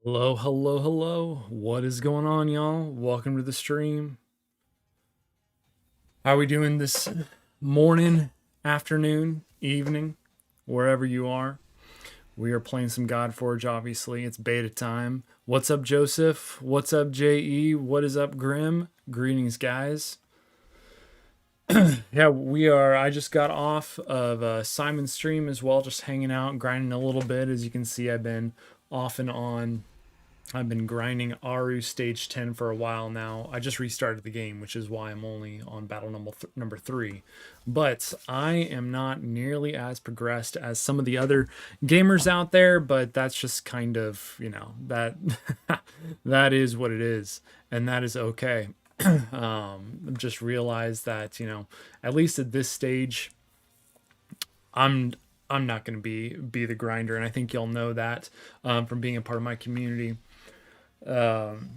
Hello, hello, hello. What is going on, y'all? Welcome to the stream. How are we doing this morning, afternoon, evening, wherever you are? We are playing some Godforge, obviously. It's beta time. What's up, Joseph? What's up, JE? What is up, Grim? Greetings, guys. Yeah, we are. I just got off of Simon's stream as well, just hanging out, grinding a little bit. As you can see, I've been off and on. I've been grinding Aru stage 10 for a while now. I just restarted the game, which is why I'm only on battle number 3. But I am not nearly as progressed as some of the other gamers out there, but that's just kind of, that that is what it is, and that is okay. Just realize that, at least at this stage, I'm I'm not going to be the grinder, and I think y'all know that from being a part of my community. Um,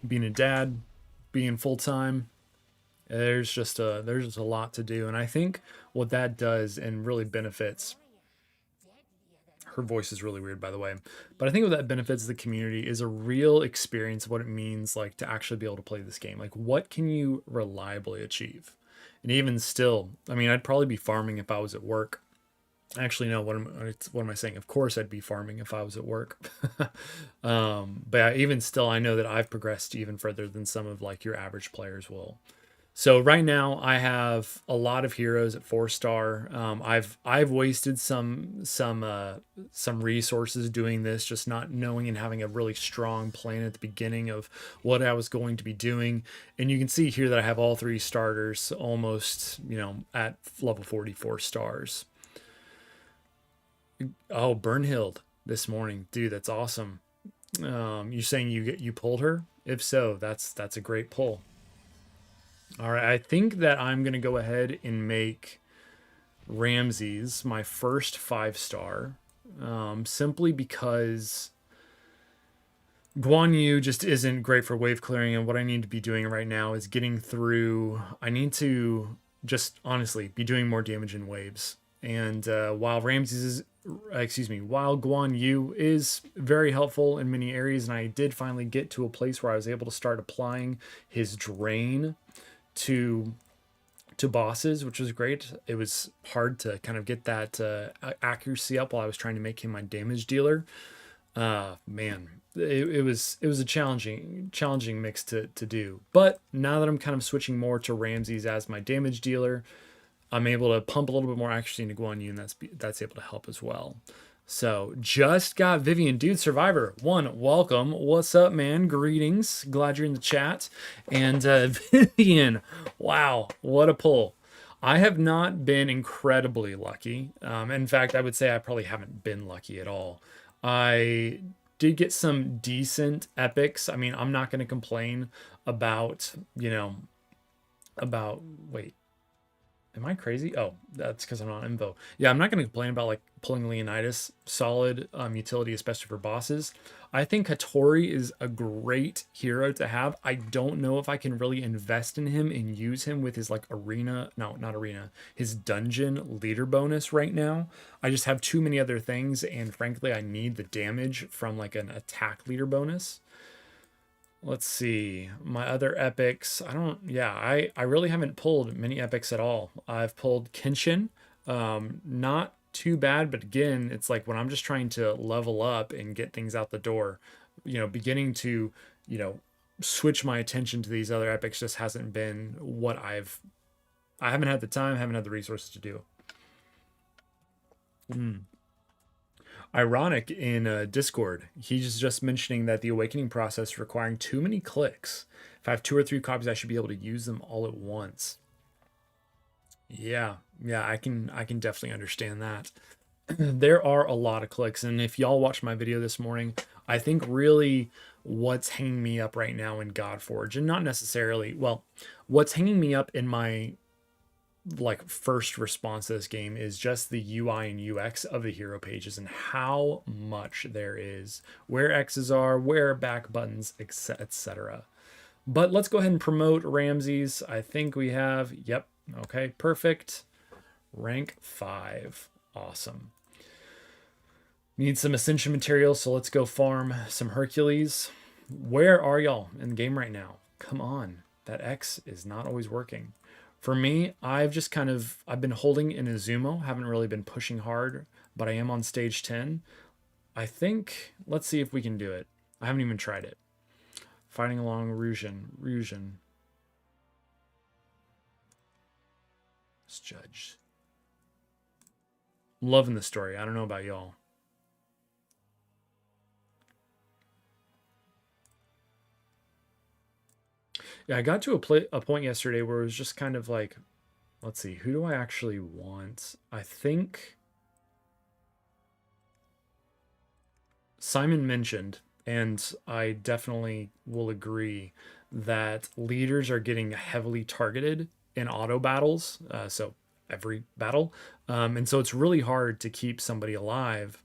Being a dad, being full time, there's just a lot to do, and I think what that does and really benefits. Her voice is really weird, by the way, but I think what that benefits the community is a real experience of what it means like to actually be able to play this game. Like, what can you reliably achieve? And even still, I mean, I'd probably be farming if I was at work. Actually, no. What am I saying? Of course, I'd be farming if I was at work. But even still, I know that I've progressed even further than some of like your average players will. So right now, I have a lot of heroes at 4-star. I've wasted some resources doing this, just not knowing and having a really strong plan at the beginning of what I was going to be doing. And you can see here that I have all 3 starters almost, at level 44 stars. Oh, Burnhild this morning, dude, that's awesome. You saying you pulled her? If so, that's a great pull. All right, I think that I'm gonna go ahead and make Ramses my first 5-star, simply because Guan Yu just isn't great for wave clearing, and what I need to be doing right now is getting through. I need to just honestly be doing more damage in waves. And while while Guan Yu is very helpful in many areas, and I did finally get to a place where I was able to start applying his drain to bosses, which was great. It was hard to kind of get that accuracy up while I was trying to make him my damage dealer. Man, it was a challenging mix to do. But now that I'm kind of switching more to Ramses as my damage dealer, I'm able to pump a little bit more accuracy into Guan Yu, and that's able to help as well. So just got Vivian, dude, Survivor 1, welcome. What's up, man? Greetings. Glad you're in the chat. And Vivian, wow, what a pull. I have not been incredibly lucky. In fact, I would say I probably haven't been lucky at all. I did get some decent epics. I mean, I'm not going to complain about, wait, am I crazy? Oh, that's because I'm not Invo. Yeah, I'm not going to complain about like pulling Leonidas. Solid utility, especially for bosses. I think Hattori is a great hero to have. I don't know if I can really invest in him and use him with his like arena, no, not arena, his dungeon leader bonus right now. I just have too many other things, and frankly, I need the damage from like an attack leader bonus. Let's see my other epics. I really haven't pulled many epics at all. I've pulled Kenshin, not too bad, but again, it's like when I'm just trying to level up and get things out the door, beginning to, switch my attention to these other epics just hasn't been what I haven't had the time, haven't had the resources to do. Ironic in Discord, he's just mentioning that the awakening process requiring too many clicks. If I have 2 or 3 copies, I should be able to use them all at once. Yeah, I can definitely understand that. There are a lot of clicks, and if y'all watched my video this morning, I think really what's hanging me up right now in Godforge, and not necessarily, well, what's hanging me up in my like first response to this game is just the UI and UX of the hero pages and how much there is, where X's are, where back buttons, etc. But let's go ahead and promote Ramses. I think we have, yep, okay, perfect. Rank 5, awesome. Need some ascension materials, so let's go farm some Hercules. Where are y'all in the game right now? Come on. That X is not always working. For me, I've been holding in Izumo, haven't really been pushing hard, but I am on stage 10. I think, let's see if we can do it. I haven't even tried it. Fighting along Rusian. Let's judge. Loving the story. I don't know about y'all. Yeah, I got to a point yesterday where it was just kind of like, let's see, who do I actually want? I think Simon mentioned, and I definitely will agree, that leaders are getting heavily targeted in auto battles. So every battle. And so it's really hard to keep somebody alive.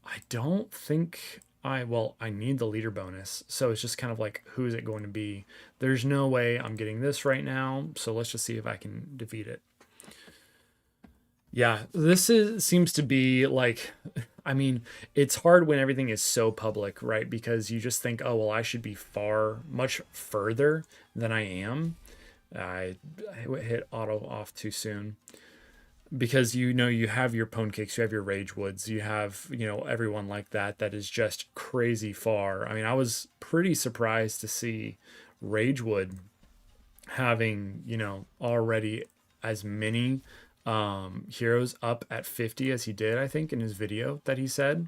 I don't think I need the leader bonus. So it's just kind of like, who is it going to be? There's no way I'm getting this right now. So let's just see if I can defeat it. Yeah, seems to be like, I mean, it's hard when everything is so public, right? Because you just think, oh, well, I should be much further than I am. I hit auto off too soon because you have your Pwn Cakes, you have your Rage Woods, you have everyone like that is just crazy far. I mean, I was pretty surprised to see Ragewood having already as many heroes up at 50 as he did, I think, in his video that he said.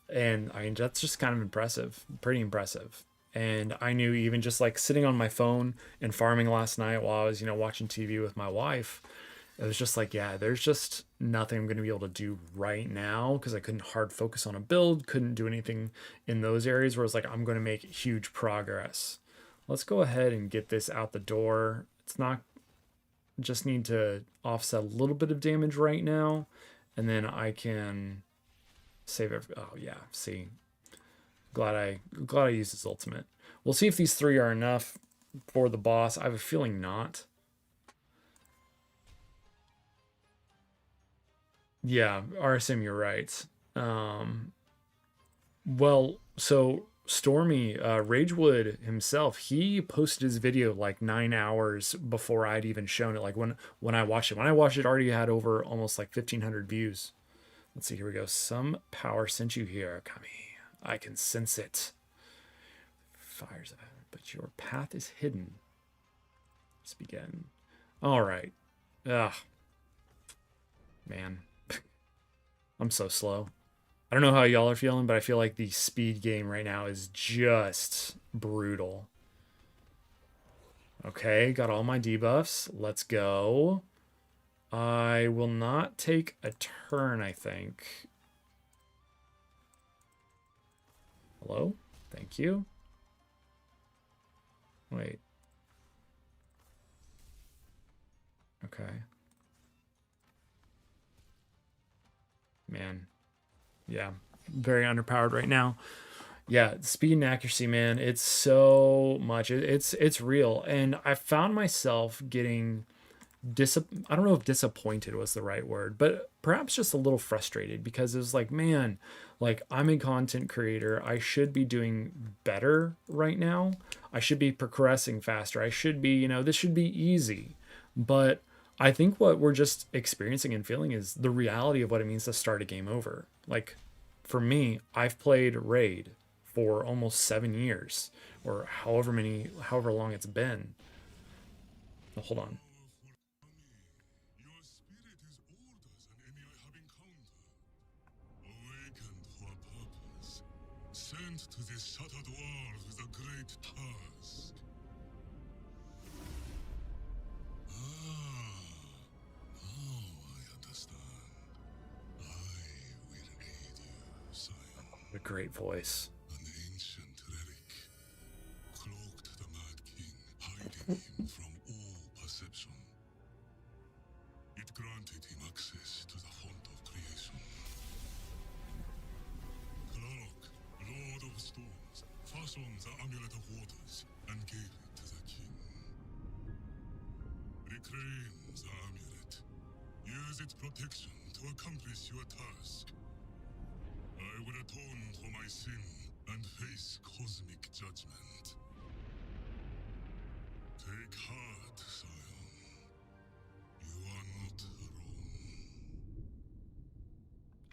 And I mean, that's just kind of impressive, pretty impressive. And I knew, even just like sitting on my phone and farming last night while I was watching TV with my wife, it was just like, yeah, there's just nothing I'm going to be able to do right now because I couldn't hard focus on a build, couldn't do anything in those areas where it's like, I'm going to make huge progress. Let's go ahead and get this out the door. It's not, just need to offset a little bit of damage right now, and then I can save it. Oh yeah, see, glad I used his ultimate. We'll see if these 3 are enough for the boss. I have a feeling not. Yeah, RSM, you're right. Well, so Stormy, Ragewood himself, he posted his video like 9 hours before I'd even shown it. Like when I watched it, it already had over almost like 1,500 views. Let's see, here we go. Some power sent you here, Kami. I can sense it. Fires of heaven, but your path is hidden. Let's begin. All right. Ugh. Man. I'm so slow. I don't know how y'all are feeling, but I feel like the speed game right now is just brutal. Okay, got all my debuffs. Let's go. I will not take a turn, I think. Hello? Thank you. Wait. Okay. Man. Yeah, very underpowered right now. Yeah, speed and accuracy, man, it's so much. It's real. And I found myself getting I don't know if disappointed was the right word, but perhaps just a little frustrated because it was like, man, like, I'm a content creator. I should be doing better right now. I should be progressing faster. I should be, this should be easy. But I think what we're just experiencing and feeling is the reality of what it means to start a game over. Like, for me, I've played Raid for almost 7 years, or however long it's been. Oh, hold on. Sent to this shattered world with a great task. Now I understand. I will aid you, sire. A great voice. An ancient relic, cloaked the Mad King, hiding him from all perception. It granted him access to the font of creation. Lord of Storms, fashioned the Amulet of Waters and gave it to the king. Reclaim the amulet. Use its protection to accomplish your task. I sin and face cosmic judgment. Take heart, Scion. You are not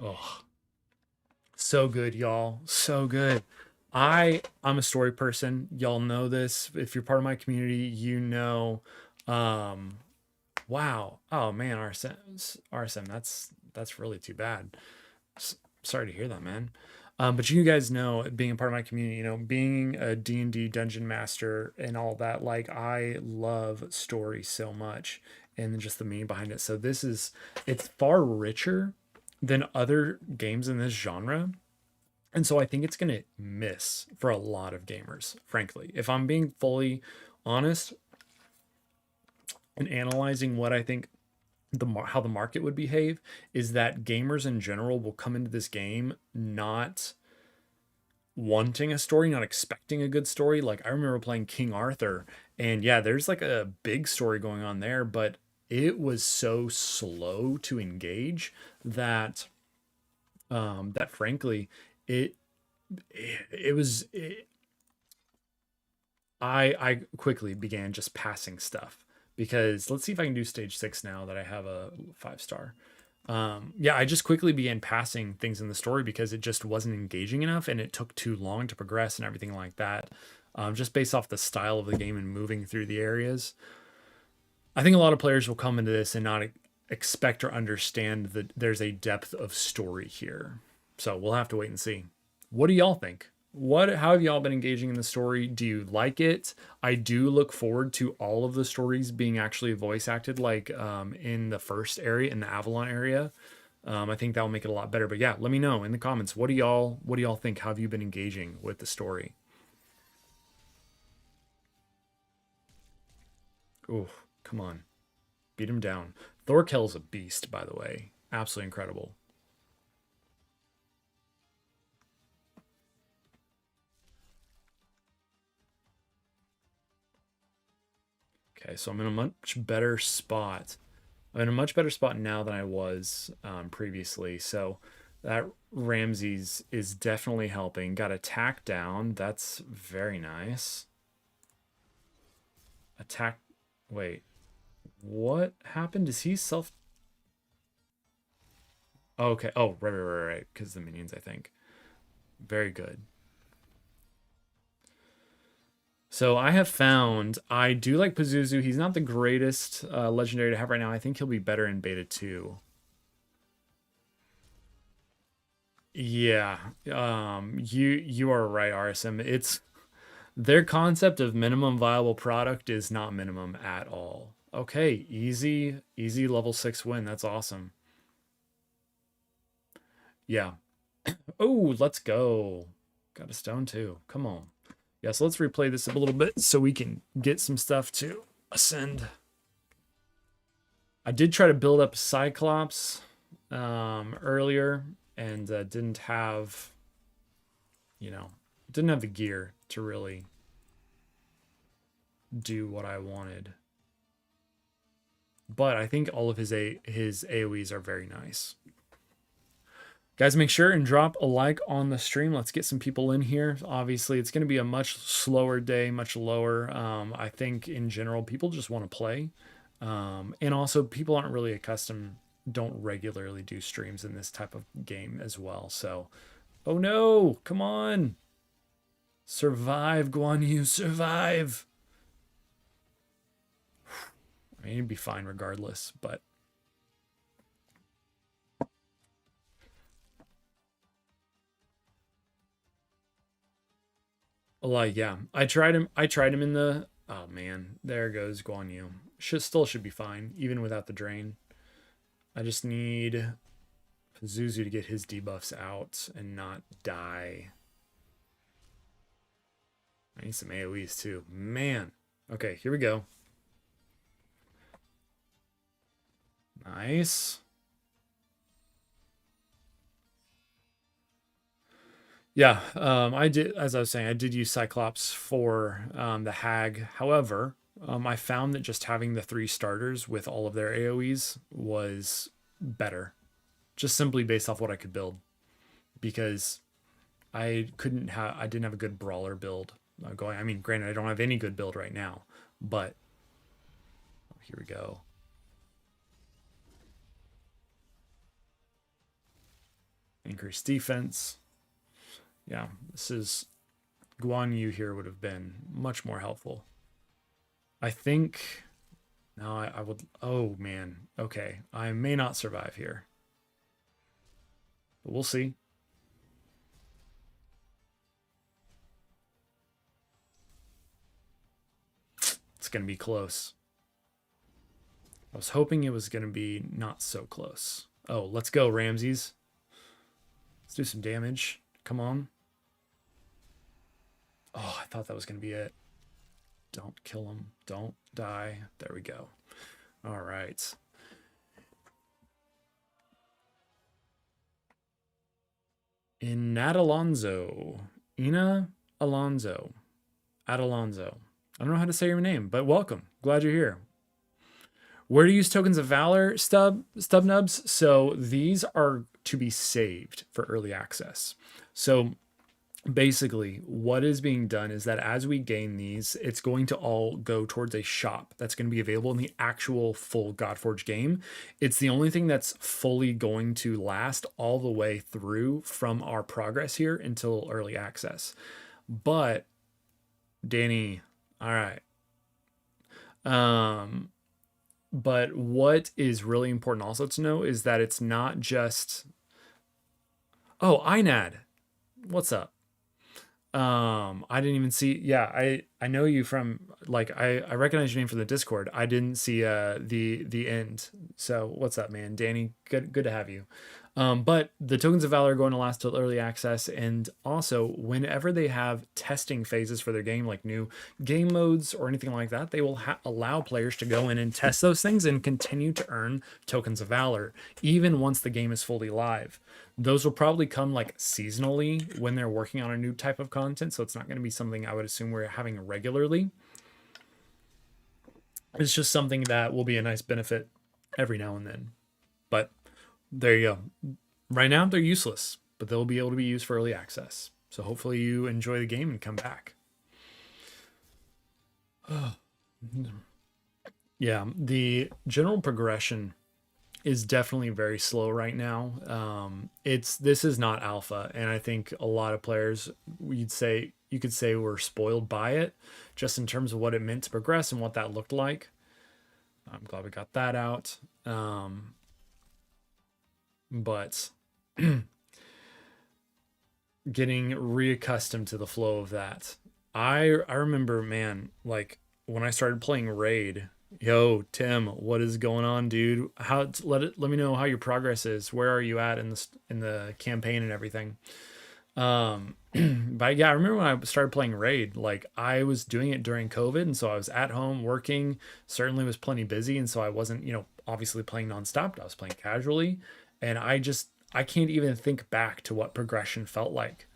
alone. Oh, so good, y'all. So good. I'm a story person. Y'all know this. If you're part of my community, you know. Um, wow. Oh man, RSM. That's really too bad. Sorry to hear that, man. But you guys know, being a part of my community, being a D&D dungeon master and all that, like I love story so much and just the meaning behind it. So it's far richer than other games in this genre. And so I think it's going to miss for a lot of gamers, frankly. If I'm being fully honest and analyzing what I think how the market would behave, is that gamers in general will come into this game not wanting a story, not expecting a good story. Like I remember playing King Arthur, and yeah, there's like a big story going on there, but it was so slow to engage that that frankly it it was it, I quickly began just passing stuff, because let's see if I can do stage 6 now that I have a 5-star. Yeah, I just quickly began passing things in the story because it just wasn't engaging enough and it took too long to progress and everything like that. Just based off the style of the game and moving through the areas. I think a lot of players will come into this and not expect or understand that there's a depth of story here. So we'll have to wait and see. What do y'all think? How have y'all been engaging in the story? Do you like it? I do look forward to all of the stories being actually voice acted, like in the first area, in the Avalon area. I think that'll make it a lot better. But yeah, let me know in the comments. What do y'all think? How have you been engaging with the story? Oh, come on. Beat him down. Thorkel's a beast, by the way. Absolutely incredible. Okay, so I'm in a much better spot. I'm in a much better spot now than I was previously. So that Ramses is definitely helping. Got attack down. That's very nice. Attack. Wait. What happened? Is he self... Oh, okay. Oh, right. Because the minions, I think. Very good. So I have found I do like Pazuzu. He's not the greatest legendary to have right now. I think he'll be better in beta 2. Yeah. You are right, RSM. It's their concept of minimum viable product is not minimum at all. Okay, easy level 6 win. That's awesome. Yeah. Oh, let's go. Got a stone too. Come on. Yeah, so let's replay this a little bit so we can get some stuff to ascend. I did try to build up Cyclops earlier and didn't have, didn't have the gear to really do what I wanted. But I think all of his AoEs are very nice. Guys, make sure and drop a like on the stream. Let's get some people in here. Obviously, it's going to be a much slower day, much lower. I think in general, people just want to play. And also, people aren't really accustomed, don't regularly do streams in this type of game as well. So, oh no, come on. Survive, Guan Yu, survive. I mean, you'd be fine regardless, but... Like, yeah, I tried him in the... Oh man, there goes Guan Yu. Still should be fine, even without the drain. I just need Pazuzu to get his debuffs out and not die. I need some AoEs too. Man. Okay, here we go. Nice. Yeah, I did, as I was saying, I did use Cyclops for the Hag. However, I found that just having the 3 starters with all of their AoEs was better. Just simply based off what I could build. Because I didn't have a good brawler build going. I mean, granted, I don't have any good build right now, but here we go. Increased defense. Yeah, this is Guan Yu here would have been much more helpful. I think. No, I would. Oh man. Okay, I may not survive here, but we'll see. It's gonna be close. I was hoping it was gonna be not so close. Oh, let's go, Ramses. Let's do some damage. Come on. Oh, I thought that was gonna be it. Don't kill him. Don't die. There we go. All right. Alonso. Ina Alonso. Adalonso. I don't know how to say your name, but welcome. Glad you're here. Where to use tokens of valor stub nubs? So these are to be saved for early access. So basically what is being done is that as we gain these, it's going to all go towards a shop that's going to be available in the actual full Godforge game. It's the only thing that's fully going to last all the way through from our progress here until early access. But Danny, all right. But what is really important also to know is that it's not just, oh, Inad, what's up? I didn't even see. Yeah, I know you from, like, I recognize your name from the Discord. I didn't see the end. So what's up, man? Danny, good to have you. But the tokens of valor are going to last till early access, and also whenever they have testing phases for their game, like new game modes or anything like that, they will allow players to go in and test those things and continue to earn tokens of valor even once the game is fully live. Those will probably come like seasonally when they're working on a new type of content, so it's not going to be something I would assume we're having regularly. It's just something that will be a nice benefit every now and then. But there you go. Right now they're useless, but they'll be able to be used for early access. So hopefully you enjoy the game and come back. Yeah, the general progression is definitely very slow right now. This is not alpha, and I think a lot of players you could say were spoiled by it, just in terms of what it meant to progress and what that looked like. I'm glad we got that out. But getting reaccustomed to the flow of that. I remember, man, like when I started playing Raid. Yo, Tim, what is going on, dude? Let me know how your progress is. Where are you at in the campaign and everything? But yeah, I remember when I started playing Raid, like I was doing it during COVID, and so I was at home working, certainly was plenty busy, and so I wasn't, obviously playing nonstop. I was playing casually, and I can't even think back to what progression felt like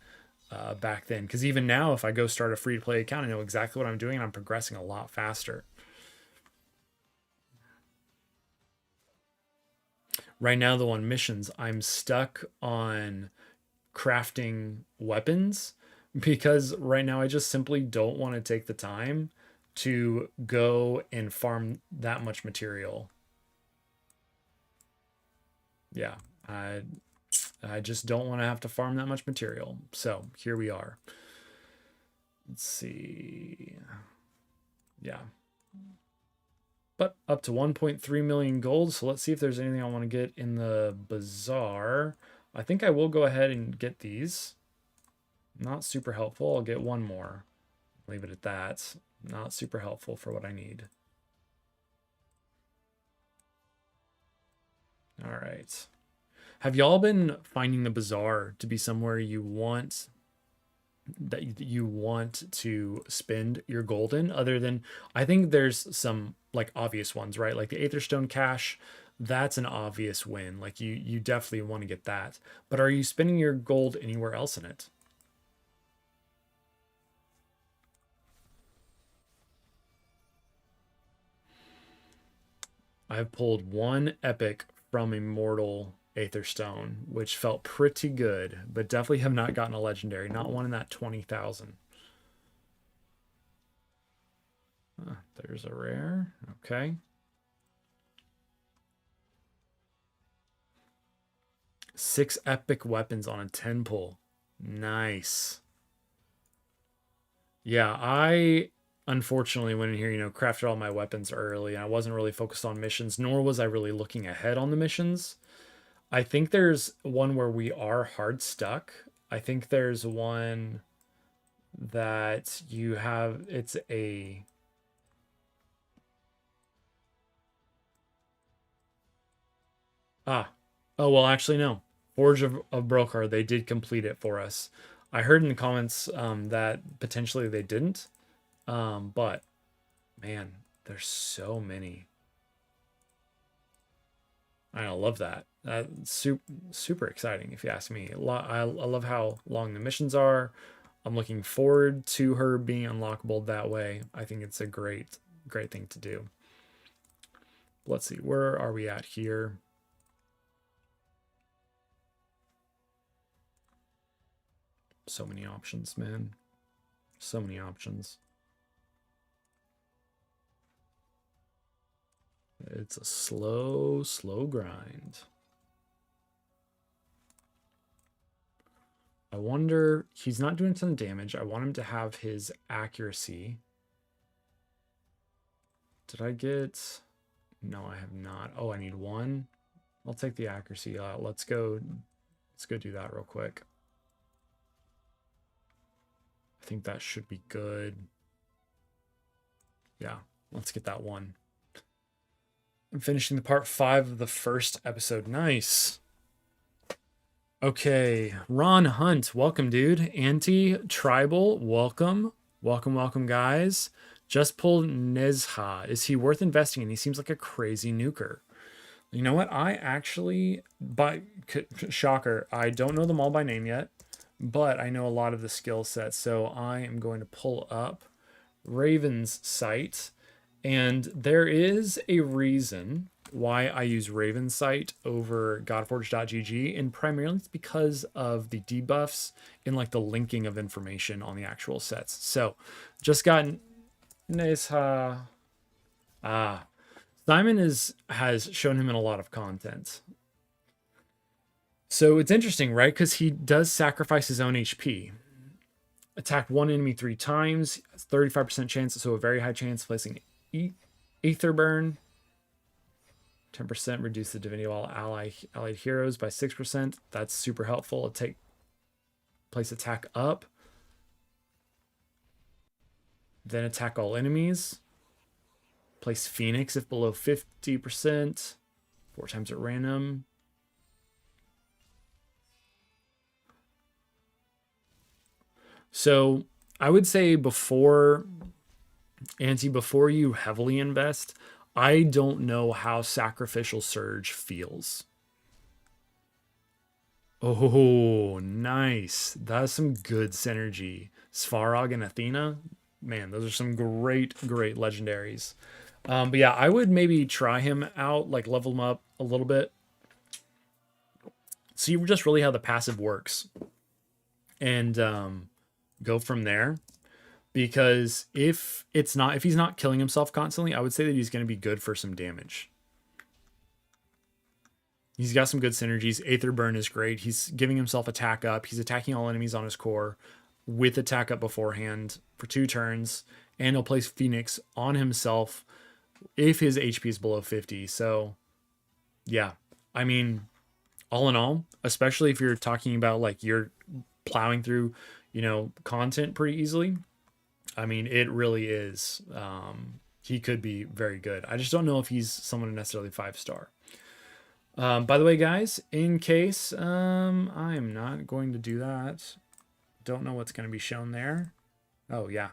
back then. Because even now, if I go start a free to play account, I know exactly what I'm doing, and I'm progressing a lot faster. Right now, though, on missions, I'm stuck on crafting weapons because right now I just simply don't want to take the time to go and farm that much material. Yeah, I just don't want to have to farm that much material. So here we are. Let's see. Yeah. But up to 1.3 million gold. So let's see if there's anything I want to get in the bazaar. I think I will go ahead and get these. Not super helpful. I'll get one more. Leave it at that. Not super helpful for what I need. All right. Have y'all been finding the bazaar to be somewhere you want to spend your gold in, other than, I think there's some like obvious ones, right? Like the Aetherstone cache, that's an obvious win. Like you definitely want to get that. But are you spending your gold anywhere else in it? I've pulled one epic from Immortal Aether Stone, which felt pretty good, but definitely have not gotten a legendary. Not one in that 20,000. There's a rare. Okay. 6 epic weapons on a 10 pull. Nice. Yeah, I unfortunately went in here, crafted all my weapons early, and I wasn't really focused on missions, nor was I really looking ahead on the missions. I think there's one where we are hard stuck. I think there's one that you have, it's a... Oh, well, actually, no. Forge of Brokar, they did complete it for us. I heard in the comments that potentially they didn't. But, man, there's so many. I love that. Super exciting, if you ask me. I love how long the missions are. I'm looking forward to her being unlockable that way. I think it's a great thing to do. Let's see, where are we at here? So many options, man. So many options. It's a slow grind. I wonder, he's not doing a ton of damage. I want him to have his accuracy. Did I get... No, I have not. Oh, I need one. I'll take the accuracy. Let's go do that real quick. I think that should be good. Yeah, let's get that one. I'm finishing the part 5 of the first episode. Nice. Okay, Ron Hunt, welcome, dude. Anti-Tribal, welcome. Welcome, guys. Just pulled Nezha. Is he worth investing in? He seems like a crazy nuker. You know what? I actually, shocker, I don't know them all by name yet, but I know a lot of the skill sets. So I am going to pull up Raven's site. And there is a reason why I use Raven's site over Godforge.gg, and primarily it's because of the debuffs and like the linking of information on the actual sets. So just got Nezha. Simon has shown him in a lot of content. So it's interesting, right? Because he does sacrifice his own HP. Attack one enemy 3 times, 35% chance, so a very high chance of placing Ether Burn. 10% reduce the divinity of all allied heroes by 6%. That's super helpful. Place attack up. Then attack all enemies. Place Phoenix if below 50%. 4 times at random. So I would say before you heavily invest, I don't know how Sacrificial Surge feels. Oh, nice. That's some good synergy. Svarog and Athena, man, those are some great legendaries. But yeah, I would maybe try him out, like level him up a little bit. See just really how the passive works. And go from there. Because if he's not killing himself constantly, I would say that he's going to be good for some damage. He's got some good synergies. Aether Burn is great. He's giving himself attack up. He's attacking all enemies on his core with attack up beforehand for 2 turns. And he'll place Phoenix on himself if his HP is below 50. So, yeah. I mean, all in all, especially if you're talking about like you're plowing through, content pretty easily. I mean, it really is. He could be very good. I just don't know if he's someone necessarily 5-star. By the way, guys, in case I am not going to do that. Don't know what's going to be shown there. Oh, yeah.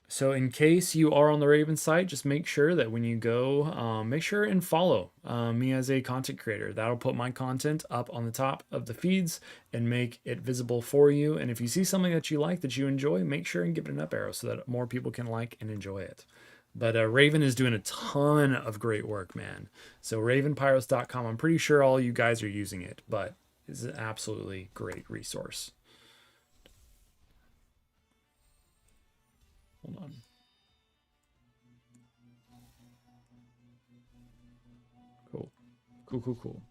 So in case you are on the Raven site, just make sure that when you go, make sure and follow me as a content creator. That'll put my content up on the top of the feeds and make it visible for you. And if you see something that you like, that you enjoy, make sure and give it an up arrow so that more people can like and enjoy it. But Raven is doing a ton of great work, man. So ravenpyros.com, I'm pretty sure all you guys are using it, but it's an absolutely great resource. Hold on. Cool. Cool, cool, cool.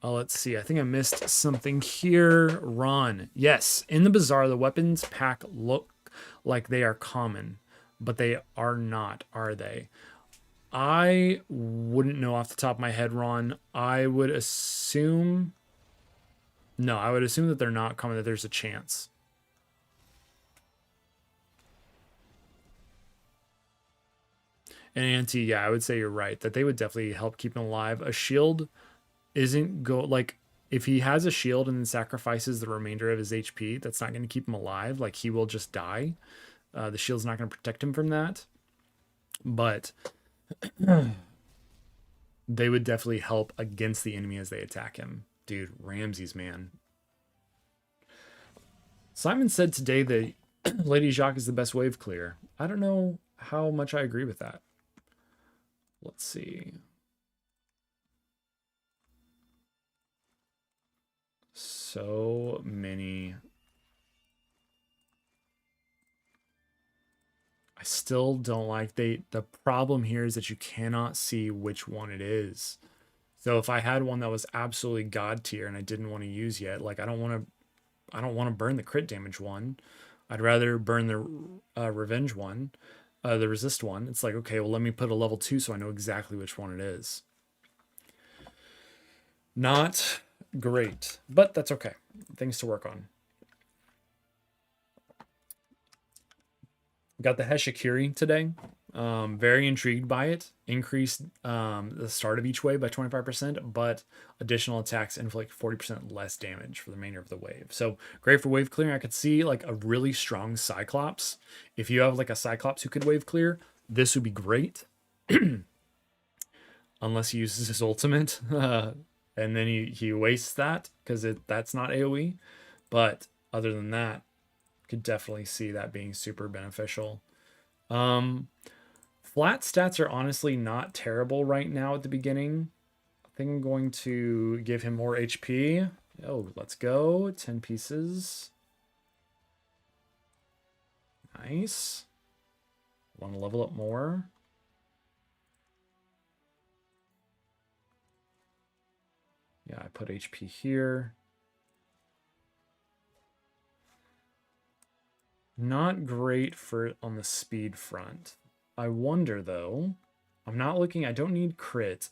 Let's see. I think I missed something here. Ron. Yes. In the bazaar, the weapons pack look like they are common, but they are not, are they? I wouldn't know off the top of my head, Ron. I would assume. No, I would assume that they're not common, that there's a chance. And Auntie, yeah, I would say you're right, that they would definitely help keep him alive. A shield isn't go like if he has a shield and then sacrifices the remainder of his HP, that's not going to keep him alive. Like he will just die. The shield's not going to protect him from that. But they would definitely help against the enemy as they attack him. Dude, Ramses, man. Simon said today that Lady Jacques is the best wave clear. I don't know how much I agree with that. Let's see. So many. I still don't like the problem here is that you cannot see which one it is. So if I had one that was absolutely god tier and I didn't want to use yet, like I don't want to burn the crit damage one. I'd rather burn the revenge one, the resist one. It's like, okay, well let me put a level 2 so I know exactly which one it is. Not great, but that's okay. Things to work on. Got the Heshikiri today. Very intrigued by it. Increased the start of each wave by 25%, but additional attacks inflict 40% less damage for the remainder of the wave. So great for wave clearing. I could see like a really strong Cyclops. If you have like a Cyclops who could wave clear, this would be great. Unless he uses his ultimate. And then he wastes that because that's not AoE. But other than that, could definitely see that being super beneficial. Flat stats are honestly not terrible right now at the beginning. I think I'm going to give him more HP. Oh, let's go. 10 pieces. Nice. Want to level up more. Yeah, I put HP here. Not great for on the speed front. I wonder though. I'm not looking. I don't need crit.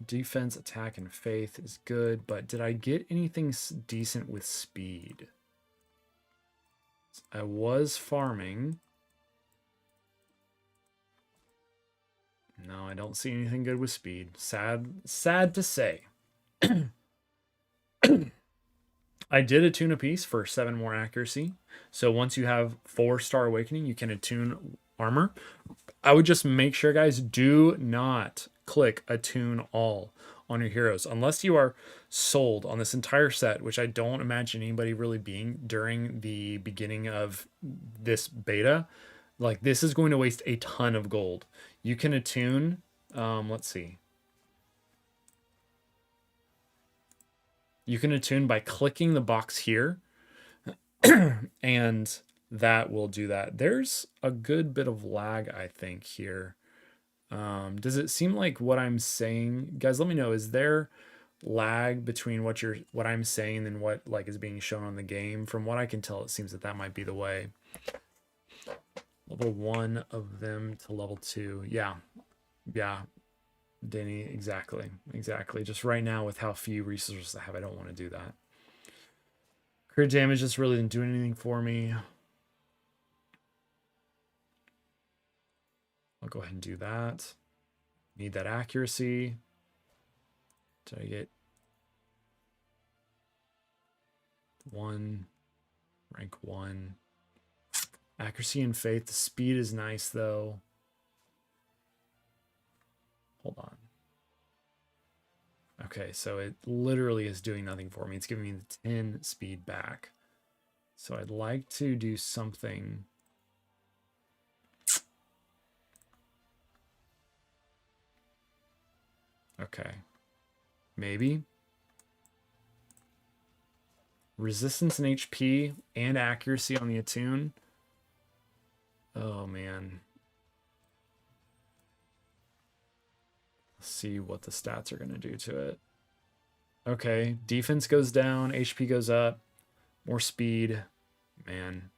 Defense, attack, and faith is good, but did I get anything decent with speed? I was farming. No, I don't see anything good with speed. Sad to say. I did attune a piece for 7 more accuracy. So once you have 4-star awakening, you can attune armor. I would just make sure, guys, do not click attune all on your heroes unless you are sold on this entire set, which I don't imagine anybody really being during the beginning of this beta. Like this is going to waste a ton of gold. You can attune, let's see. You can attune by clicking the box here and that will do that. There's a good bit of lag, I think, here. Does it seem like what I'm saying, guys, let me know, is there lag between what I'm saying and what like is being shown on the game? From what I can tell, it seems that might be the way. Level 1 of them to level 2. Yeah. Denny, exactly. Just right now with how few resources I have, I don't want to do that. Crit damage just really didn't do anything for me. I'll go ahead and do that. Need that accuracy. Did I get 1? Rank 1. Accuracy and faith. The speed is nice though. Hold on. Okay, so it literally is doing nothing for me. It's giving me the 10 speed back. So I'd like to do something. Okay. Maybe. Resistance and HP and accuracy on the attune. Oh, man. Let's see what the stats are going to do to it. Okay. Defense goes down. HP goes up. More speed. Man.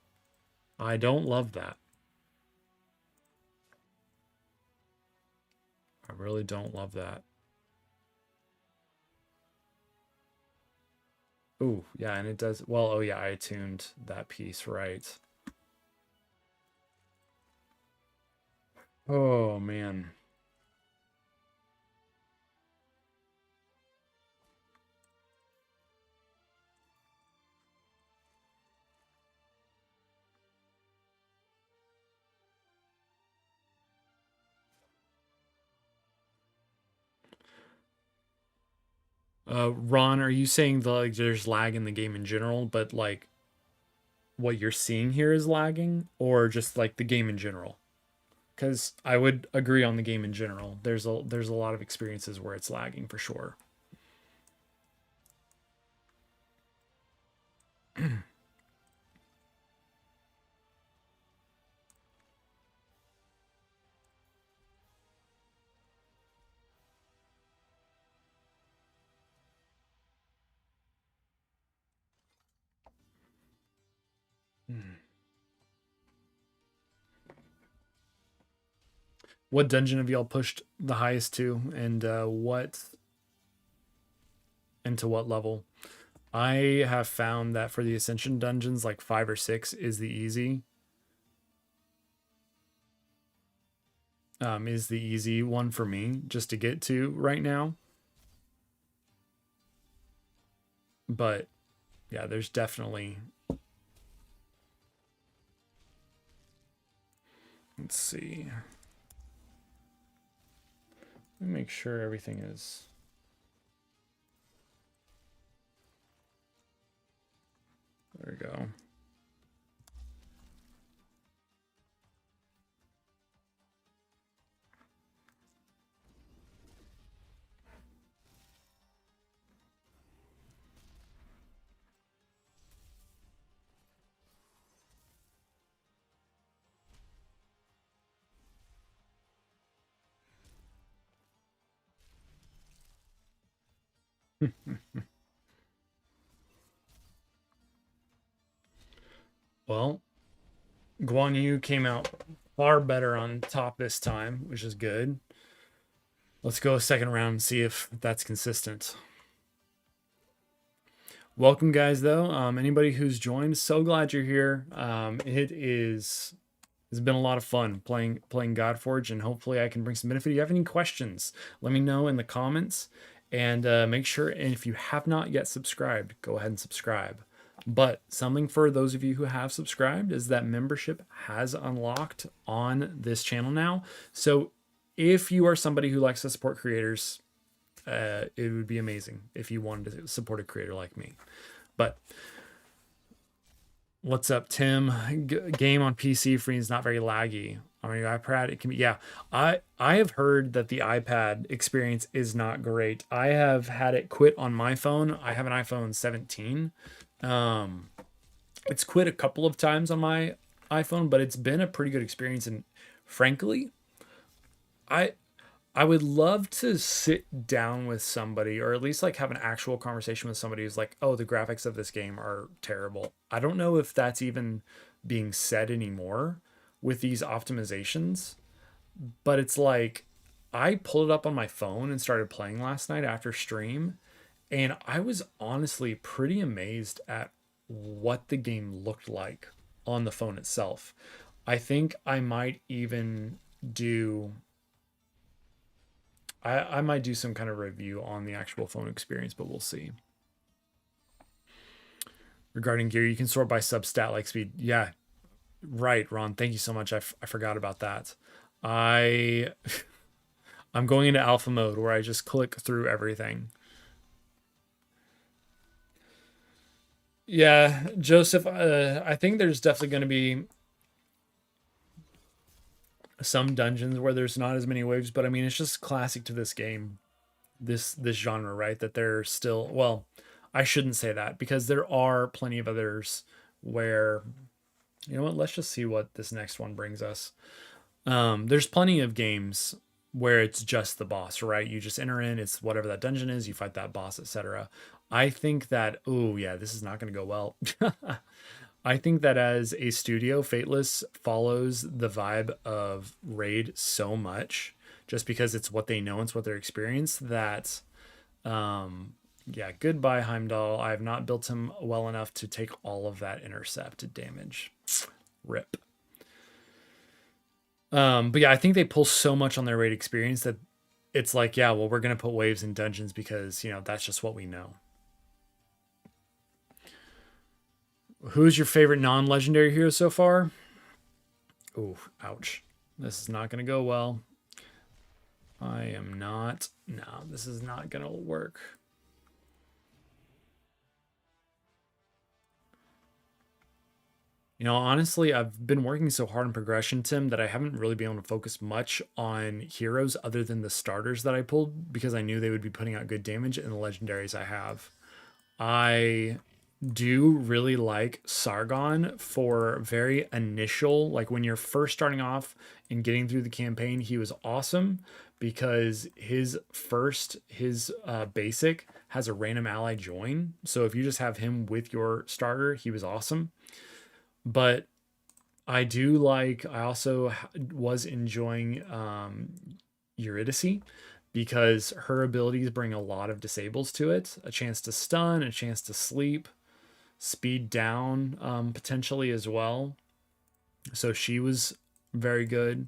I don't love that. I really don't love that. Oh, yeah, and it does. Well, oh, yeah, I attuned that piece right. Oh, man. Ron, are you saying like there's lag in the game in general, but like what you're seeing here is lagging, or just like the game in general? Because I would agree on the game in general. There's a lot of experiences where it's lagging for sure. What dungeon have y'all pushed the highest to, and to what level? I have found that for the Ascension dungeons, like 5 or 6 is the easy. Is the easy one for me just to get to right now. But yeah, there's definitely. Let's see. Let me make sure everything is. There we go. Well, Guan Yu came out far better on top this time, which is good. Let's go a second round and see if that's consistent. Welcome, guys. Though anybody who's joined, so glad you're here. It's been a lot of fun playing Godforge, and hopefully I can bring some benefit. If you have any questions, let me know in the comments, and make sure. And if you have not yet subscribed, go ahead and subscribe. But something for those of you who have subscribed is that membership has unlocked on this channel now. So if you are somebody who likes to support creators, it would be amazing if you wanted to support a creator like me. But what's up, Tim? Game on PC for me is not very laggy. On your iPad, it can be. Yeah, I have heard that the iPad experience is not great. I have had it quit on my phone. I have an iPhone 17. It's quit a couple of times on my iPhone, but it's been a pretty good experience. And frankly, I would love to sit down with somebody, or at least like have an actual conversation with somebody who's like, oh, the graphics of this game are terrible. I don't know if that's even being said anymore with these optimizations, but it's like I pulled it up on my phone and started playing last night after stream, and I was honestly pretty amazed at what the game looked like on the phone itself. I think I might even do I might do some kind of review on the actual phone experience, but we'll see. Regarding gear, you can sort by substat like speed. Yeah, right, Ron. Thank you so much. I forgot about that. I'm going into alpha mode where I just click through everything. Yeah, Joseph, I think there's definitely going to be some dungeons where there's not as many waves, but I mean, it's just classic to this game. this genre, right? That they're still, well, I shouldn't say that because there are plenty of others where, you know what, let's just see what this next one brings us. There's plenty of games where it's just the boss, right? You just enter in, it's whatever that dungeon is, you fight that boss, etc. I think that, oh yeah, this is not going to go well. I think that as a studio, Fateless follows the vibe of Raid so much, just because it's what they know, it's what they're experienced, that yeah, goodbye Heimdall. I have not built him well enough to take all of that intercept damage. Rip. But yeah, I think they pull so much on their Raid experience that it's like, yeah, well, we're gonna put waves in dungeons because, you know, that's just what we know. Who's your favorite non-legendary hero so far? Oh, ouch. This is not gonna go well. I am not. No, this is not gonna work. You know, honestly, I've been working so hard on progression, Tim, that I haven't really been able to focus much on heroes other than the starters that I pulled because I knew they would be putting out good damage in the legendaries I have. I do really like Sargon for very initial, like when you're first starting off and getting through the campaign, he was awesome because his basic has a random ally join. So if you just have him with your starter, he was awesome. But I do like, I also was enjoying Eurydice because her abilities bring a lot of disables to it. A chance to stun, a chance to sleep, speed down potentially as well. So she was very good.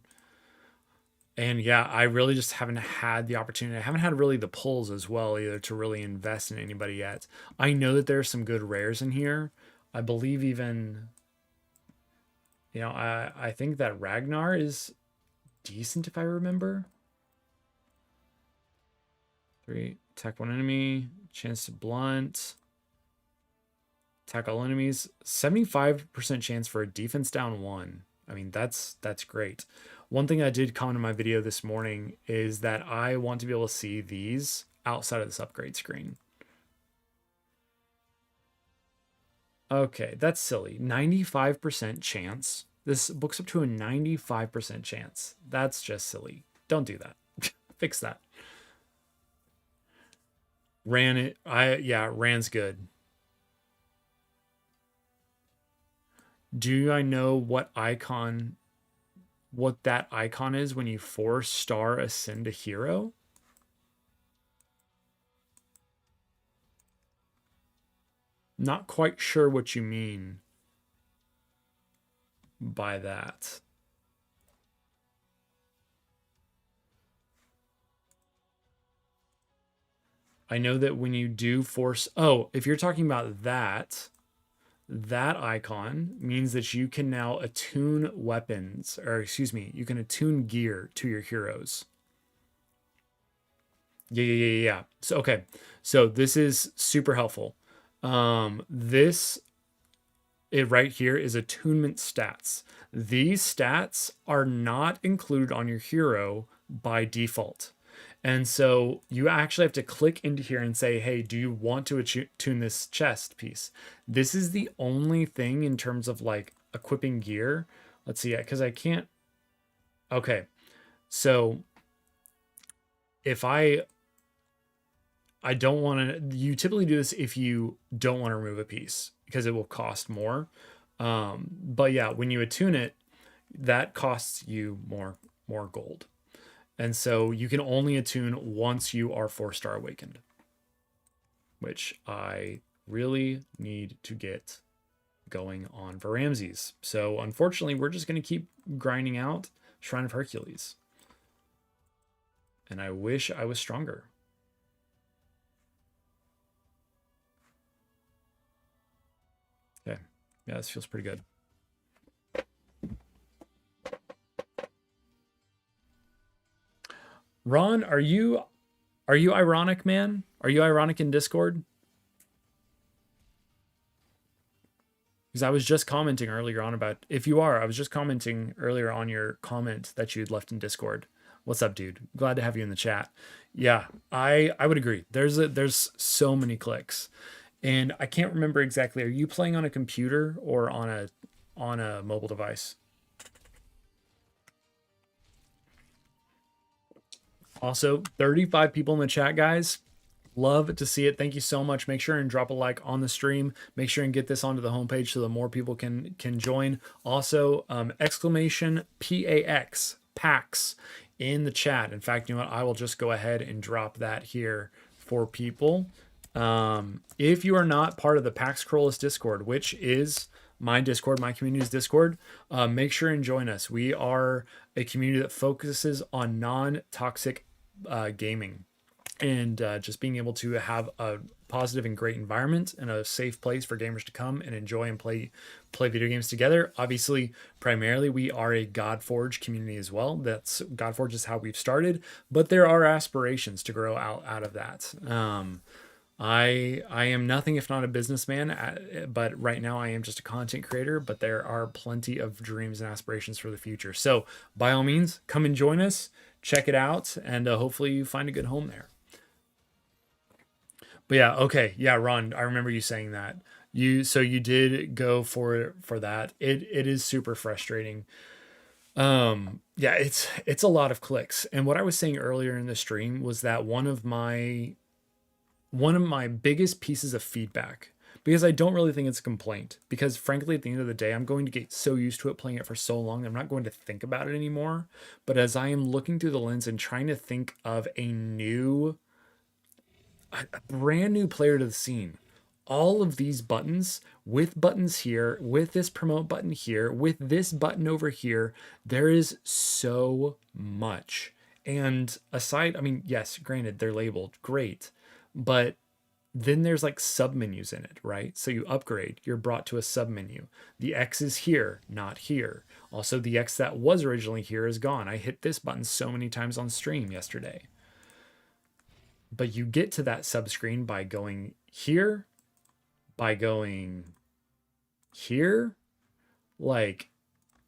And yeah, I really just haven't had the opportunity. I haven't had really the pulls as well either to really invest in anybody yet. I know that there's some good rares in here. I believe even, you know, I think that Ragnar is decent if I remember. 3, attack one enemy, chance to blunt, attack all enemies, 75% chance for a defense down 1. I mean, that's great. One thing I did comment in my video this morning is that I want to be able to see these outside of this upgrade screen. Okay, that's silly. 95% chance. This books up to a 95% chance. That's just silly. Don't do that. Fix that. Ran's good. Do I know what that icon is when you 4-star ascend a hero? Not quite sure what you mean by that. I know that when you do force, oh, if you're talking about that icon means that you can now attune weapons, or excuse me, you can attune gear to your heroes. Yeah. So, okay. So this is super helpful. This right here is attunement stats. These stats are not included on your hero by default. And so you actually have to click into here and say, hey, do you want to attune this chest piece? This is the only thing in terms of like equipping gear. Let's see, because I can't. Okay. So if I don't want to, you typically do this if you don't want to remove a piece because it will cost more. But yeah, when you attune it, that costs you more gold. And so you can only attune once you are 4-star awakened, which I really need to get going on for Ramses. So unfortunately, we're just going to keep grinding out Shrine of Hercules. And I wish I was stronger. Okay. Yeah, this feels pretty good. Ron, are you ironic, man? Are you ironic in Discord? Because I was just commenting earlier on about, if you are, I was just commenting earlier on your comment that you had left in Discord. What's up, dude? Glad to have you in the chat. Yeah, I would agree. There's so many clicks. And I can't remember exactly. Are you playing on a computer or on a mobile device? Also, 35 people in the chat, guys. Love to see it. Thank you so much. Make sure and drop a like on the stream. Make sure and get this onto the homepage so that more people can join. Also, exclamation PAX in the chat. In fact, you know what? I will just go ahead and drop that here for people. If you are not part of the PAX Corollas Discord, which is my Discord, my community's Discord, make sure and join us. We are a community that focuses on non-toxic gaming and just being able to have a positive and great environment and a safe place for gamers to come and enjoy and play video games together. Obviously, primarily we are a Godforge community as well. That's Godforge is how we've started, but there are aspirations to grow out of that. I am nothing if not a businessman, but right now I am just a content creator, but there are plenty of dreams and aspirations for the future. So by all means, come and join us, check it out, and hopefully you find a good home there. But yeah, okay. Yeah, Ron, I remember you saying that. You did go for that. It is super frustrating. Yeah, it's a lot of clicks. And what I was saying earlier in the stream was that one of my biggest pieces of feedback, because I don't really think it's a complaint, because frankly at the end of the day I'm going to get so used to it, playing it for so long, I'm not going to think about it anymore. But as I am looking through the lens and trying to think of a brand new player to the scene, all of these buttons, with buttons here, with this promote button here, with this button over here, there is so much. And aside, I mean, yes, granted, they're labeled great, but then there's like sub menus in it, right? So you upgrade, you're brought to a sub menu. The X is here, not here. Also, the X that was originally here is gone. I hit this button so many times on stream yesterday. But you get to that sub screen by going here, by going here, like,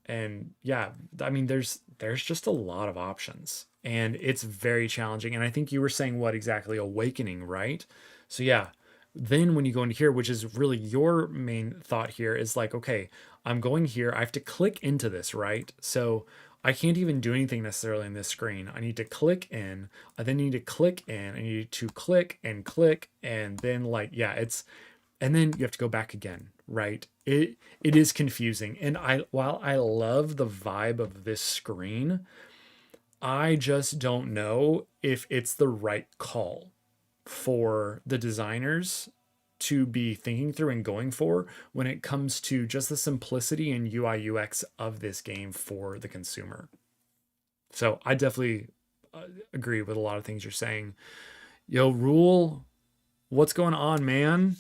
and yeah, I mean, there's just a lot of options, and it's very challenging. And I think you were saying what exactly? Awakening, right? So yeah, then when you go into here, which is really your main thought here, is like, okay, I'm going here, I have to click into this, right? So I can't even do anything necessarily in this screen. I need to click in, I then need to click in, I need to click, and then like, yeah, and then you have to go back again, right? It is confusing. And while I love the vibe of this screen, I just don't know if it's the right call for the designers to be thinking through and going for when it comes to just the simplicity and UI UX of this game for the consumer. So I definitely agree with a lot of things you're saying. Yo, Rule, what's going on, man?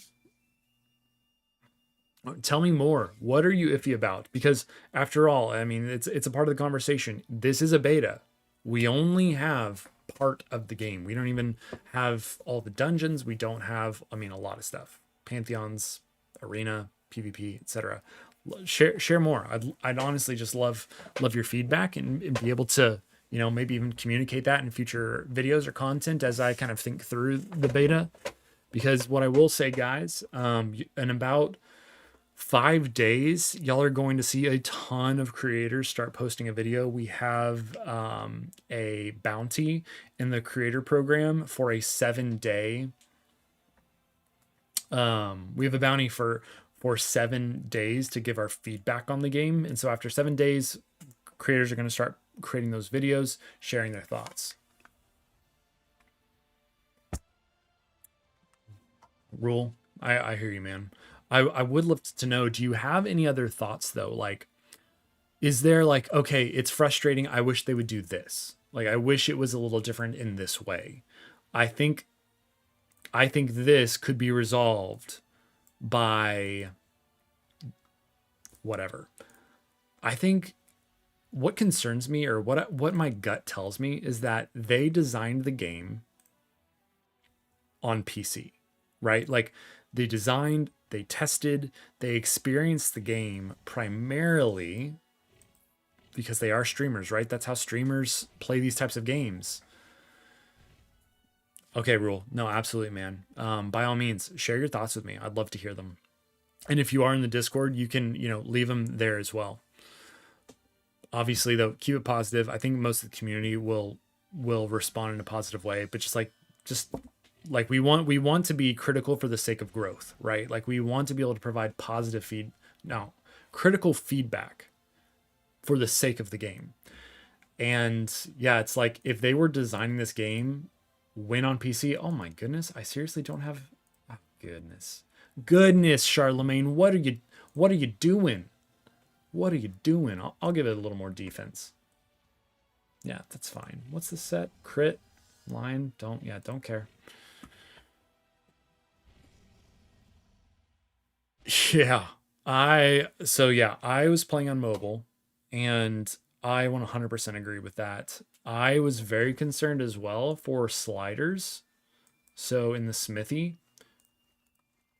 Tell me more. What are you iffy about? Because after all, I mean, it's a part of the conversation. This is a beta. We only have part of the game. We don't even have all the dungeons. We don't have, I mean, a lot of stuff. Pantheons, arena, PvP, etc. Share more. I'd honestly just love your feedback and be able to, you know, maybe even communicate that in future videos or content as I kind of think through the beta. Because what I will say, guys, in about 5 days, y'all are going to see a ton of creators start posting a video. We have a bounty in the creator program for a 7-day. We have a bounty for 7 days to give our feedback on the game. And so after 7 days, creators are going to start creating those videos, sharing their thoughts. Rule, I hear you, man. I would love to know, do you have any other thoughts though? Like, is there like, okay, it's frustrating, I wish they would do this. Like, I wish it was a little different in this way. I think this could be resolved by whatever. I think what concerns me, or what my gut tells me, is that they designed the game on PC, right? Like, they designed, they tested, they experienced the game primarily because they are streamers, right? That's how streamers play these types of games. Okay, Rule. No, absolutely, man. By all means, share your thoughts with me. I'd love to hear them. And if you are in the Discord, you can, leave them there as well. Obviously, though, keep it positive. I think most of the community will respond in a positive way, but just like we want to be critical for the sake of growth, right? Like we want to be able to provide critical feedback for the sake of the game. And yeah, it's like if they were designing this game win on PC, oh my goodness, I seriously don't have goodness, Charlemagne, what are you doing? What are you doing? I'll give it a little more defense. Yeah, that's fine. What's the set? Crit, line, don't care. Yeah. I was playing on mobile and I 100% agree with that. I was very concerned as well for sliders. So in the smithy,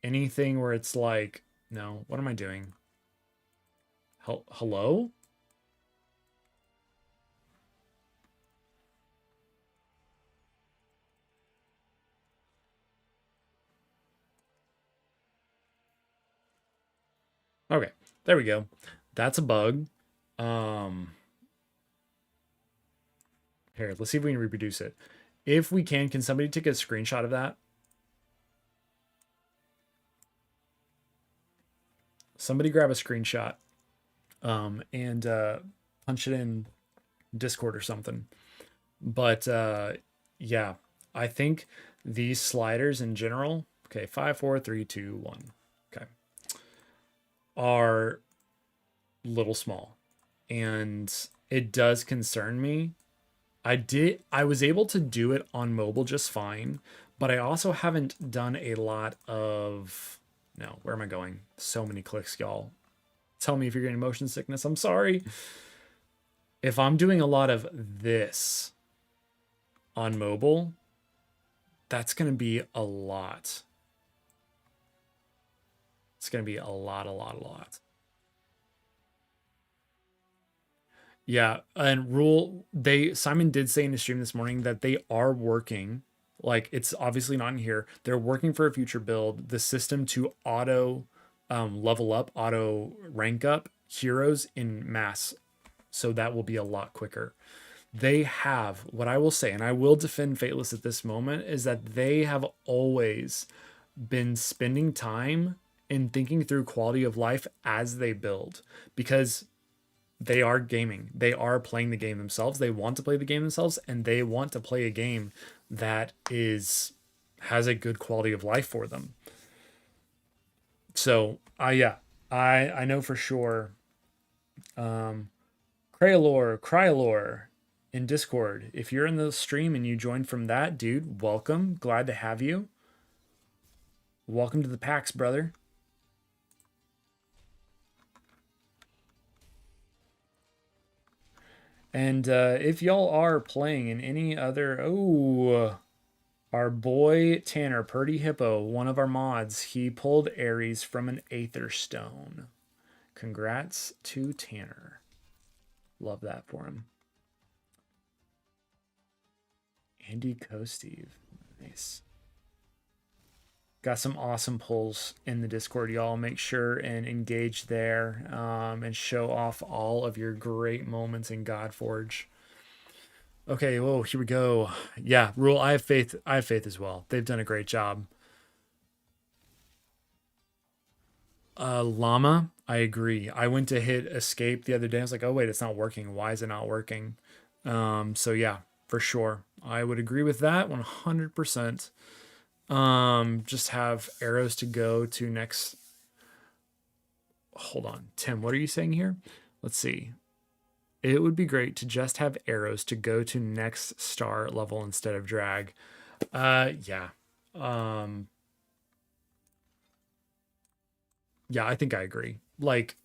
anything where it's like, no, what am I doing? Hello? Okay, there we go. That's a bug. Here, let's see if we can reproduce it. If we can somebody take a screenshot of that? Somebody grab a screenshot and punch it in Discord or something. But yeah, I think these sliders in general, okay, 5, 4, 3, 2, 1, okay, are little small. And it does concern me. I was able to do it on mobile just fine, but I also haven't done a lot of, no, where am I going? So many clicks, y'all. Tell me if you're getting motion sickness. I'm sorry. If I'm doing a lot of this on mobile, that's going to be a lot. It's going to be a lot. Yeah, and Simon did say in the stream this morning that they are working, like it's obviously not in here. They're working for a future build, the system to auto level up, auto rank up heroes in mass. So that will be a lot quicker. They have, what I will say, and I will defend Fateless at this moment, is that they have always been spending time in thinking through quality of life as they build, because they are gaming. They are playing the game themselves. They want to play the game themselves, and they want to play a game that has a good quality of life for them. So, I know for sure. Krylor in Discord. If you're in the stream and you joined from that, dude, welcome. Glad to have you. Welcome to the PAX, brother. And if y'all are playing in any other, our boy Tanner, Purdy Hippo, one of our mods, he pulled Ares from an Aether Stone. Congrats to Tanner. Love that for him. Andy Kosteve. Nice. Got some awesome pulls in the Discord, y'all. Make sure and engage there and show off all of your great moments in Godforge. Okay, whoa, here we go. Yeah, Rule, I have faith. I have faith as well. They've done a great job. Llama, I agree. I went to hit escape the other day. I was like, oh wait, it's not working. Why is it not working? So yeah, for sure. I would agree with that 100%. Just have arrows to go to next. Hold on, Tim, what are you saying here? Let's see. It would be great to just have arrows to go to next star level instead of drag. Yeah. Yeah, I think I agree. Like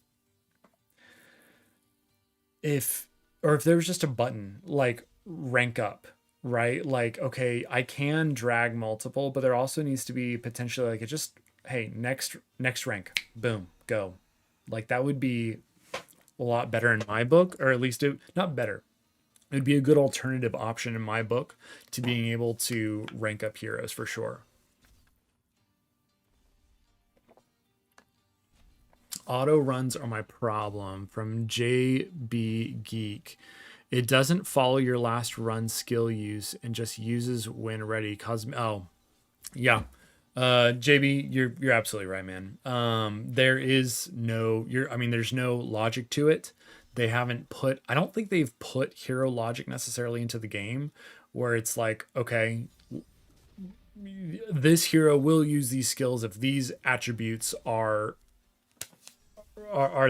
if there was just a button like rank up, right? Like, okay, I can drag multiple, but there also needs to be potentially like it just, hey, next rank, boom, go. Like that would be a lot better in my book, or at least not better. It would be a good alternative option in my book to being able to rank up heroes for sure. Auto runs are my problem from JB Geek. It doesn't follow your last run skill use and just uses when ready. Oh, yeah. JB, you're absolutely right, man. There is no there's no logic to it. They haven't put I don't think they've put hero logic necessarily into the game where it's like, okay, this hero will use these skills if these attributes are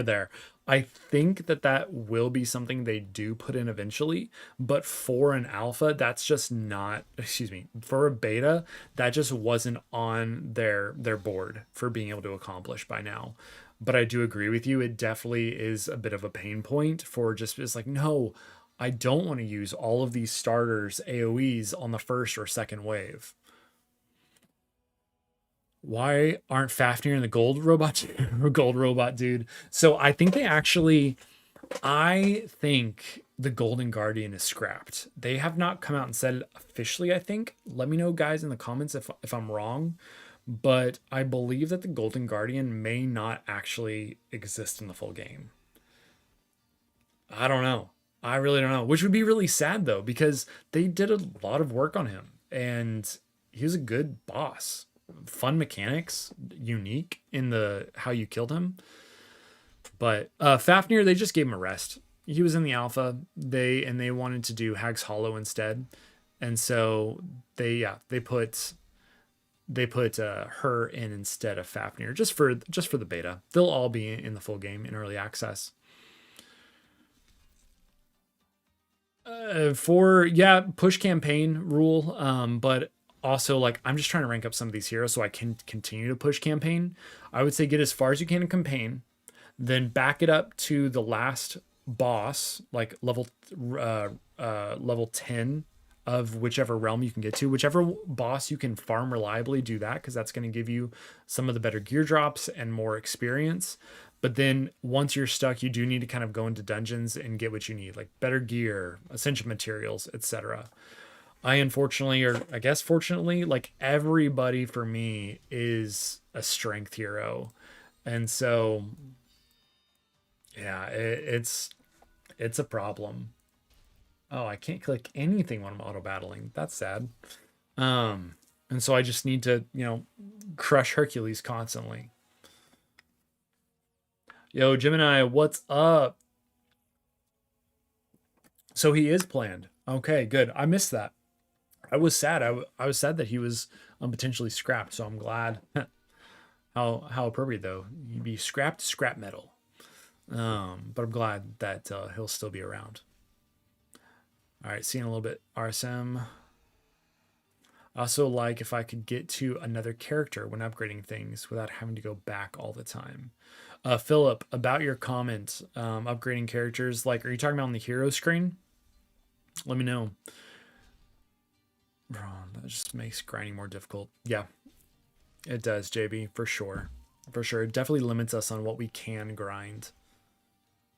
there. I think that will be something they do put in eventually, but for an alpha, that's just not, excuse me, for a beta, that just wasn't on their board for being able to accomplish by now. But I do agree with you. It definitely is a bit of a pain point for just, it's like, no, I don't want to use all of these starters AoEs on the first or second wave. Why aren't Fafnir and the gold robot dude? So I think I think the Golden Guardian is scrapped. They have not come out and said it officially, I think. Let me know, guys, in the comments if I'm wrong. But I believe that the Golden Guardian may not actually exist in the full game. I don't know. I really don't know. Which would be really sad though, because they did a lot of work on him and he was a good boss. Fun mechanics, unique in the how you killed him. But Fafnir, they just gave him a rest. He was in the alpha. They wanted to do Hag's Hollow instead, and so they put her in instead of Fafnir just for the beta. They'll all be in the full game in early access. Push campaign rule, but also like I'm just trying to rank up some of these heroes so I can continue to push campaign. I would say get as far as you can in campaign, then back it up to the last boss, like level 10 of whichever realm you can get to. Whichever boss you can farm reliably, do that, because that's going to give you some of the better gear drops and more experience. But then once you're stuck, you do need to kind of go into dungeons and get what you need, like better gear, essential materials, etc. I unfortunately, or I guess fortunately, like everybody for me is a strength hero. And so, yeah, it's a problem. Oh, I can't click anything when I'm auto battling. That's sad. And so I just need to, crush Hercules constantly. Yo, Gemini, what's up? So he is planned. Okay, good. I missed that. I was sad. I was sad that he was potentially scrapped. So I'm glad. How appropriate though. He'd be scrapped scrap metal. But I'm glad that he'll still be around. All right, seeing a little bit RSM. I also like if I could get to another character when upgrading things without having to go back all the time. Philip, about your comment, upgrading characters, like, are you talking about on the hero screen? Let me know. Bro, that just makes grinding more difficult. Yeah, it does, JB, for sure. For sure. It definitely limits us on what we can grind.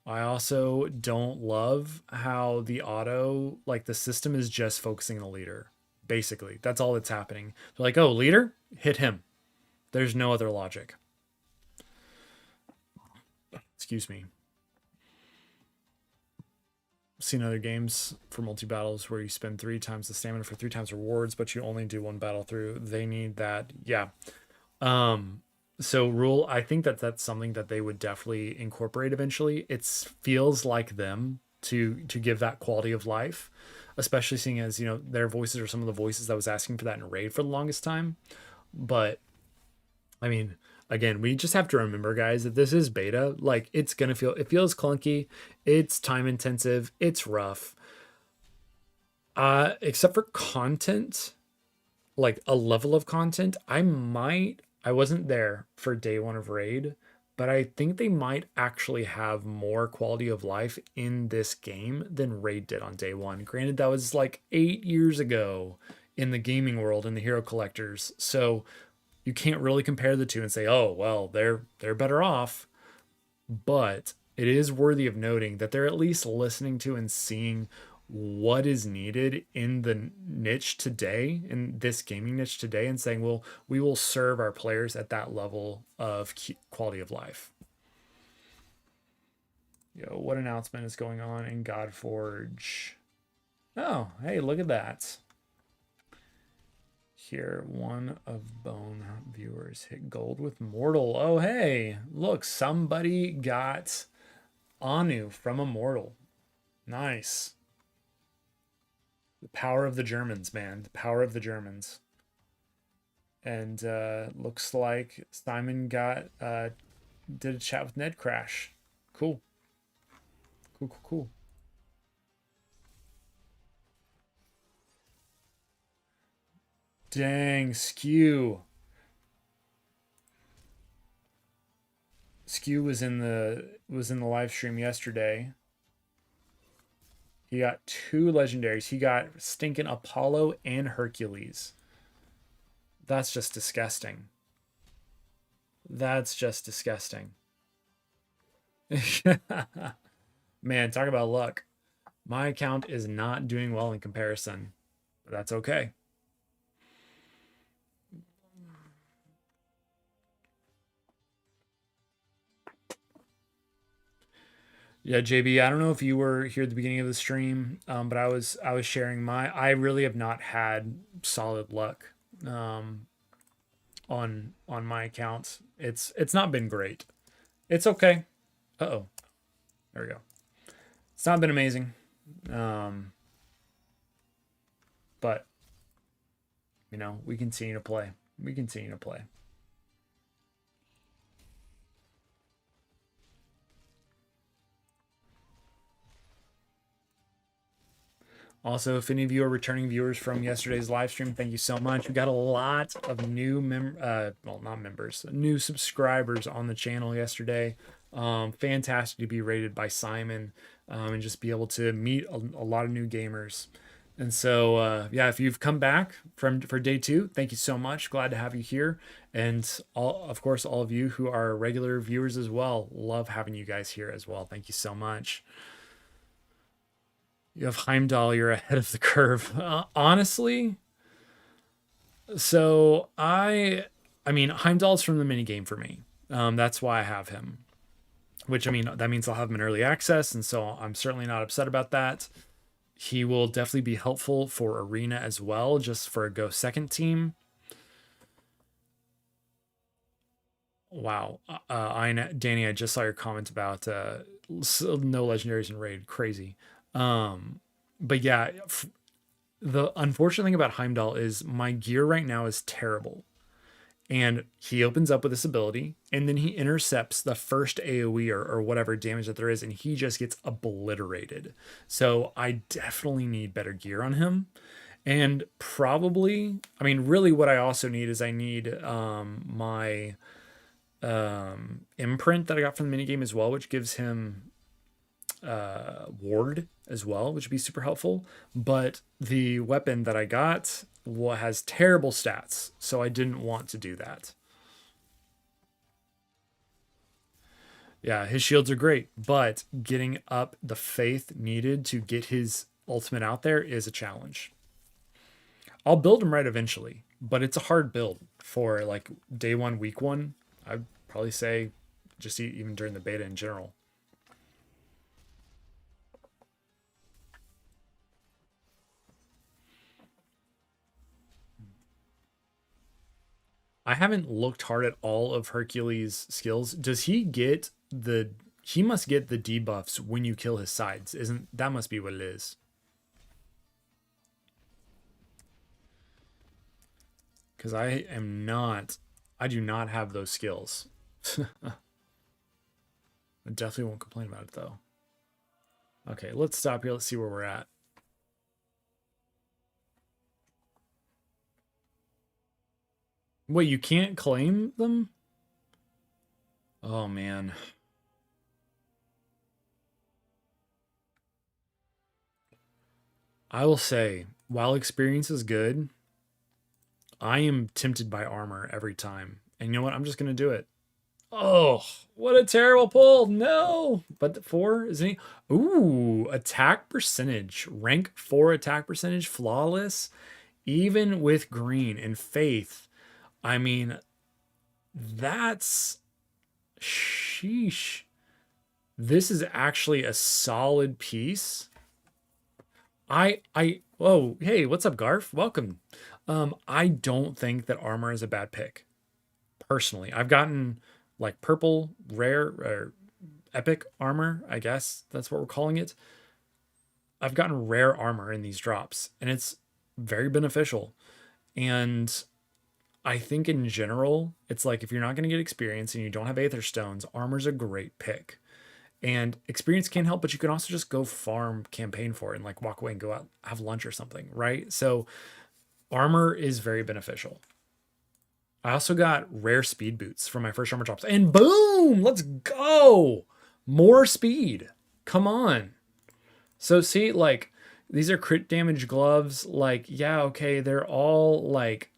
I also don't love how the auto, like the system is just focusing on the leader. Basically, that's all that's happening. They're like, oh, leader, hit him. There's no other logic. Excuse me. Seen other games for multi-battles where you spend 3 times the stamina for 3 times rewards, but you only do one battle through. They need that. Yeah. So rule, I think that's something that they would definitely incorporate eventually. It feels like them to give that quality of life, especially seeing as, their voices are some of the voices that was asking for that in Raid for the longest time. But I mean, again, we just have to remember, guys, that this is beta. Like, it feels clunky, it's time intensive, it's rough. Except for content, like a level of content, I wasn't there for day 1 of Raid, but I think they might actually have more quality of life in this game than Raid did on day 1. Granted, that was like 8 years ago in the gaming world, in the hero collectors. So you can't really compare the two and say, oh, well, they're better off. But it is worthy of noting that they're at least listening to and seeing what is needed in the niche today, in this gaming niche today, and saying, well, we will serve our players at that level of quality of life. Yo, what announcement is going on in Godforge? Oh, hey, look at that. Here, one of Bone viewers hit gold with Mortal. Oh, hey, look, somebody got Anu from Immortal. Nice. The power of the Germans, man. The power of the Germans. And looks like Simon got did a chat with Ned Crash. Cool. Cool. Dang, Skew. Skew was in the live stream yesterday. He got 2 legendaries. He got stinking Apollo and Hercules. That's just disgusting. That's just disgusting. Man, talk about luck. My account is not doing well in comparison, but that's okay. Yeah, JB, I don't know if you were here at the beginning of the stream, but I was sharing I really have not had solid luck on my accounts. It's not been great. It's okay. Uh-oh. There we go. It's not been amazing. But you know, we continue to play. We continue to play. Also, if any of you are returning viewers from yesterday's live stream, thank you so much. We got a lot of new new subscribers on the channel yesterday. Fantastic to be rated by Simon and just be able to meet a lot of new gamers. And so, yeah, if you've come back for day 2, thank you so much. Glad to have you here. And of course, all of you who are regular viewers as well, love having you guys here as well. Thank you so much. You have Heimdall, you're ahead of the curve. Honestly, so I mean, Heimdall's from the minigame for me. That's why I have him. Which, I mean, that means I'll have him in early access, and so I'm certainly not upset about that. He will definitely be helpful for Arena as well, just for a go second team. Wow. Danny, I just saw your comment about no legendaries in raid. Crazy. But yeah, the unfortunate thing about Heimdall is my gear right now is terrible. And he opens up with this ability, and then he intercepts the first AoE or whatever damage that there is, and he just gets obliterated. So I definitely need better gear on him. And probably, I mean, really what I also need is I need my imprint that I got from the minigame as well, which gives him ward as well, which would be super helpful. But the weapon that I got has terrible stats, so I didn't want to do that. Yeah, his shields are great, but getting up the faith needed to get his ultimate out there is a challenge. I'll build him right eventually, but it's a hard build for like day 1, week 1. I'd probably say just even during the beta in general. I haven't looked hard at all of Hercules' skills. Does he get he must get the debuffs when you kill his sides. That must be what it is. Because I do not have those skills. I definitely won't complain about it though. Okay, let's stop here. Let's see where we're at. Wait, you can't claim them? Oh, man. I will say, while experience is good, I am tempted by armor every time. And you know what? I'm just going to do it. Oh, what a terrible pull. No. But 4, isn't he? Ooh, attack percentage. Rank 4 attack percentage. Flawless. Even with green and faith. I mean, that's... Sheesh. This is actually a solid piece. Oh, hey, what's up, Garf? Welcome. I don't think that armor is a bad pick. Personally, I've gotten like purple, rare, or epic armor, I guess that's what we're calling it. I've gotten rare armor in these drops, and it's very beneficial. And I think in general, it's like if you're not going to get experience and you don't have Aether Stones, armor's a great pick. And experience can help, but you can also just go farm campaign for it and like walk away and go out, have lunch or something, right? So armor is very beneficial. I also got rare speed boots for my first armor drops. And boom, let's go. More speed. Come on. So see, like, these are crit damage gloves. Like, yeah, okay, they're all like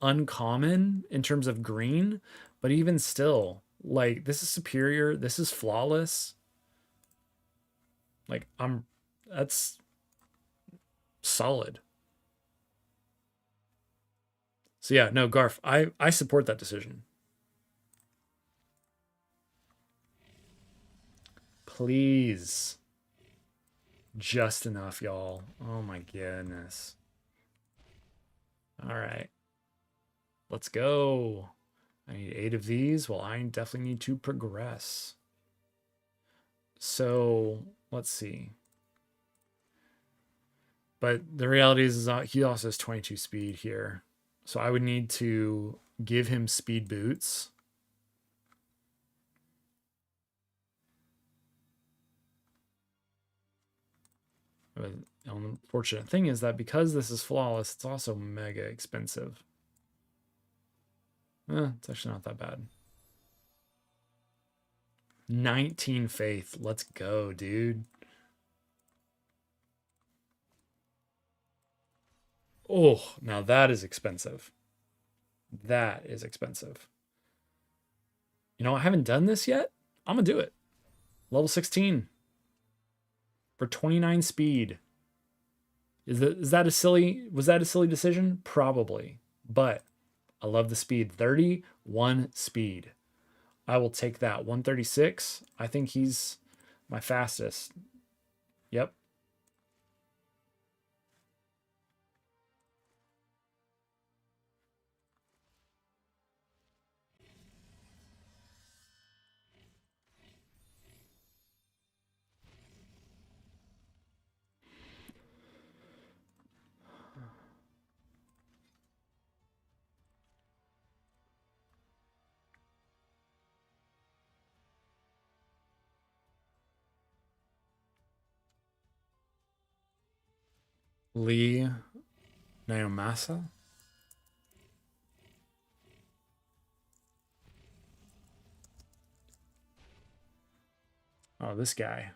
uncommon in terms of green, but even still, like, this is superior. This is flawless. Like, that's solid. So yeah, no, Garf, I support that decision. Please. Just enough, y'all. Oh my goodness. All right. Let's go. I need 8 of these. Well, I definitely need to progress. So let's see. But the reality is he also has 22 speed here. So I would need to give him speed boots. But the unfortunate thing is that because this is flawless, it's also mega expensive. It's actually not that bad. 19 faith. Let's go, dude. Oh, now that is expensive. That is expensive. You know, I haven't done this yet. I'm going to do it. Level 16 for 29 speed. Was that a silly decision? Probably. But I love the speed. 31 speed. I will take that. 136. I think he's my fastest. Yep. Lee Naomasa. Oh, this guy.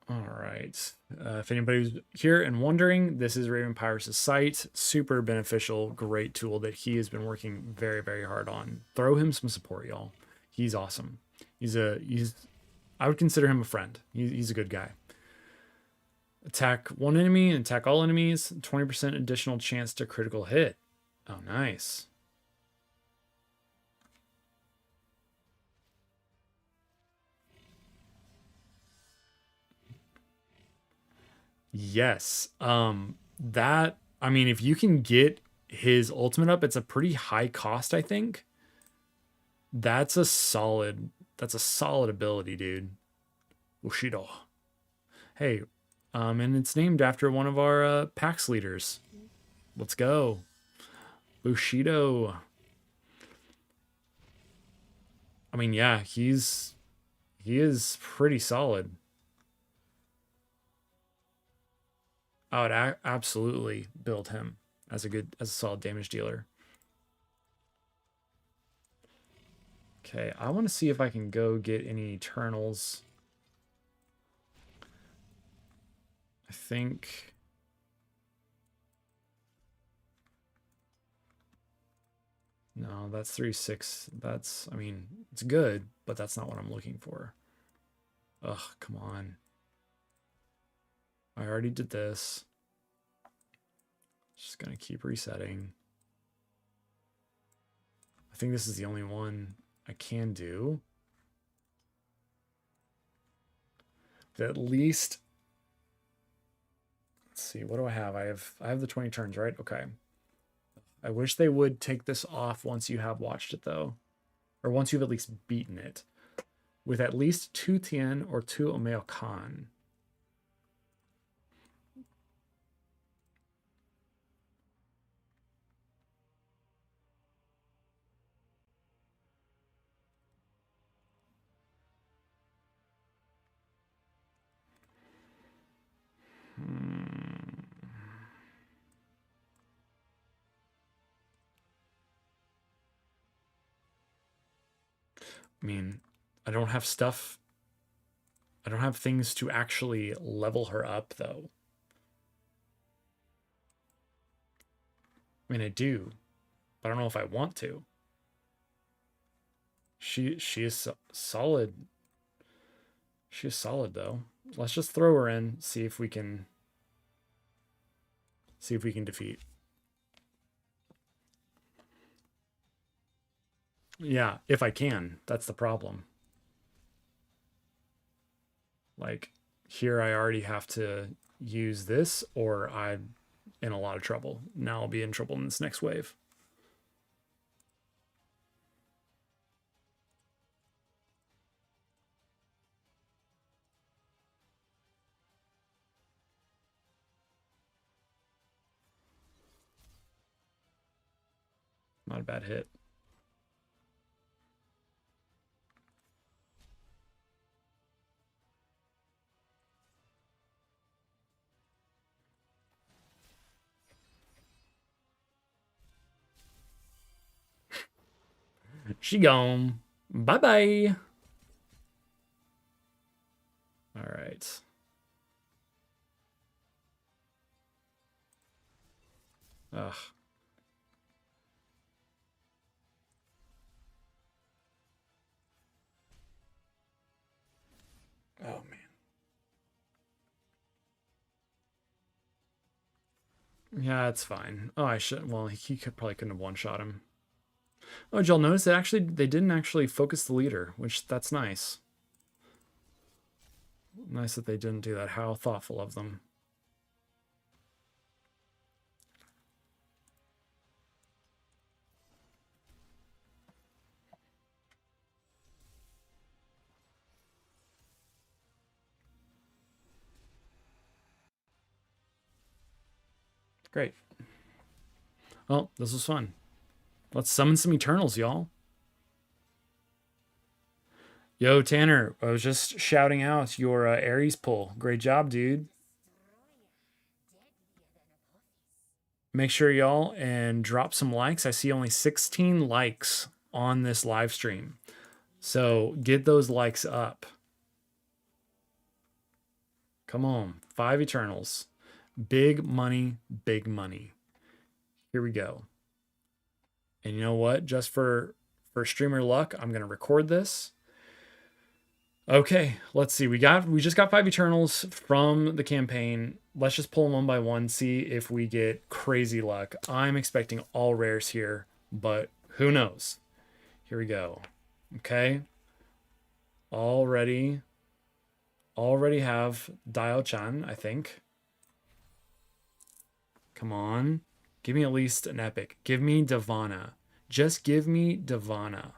All right. If anybody's here and wondering, this is Raven Pyrus' site. Super beneficial, great tool that he has been working very, very hard on. Throw him some support, y'all. He's awesome. I would consider him a friend. He's a good guy. Attack one enemy and attack all enemies. 20% additional chance to critical hit. Oh, nice. Yes. I mean, if you can get his ultimate up, it's a pretty high cost, I think. That's a solid ability, dude. Bushido. Hey, and it's named after one of our PAX leaders. Let's go. Bushido. I mean, yeah, he is pretty solid. I would absolutely build him as a solid damage dealer. Okay, I want to see if I can go get any Eternals. I think No, that's 3-6. That's, I mean, it's good, but that's not what I'm looking for. Ugh, come on. I already did this. Just gonna keep resetting. I think this is the only one I can do. But at least, let's see, what do I have? I have the 20 turns, right? Okay. I wish they would take this off once you have watched it though. Or once you've at least beaten it. With at least 2 Tien or 2 Omeo Khan. I mean, I don't have stuff. I don't have things to actually level her up, though. I mean, I do, but I don't know if I want to. She is solid. She is solid, though. Let's just throw her in, see if we can defeat. Yeah, if I can. That's the problem. Like, here I already have to use this, or I'm in a lot of trouble. Now I'll be in trouble in this next wave. Not a bad hit. She gone. Bye-bye. All right. Ugh. Oh, man. Yeah, it's fine. Oh, I should. Well, he probably couldn't have one-shot him. Oh, did y'all notice that actually they didn't actually focus the leader, which that's nice. Nice that they didn't do that. How thoughtful of them. Great. Well, this was fun. Let's summon some Eternals, y'all. Yo, Tanner, I was just shouting out your Ares pull. Great job, dude. Make sure y'all and drop some likes. I see only 16 likes on this live stream. So get those likes up. Come on. 5 Eternals. Big money, big money. Here we go. And you know what? Just for streamer luck, I'm going to record this. Okay, let's see. We just got 5 Eternals from the campaign. Let's just pull them one by one, see if we get crazy luck. I'm expecting all rares here, but who knows? Here we go. Okay. Already have Dio-chan, I think. Come on. Give me at least an epic. Give me Divana. Just give me Divana.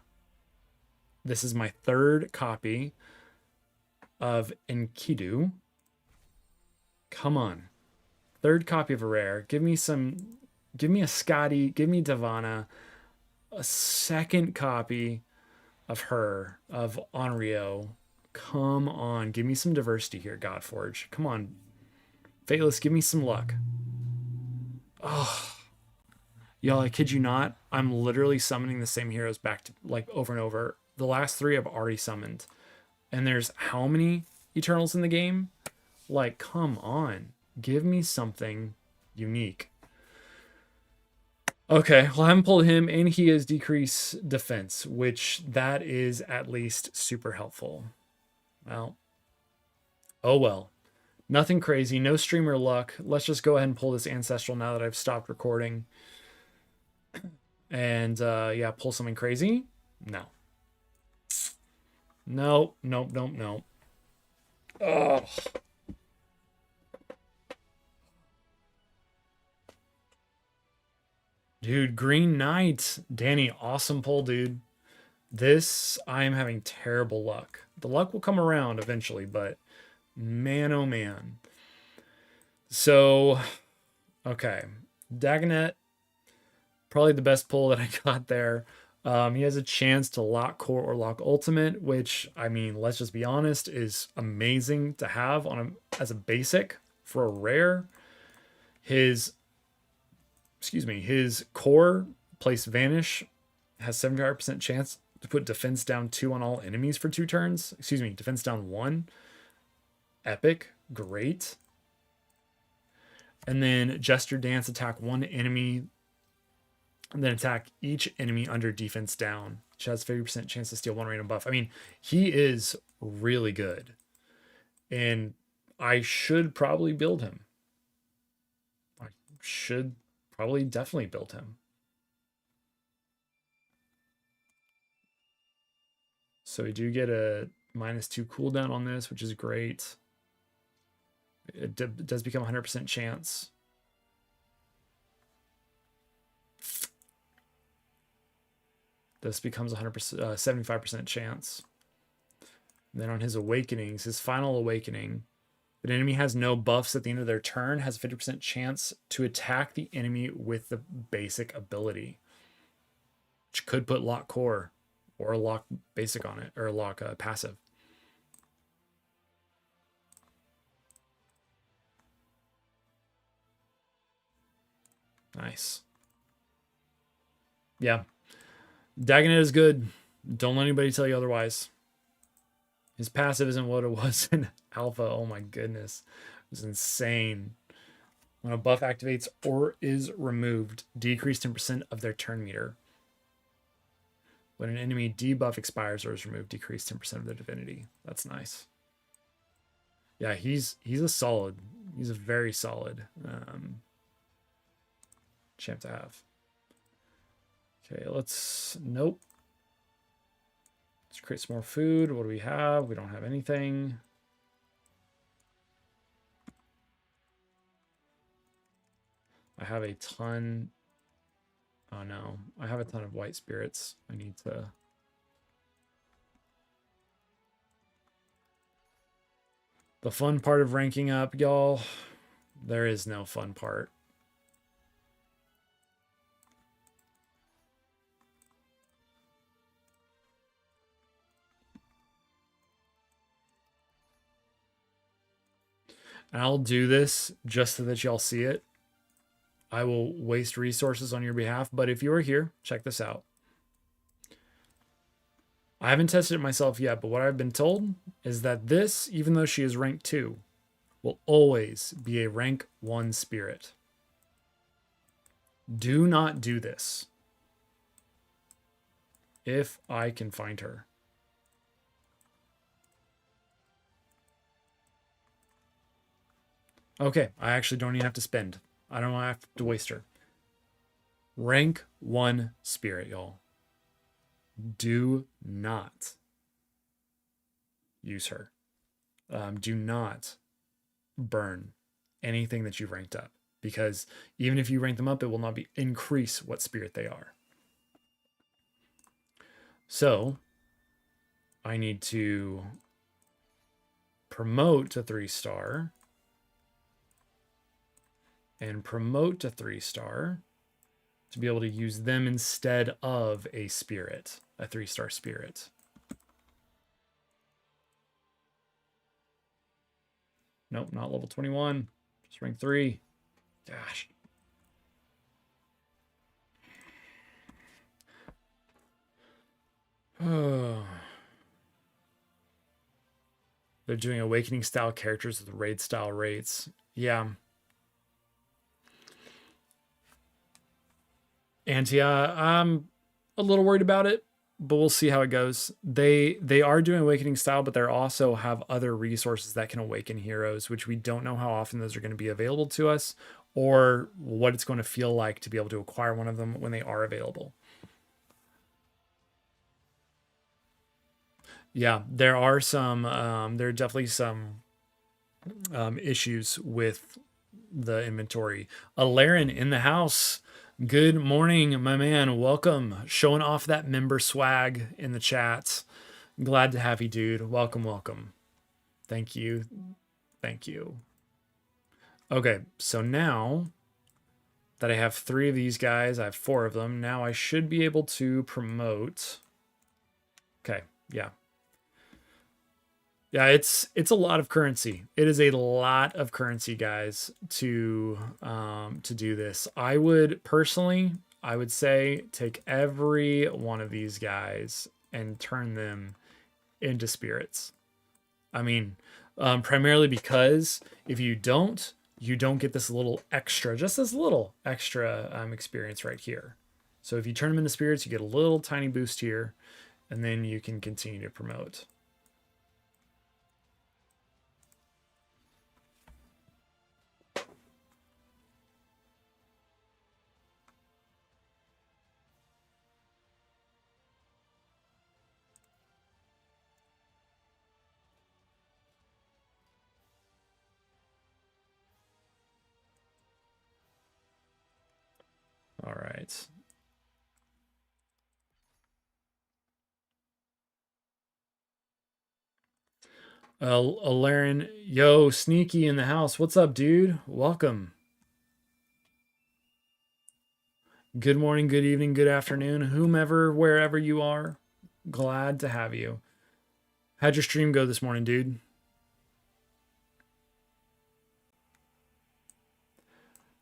This is my 3rd copy of Enkidu. Come on. 3rd copy of a rare. Give me a Scotty. Give me Divana. A 2nd copy of her, of Onryo. Come on. Give me some diversity here, Godforge. Come on. Fateless, give me some luck. Oh. Y'all, I kid you not. I'm literally summoning the same heroes back to, like, over and over. The last 3 I've already summoned. And there's how many Eternals in the game? Like, come on. Give me something unique. Okay, well, I haven't pulled him, and he has decreased defense, which that is at least super helpful. Well, oh well. Nothing crazy, no streamer luck. Let's just go ahead and pull this ancestral now that I've stopped recording. And yeah, pull something crazy. No. No, nope, nope, nope. Oh, dude, Green Knight. Danny, awesome pull, dude. This, I am having terrible luck. The luck will come around eventually, but man, oh man. So, okay. Dagonet, probably the best pull that I got there. He has a chance to lock core or lock ultimate, which, I mean, let's just be honest, is amazing to have on as a basic for a rare. His, excuse me, his core place vanish has 75% chance to put defense down 2 on all enemies for 2 turns. Excuse me, defense down 1. Epic, great. And then Gesture Dance, attack 1 enemy and then attack each enemy under defense down, which has 50% chance to steal 1 random buff. I mean, he is really good. And I should probably build him. I should probably definitely build him. So we do get a -2 cooldown on this, which is great. It does become 100% chance. This becomes 100%, 75% chance. And then on his awakenings, his final awakening, an enemy has no buffs at the end of their turn, has a 50% chance to attack the enemy with the basic ability, which could put lock core or lock basic on it, or lock passive. Nice. Yeah. Dagonet is good. Don't let anybody tell you otherwise. His passive isn't what it was in alpha. Oh my goodness. It was insane. When a buff activates or is removed, decrease 10% of their turn meter. When an enemy debuff expires or is removed, decrease 10% of their divinity. That's nice. Yeah, he's a solid. He's a very solid champ to have. Okay, let's... Nope. Let's create some more food. What do we have? We don't have anything. I have a ton... Oh no, I have a ton of white spirits. I need to... The fun part of ranking up, y'all, there is no fun part. And I'll do this just so that y'all see it. I will waste resources on your behalf, but if you are here, check this out. I haven't tested it myself yet, but what I've been told is that this, even though she is rank 2, will always be a rank 1 spirit. Do not do this. If I can find her. Okay, I actually don't even have to spend. I don't have to waste her. Rank 1 spirit, y'all. Do not use her. Do not burn anything that you've ranked up, because even if you rank them up, it will not be increase what spirit they are. So I need to promote to 3-star and promote to 3-star to be able to use them instead of a spirit, a 3-star spirit. Nope, not level 21, just rank 3. Gosh. Oh. They're doing awakening style characters with raid style rates. Yeah. And yeah, I'm a little worried about it, but we'll see how it goes. They are doing awakening style, but they also have other resources that can awaken heroes, which we don't know how often those are going to be available to us or what it's going to feel like to be able to acquire one of them when they are available. Yeah, there are some there are definitely some issues with the inventory. Laren in the house. Good morning, my man. Welcome. Showing off that member swag in the chat. Glad to have you, dude. Welcome, welcome. Thank you. Thank you. Okay, so now that I have 3 of these guys, I have 4 of them. Now I should be able to promote. Okay, yeah. Yeah, it's a lot of currency. It is a lot of currency, guys, to do this. I would personally, I would say take every one of these guys and turn them into spirits. I mean, primarily because if you don't, you don't get this little extra, just this little extra experience right here. So if you turn them into spirits, you get a little tiny boost here, and then you can continue to promote. All right. Laren, yo, Sneaky in the house. What's up, dude? Welcome. Good morning, good evening, good afternoon, whomever, wherever you are. Glad to have you. How'd your stream go this morning, dude?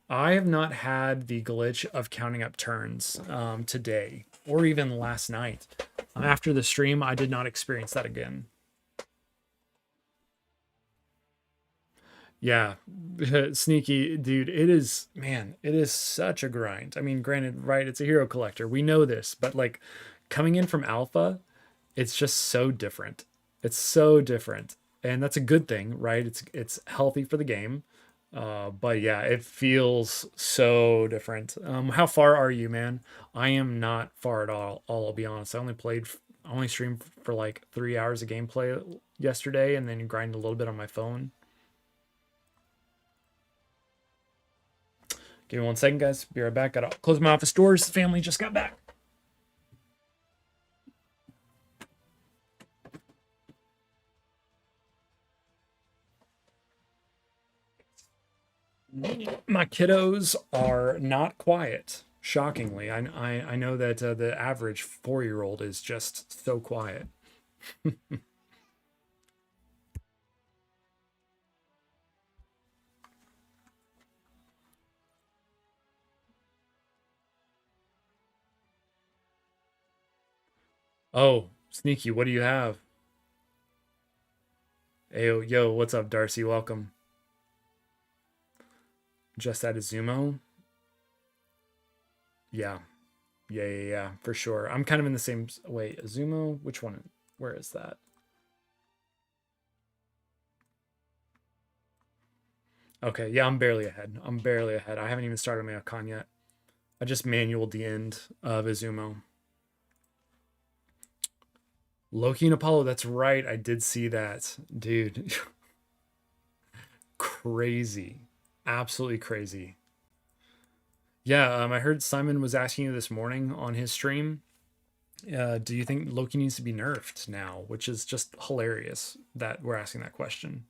I have not had the glitch of counting up turns today or even last night. After the stream, I did not experience that again. Yeah, Sneaky, dude, it is, man, it is such a grind. I mean, granted, right, it's a hero collector. We know this, but like coming in from alpha, it's just so different. It's so different. And that's a good thing, right? It's healthy for the game. But yeah, it feels so different. How far are you, man? I am not far at all, I'll be honest. I only streamed for like 3 hours of gameplay yesterday and then grinded a little bit on my phone. Give me 1 second, guys. Be right back. Gotta close my office doors. The family just got back. My kiddos are not quiet. Shockingly, I know that the average 4-year-old is just so quiet. Oh, Sneaky, what do you have? Hey, yo, what's up, Darcy? Welcome. Just at Azumo? Yeah. Yeah, for sure. I'm kind of in the same. Wait, Azumo? Which one? Where is that? Okay, yeah, I'm barely ahead. I'm barely ahead. I haven't even started my Akon yet. I just manualed the end of Azumo. Loki and Apollo, that's right. I did see that. Dude. Crazy. Absolutely crazy. Yeah, I heard Simon was asking you this morning on his stream. Do you think Loki needs to be nerfed now? Which is just hilarious that we're asking that question.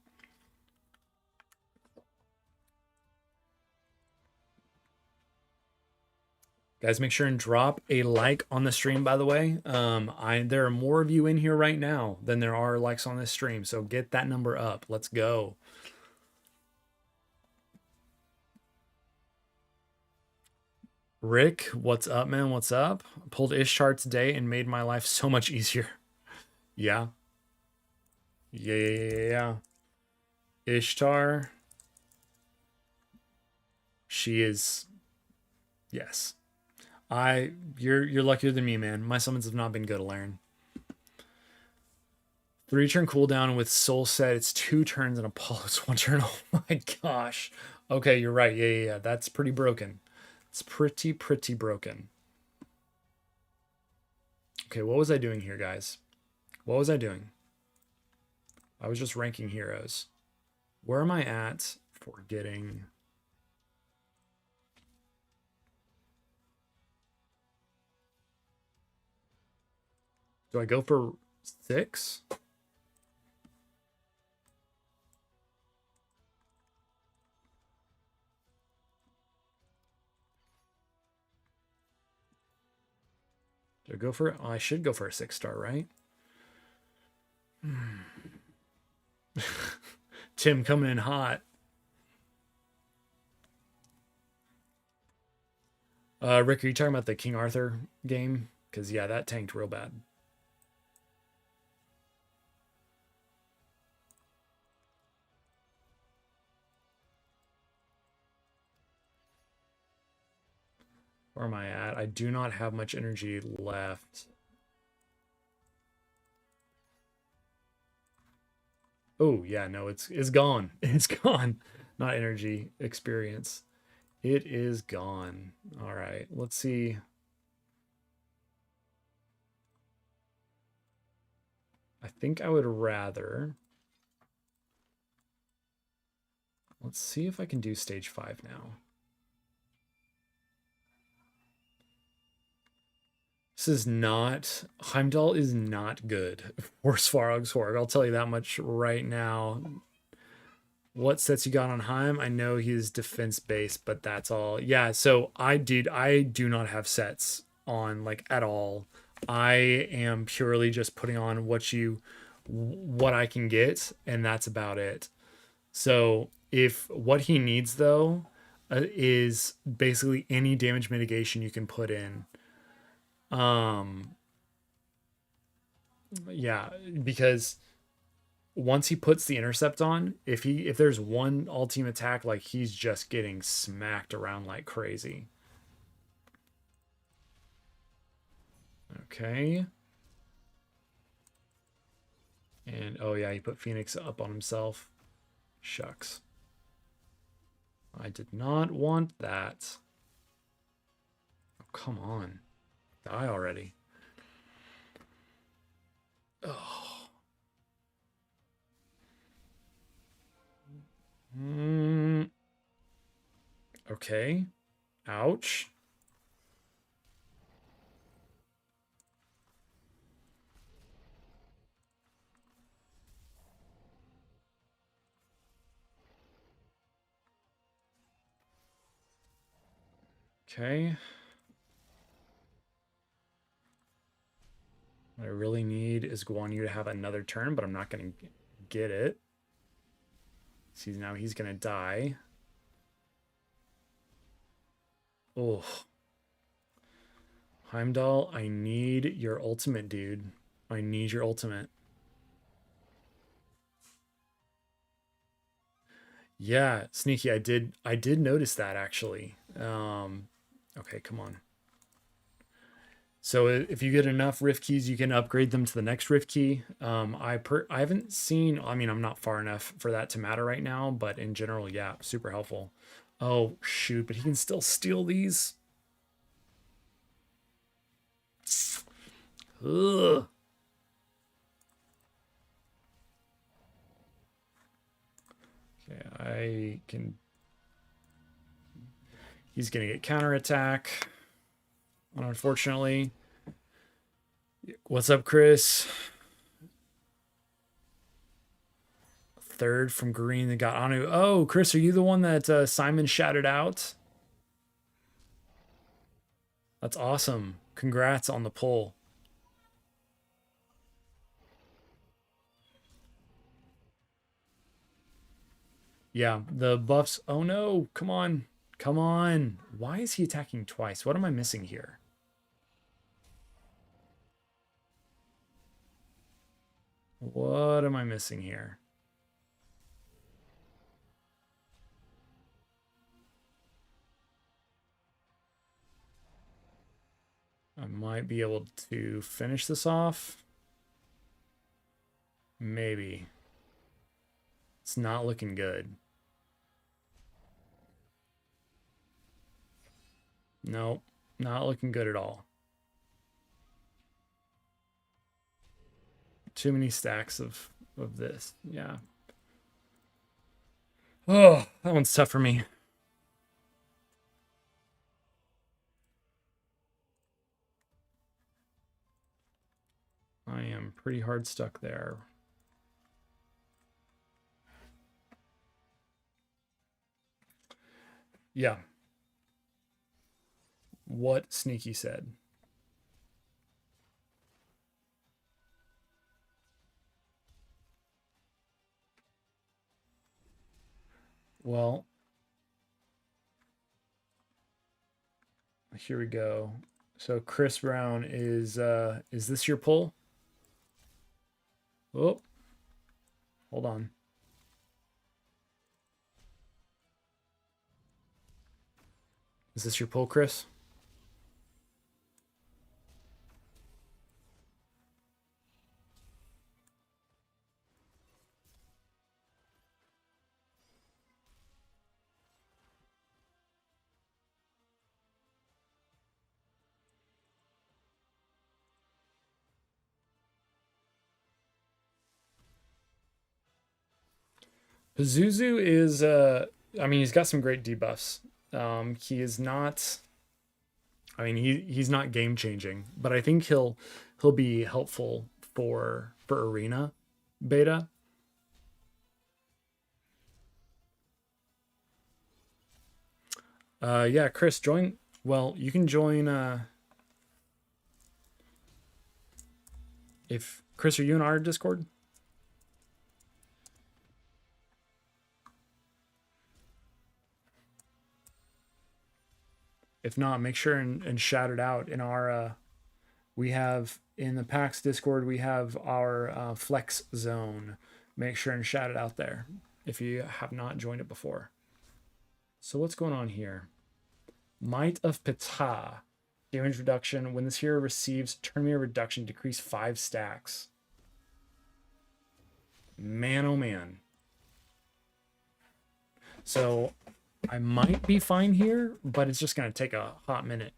Guys, make sure and drop a like on the stream, by the way. There are more of you in here right now than there are likes on this stream, so get that number up. Let's go. Rick, what's up, man? What's up? Pulled Ishtar today and made my life so much easier. Yeah. Yeah. Ishtar. She is, yes. You're luckier than me, man. My summons have not been good, Laren. 3-turn cooldown with Soul Set. It's 2 turns and Apollo's 1 turn. Oh my gosh. Okay, you're right. Yeah. That's pretty broken. It's pretty broken. Okay, what was I doing here, guys? What was I doing? I was just ranking heroes. Where am I at for getting... Do I go for 6? Do I go for... Oh, I should go for a 6-star, right? Tim coming in hot. Rick, are you talking about the King Arthur game? Because, yeah, that tanked real bad. Where am I at? I do not have much energy left. Oh, yeah, no, it's gone. It's gone. Not energy, experience. It is gone. All right, let's see. I think I would rather... Let's see if I can do stage 5 now. This is not... Heimdall is not good for Svarog's Horg. I'll tell you that much right now. What sets you got on Heim? I know he's defense based, but that's all. Yeah, so I do not have sets on like at all. I am purely just putting on what I can get, and that's about it. So if what he needs though is basically any damage mitigation you can put in. Yeah, because once he puts the intercept on, if there's one all team attack, like he's just getting smacked around like crazy. Okay. And oh yeah, he put Phoenix up on himself. Shucks. I did not want that. Oh, come on. Die already. Oh. Okay. Ouch. Okay. What I really need is Guan Yu to have another turn, but I'm not going to get it. See, now he's going to die. Oh. Heimdall, I need your ultimate, dude. I need your ultimate. Yeah, sneaky. I did notice that actually. Okay, come on. So if you get enough rift keys, you can upgrade them to the next rift key. I haven't seen, I mean, I'm not far enough for that to matter right now, but in general, yeah, super helpful. Oh, shoot, but he can still steal these. Ugh. Okay, I can... He's going to get counterattack, unfortunately. What's up, Chris? Third from green that got Anu. Oh, Chris, are you the one that Simon shouted out? That's awesome. Congrats on the pull. Yeah, the buffs. Oh no, come on. Come on. Why is he attacking twice? What am I missing here? What am I missing here? Might be able to finish this off. Maybe. It's not looking good. Nope, not looking good at all. Too many stacks of this. Yeah. Oh, that one's tough for me. I am pretty hard stuck there. Yeah. What Sneaky said. Well, here we go. So Chris Brown is this your pull? Oh, hold on. Is this your pull, Chris? Pazuzu is I mean, he's got some great debuffs. He is not, I mean, he's not game changing, but I think he'll be helpful for arena beta. Yeah, Chris, join. Well, you can join if Chris, are you in our Discord? If not, make sure and shout it out in our we have in the PAX Discord, we have our flex zone. Make sure and shout it out there if you have not joined it before. So what's going on here? Might of Ptah. Damage reduction. When this hero receives turn meter reduction, decrease 5 stacks. Man, oh man. So I might be fine here, but it's just going to take a hot minute.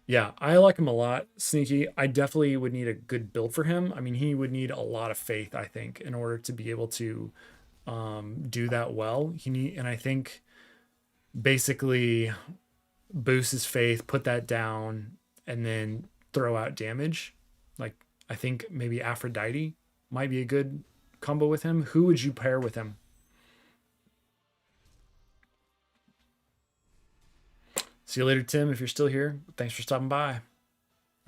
Yeah, I like him a lot. Sneaky. I definitely would need a good build for him. I mean, he would need a lot of faith, I think, in order to be able to do that well. And I think basically boost his faith, put that down, and then throw out damage. Like, I think maybe Aphrodite might be a good combo with him. Who would you pair with him? See you later, Tim, if you're still here. Thanks for stopping by.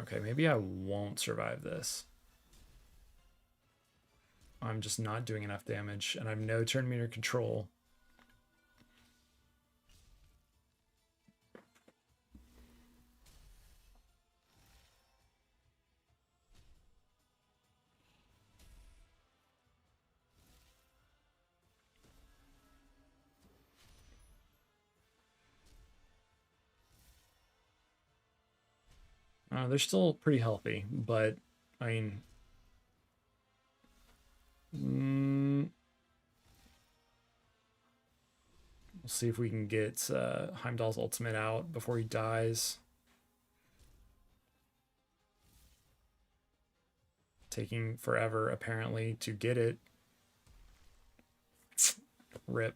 Okay, maybe I won't survive this. I'm just not doing enough damage, and I have no turn meter control. They're still pretty healthy, but I mean, we'll see if we can get Heimdall's ultimate out before he dies. Taking forever, apparently, to get it. Rip.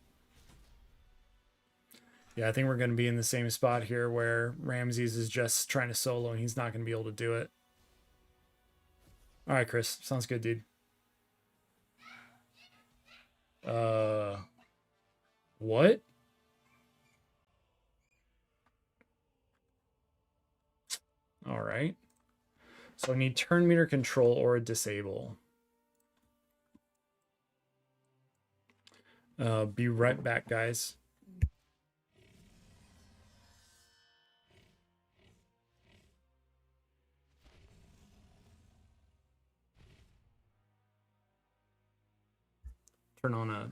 Yeah, I think we're going to be in the same spot here where Ramses is just trying to solo and he's not going to be able to do it. All right, Chris. Sounds good, dude. What? All right. So I need turn meter control or a disable. Be right back, guys. Turn on a,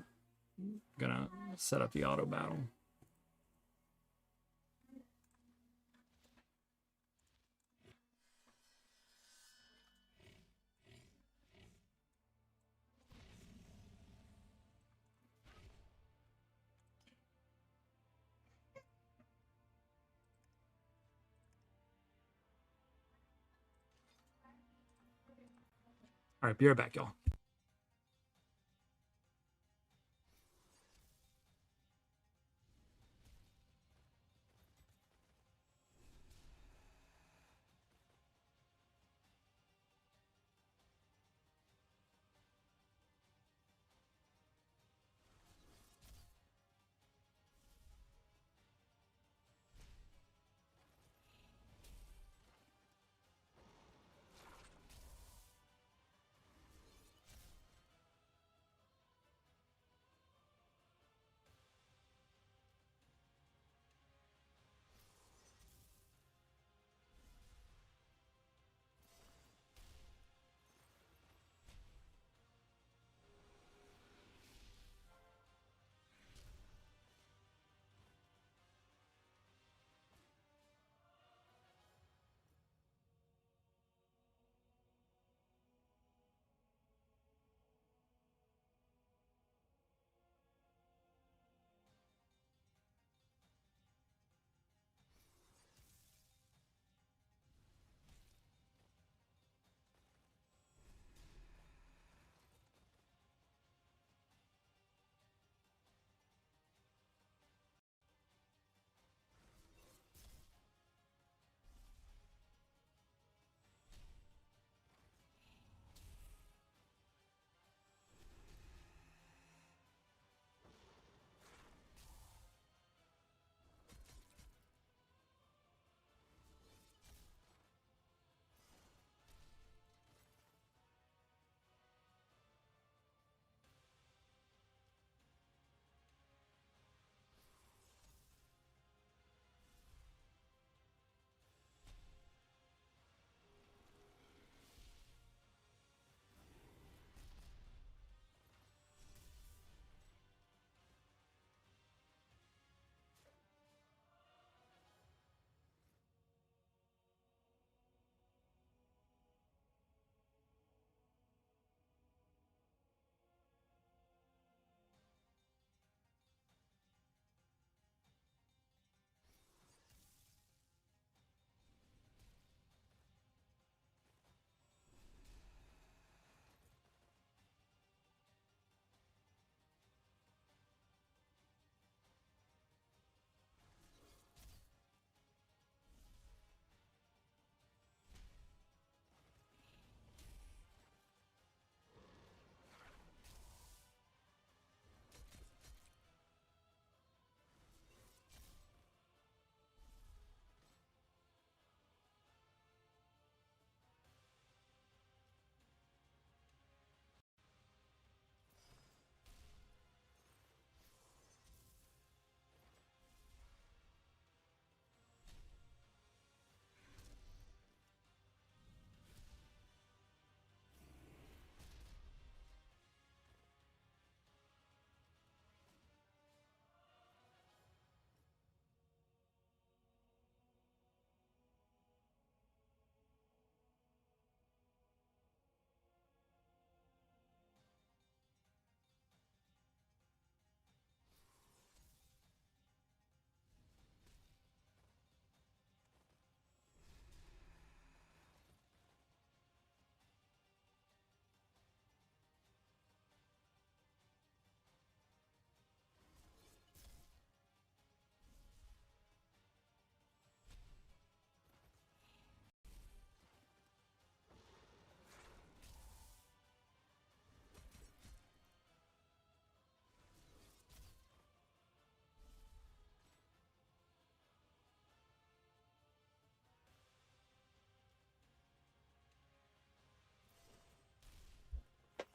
gonna set up the auto battle. All right, be right back, y'all.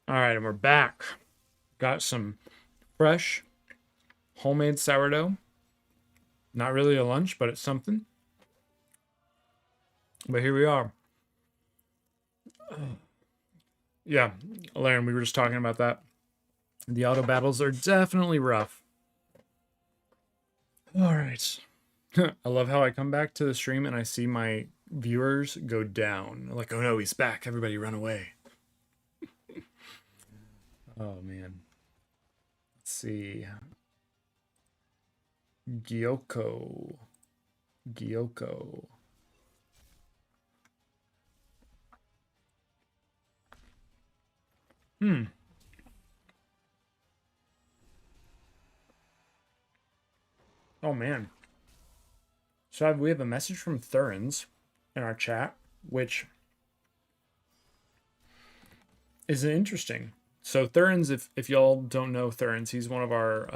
All right, and we're back. Got some fresh homemade sourdough. Not really a lunch, but it's something. But here we are. Yeah, Laren, we were just talking about that. The auto battles are definitely rough. All right. I love how I come back to the stream and I see my viewers go down. They're like, oh no, he's back. Everybody run away. Oh man. Let's see. Gyoko. Gyoko. Hmm. Oh man. So we have a message from Thurins in our chat, which is interesting. So Thurins, if y'all don't know Thurins, he's one of our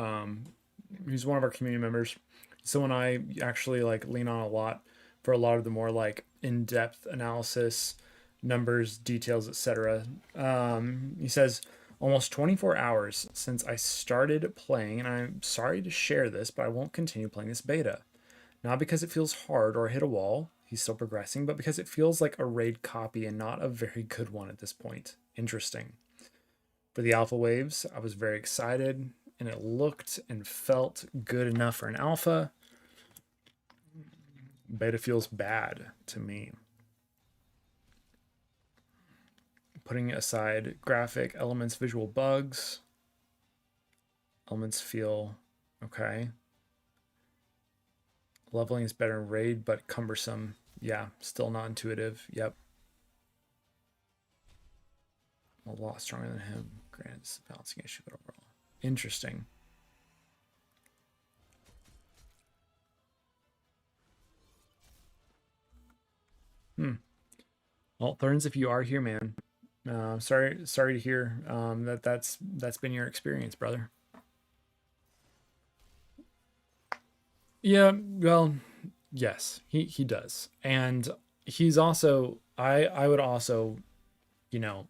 community members. Someone I actually like lean on a lot for a lot of the more like in-depth analysis, numbers, details, etc. He says almost 24 hours since I started playing, and I'm sorry to share this, but I won't continue playing this beta. Not because it feels hard or hit a wall, he's still progressing, but because it feels like a raid copy and not a very good one at this point. Interesting. For the alpha waves, I was very excited and it looked and felt good enough for an alpha. Beta feels bad to me. Putting aside graphic elements, visual bugs, elements feel okay. Leveling is better in raid, but cumbersome. Yeah, still not intuitive. Yep. A lot stronger than him. Granted, it's a balancing issue, but overall. Interesting. Well, Thorns, if you are here, man, sorry to hear that's been your experience, brother. Yeah, well, yes, he does, and he's also I would also, you know,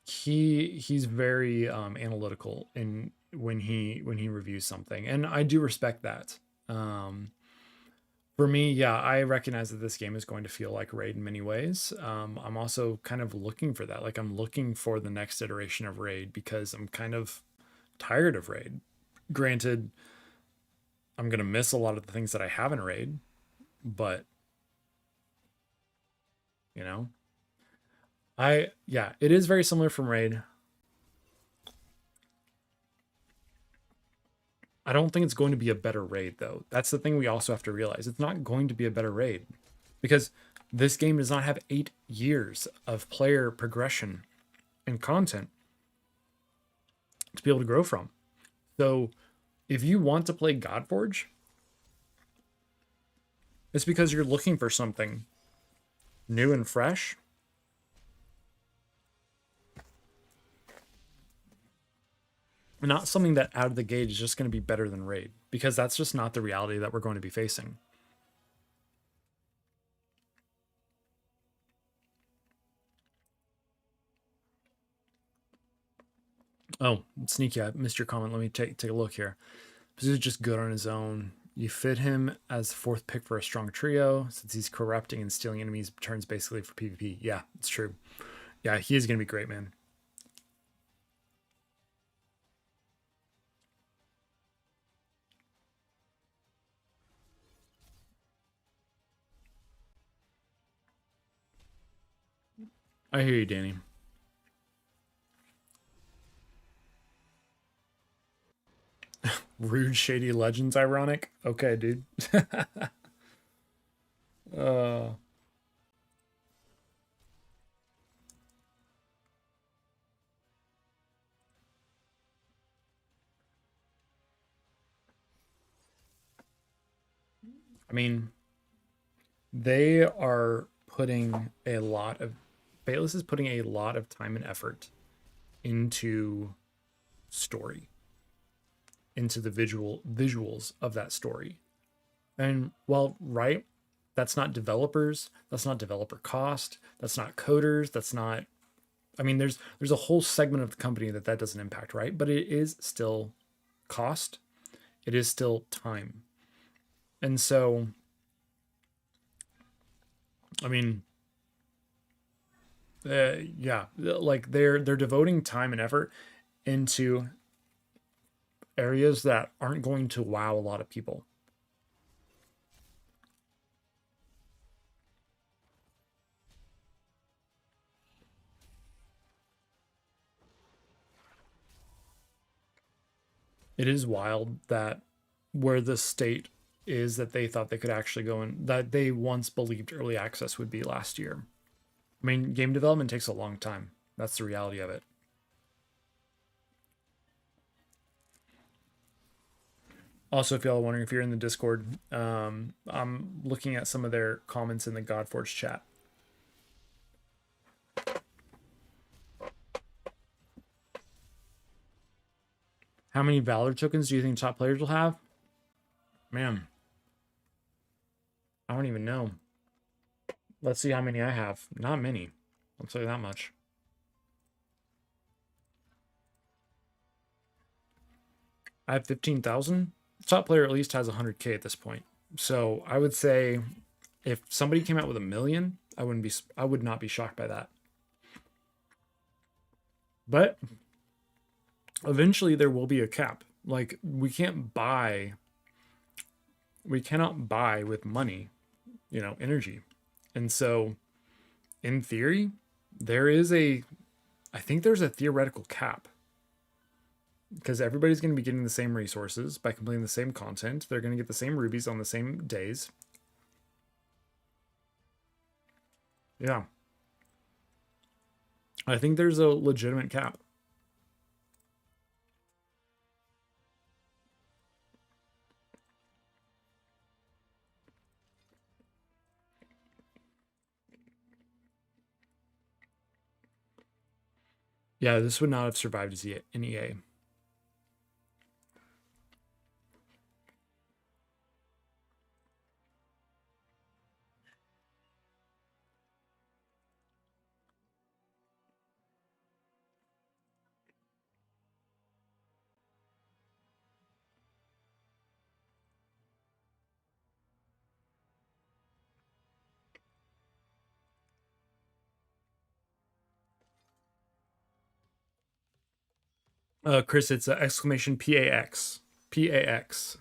he's very analytical in when he reviews something, and I do respect that. Um, for me, yeah, I recognize that this game is going to feel like Raid in many ways. I'm also kind of looking for that. Like I'm looking for the next iteration of Raid because I'm kind of tired of Raid. Granted, I'm gonna miss a lot of the things that I have in Raid, but you know, it is very similar from Raid. I don't think it's going to be a better raid though. That's the thing we also have to realize. It's not going to be a better raid because this game does not have 8 years of player progression and content to be able to grow from. So if you want to play Godforge, it's because you're looking for something new and fresh. Not something that out of the gate is just going to be better than Raid, because that's just not the reality that we're going to be facing. Oh, Sneaky, I missed your comment. Let me take a look here. This is just good on his own. You fit him as fourth pick for a strong trio since he's corrupting and stealing enemies turns basically for PvP. Yeah, it's true. Yeah, he is going to be great, man. I hear you, Danny. Rude, shady legends, ironic. Okay, dude. uh, I mean, they are putting a lot of Bayless is putting a lot of time and effort into story, into the visuals of that story. And well, right, that's not developers, that's not developer cost, that's not coders, that's not I mean there's a whole segment of the company that doesn't impact, right? But it is still cost. It is still time. And so I mean yeah, like they're devoting time and effort into areas that aren't going to wow a lot of people. It is wild that where the state is that they thought they could actually go in, that they once believed early access would be last year. I mean, game development takes a long time. That's the reality of it. Also, if y'all are wondering if you're in the Discord, I'm looking at some of their comments in the Godforge chat. How many Valor tokens do you think top players will have? Man, I don't even know. Let's see how many I have. Not many. I'll tell you that much. I have 15,000. Top player at least has 100K at this point. So I would say if somebody came out with 1,000,000, I would not be shocked by that. But eventually there will be a cap. Like we cannot buy with money, energy. And so in theory, I think there's a theoretical cap. Because everybody's going to be getting the same resources by completing the same content. They're going to get the same rubies on the same days. Yeah. I think there's a legitimate cap. Yeah, this would not have survived as an EA. Chris, it's exclamation PAX. PAX.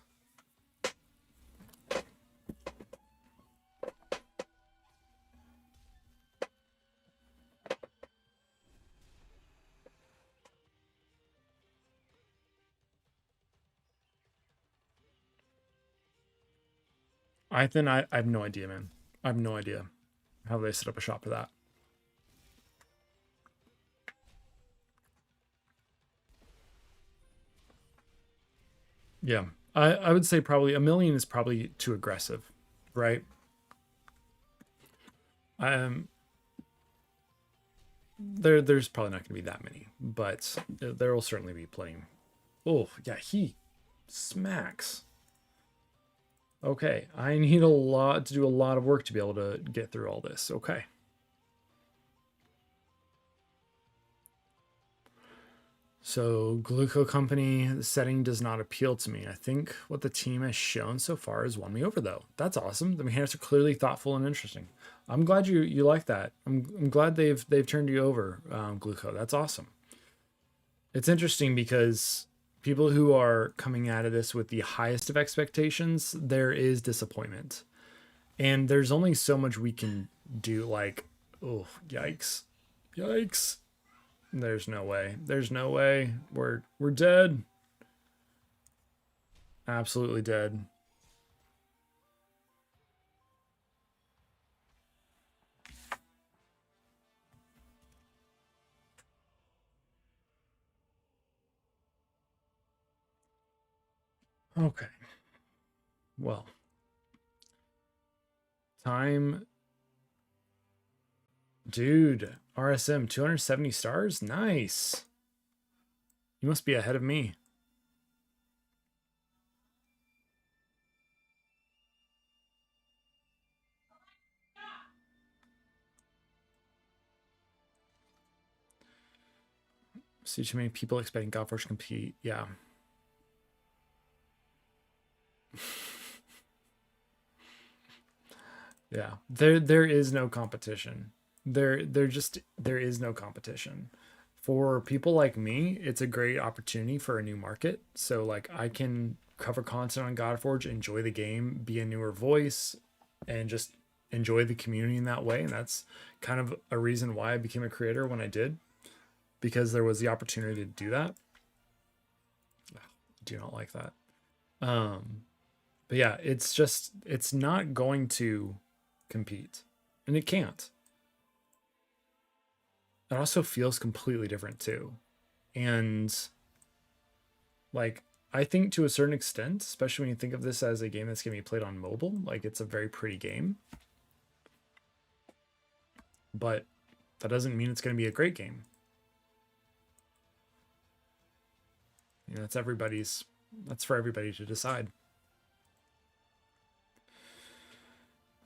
I have no idea, man. I have no idea how they set up a shop for that. Yeah. I would say probably 1,000,000 is probably too aggressive, right? There's probably not going to be that many, but there will certainly be plenty. Oh, yeah, he smacks. Okay, I need to do a lot of work to be able to get through all this. Okay. So, Gluco Company, the setting does not appeal to me. I think what the team has shown so far has won me over, though. That's awesome. The mechanics are clearly thoughtful and interesting. I'm glad you like that. I'm glad they've turned you over, Gluco. That's awesome. It's interesting because people who are coming out of this with the highest of expectations, there is disappointment. And there's only so much we can do. Like, oh, yikes. Yikes. There's no way. There's no way. We're dead. Absolutely dead. Okay. Well, time. Dude, RSM 270 stars? Nice. You must be ahead of me. See too many people expecting Godforge to compete. Yeah. Yeah. There is no competition. There is no competition. For people like me, it's a great opportunity for a new market. So like I can cover content on Godforge, enjoy the game, be a newer voice, and just enjoy the community in that way. And that's kind of a reason why I became a creator when I did, because there was the opportunity to do that. I do not like that. But yeah, it's not going to compete, and it can't. it also feels completely different too. And like, I think to a certain extent, especially when you think of this as a game that's going to be played on mobile, like it's a very pretty game. But that doesn't mean it's going to be a great game. You know, that's for everybody to decide.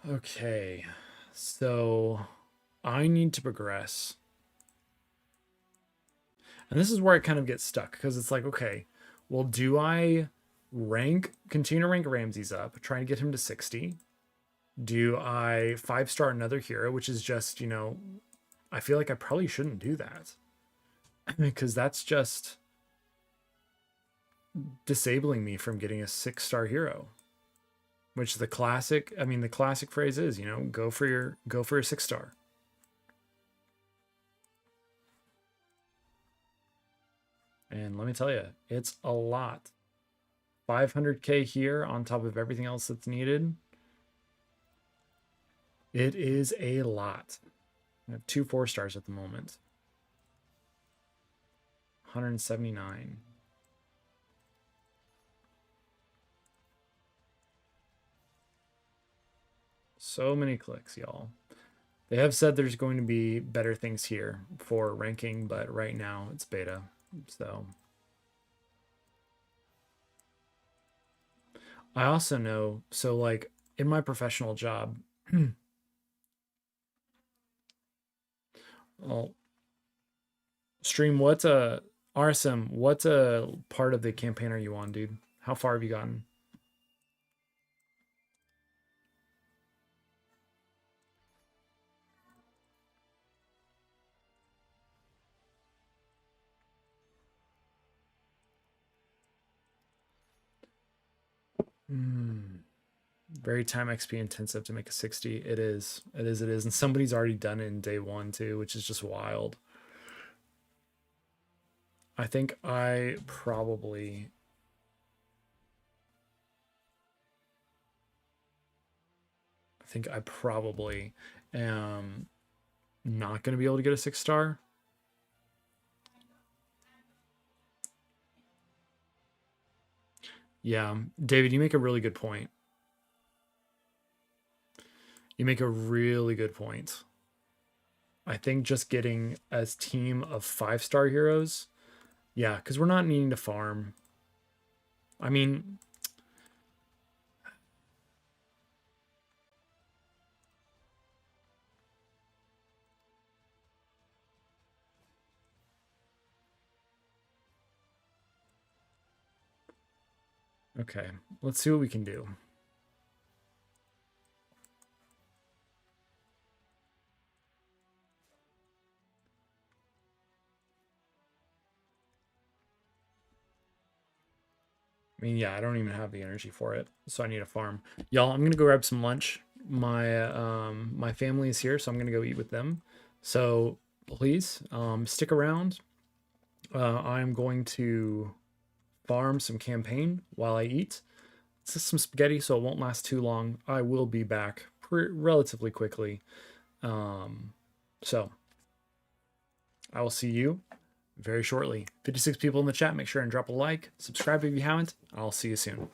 Okay. So I need to progress. And this is where I kind of get stuck because it's like, okay, well, do I continue to rank Ramses up, trying to get him to 60? Do I 5-star another hero, which is just, you know, I feel like I probably shouldn't do that because that's just disabling me from getting a 6-star hero. Which the classic phrase is, you know, go for your 6-star. And let me tell you, it's a lot. 500k here on top of everything else that's needed. It is a lot. I have 2 4-stars at the moment. 179. So many clicks, y'all. They have said there's going to be better things here for ranking, but right now it's beta. So I also know, so like in my professional job, well, Stream, what RSM, what part of the campaign are you on, dude? How far have you gotten? Very time XP intensive to make a 60. It is. It is. It is. And somebody's already done it in day 1 too, which is just wild. I think I probably am not going to be able to get a 6-star. Yeah, David, you make a really good point. You make a really good point. I think just getting a team of 5-star heroes, yeah, because we're not needing to farm. I mean, okay, let's see what we can do. I mean, yeah, I don't even have the energy for it, so I need a farm. Y'all, I'm gonna go grab some lunch. My family is here, so I'm gonna go eat with them. So please stick around. I'm going to farm some campaign while I eat. It's just some spaghetti, so it won't last too long. I will be back relatively quickly. So I will see you very shortly. 56 people in the chat. Make sure and drop a like. Subscribe if you haven't. I'll see you soon.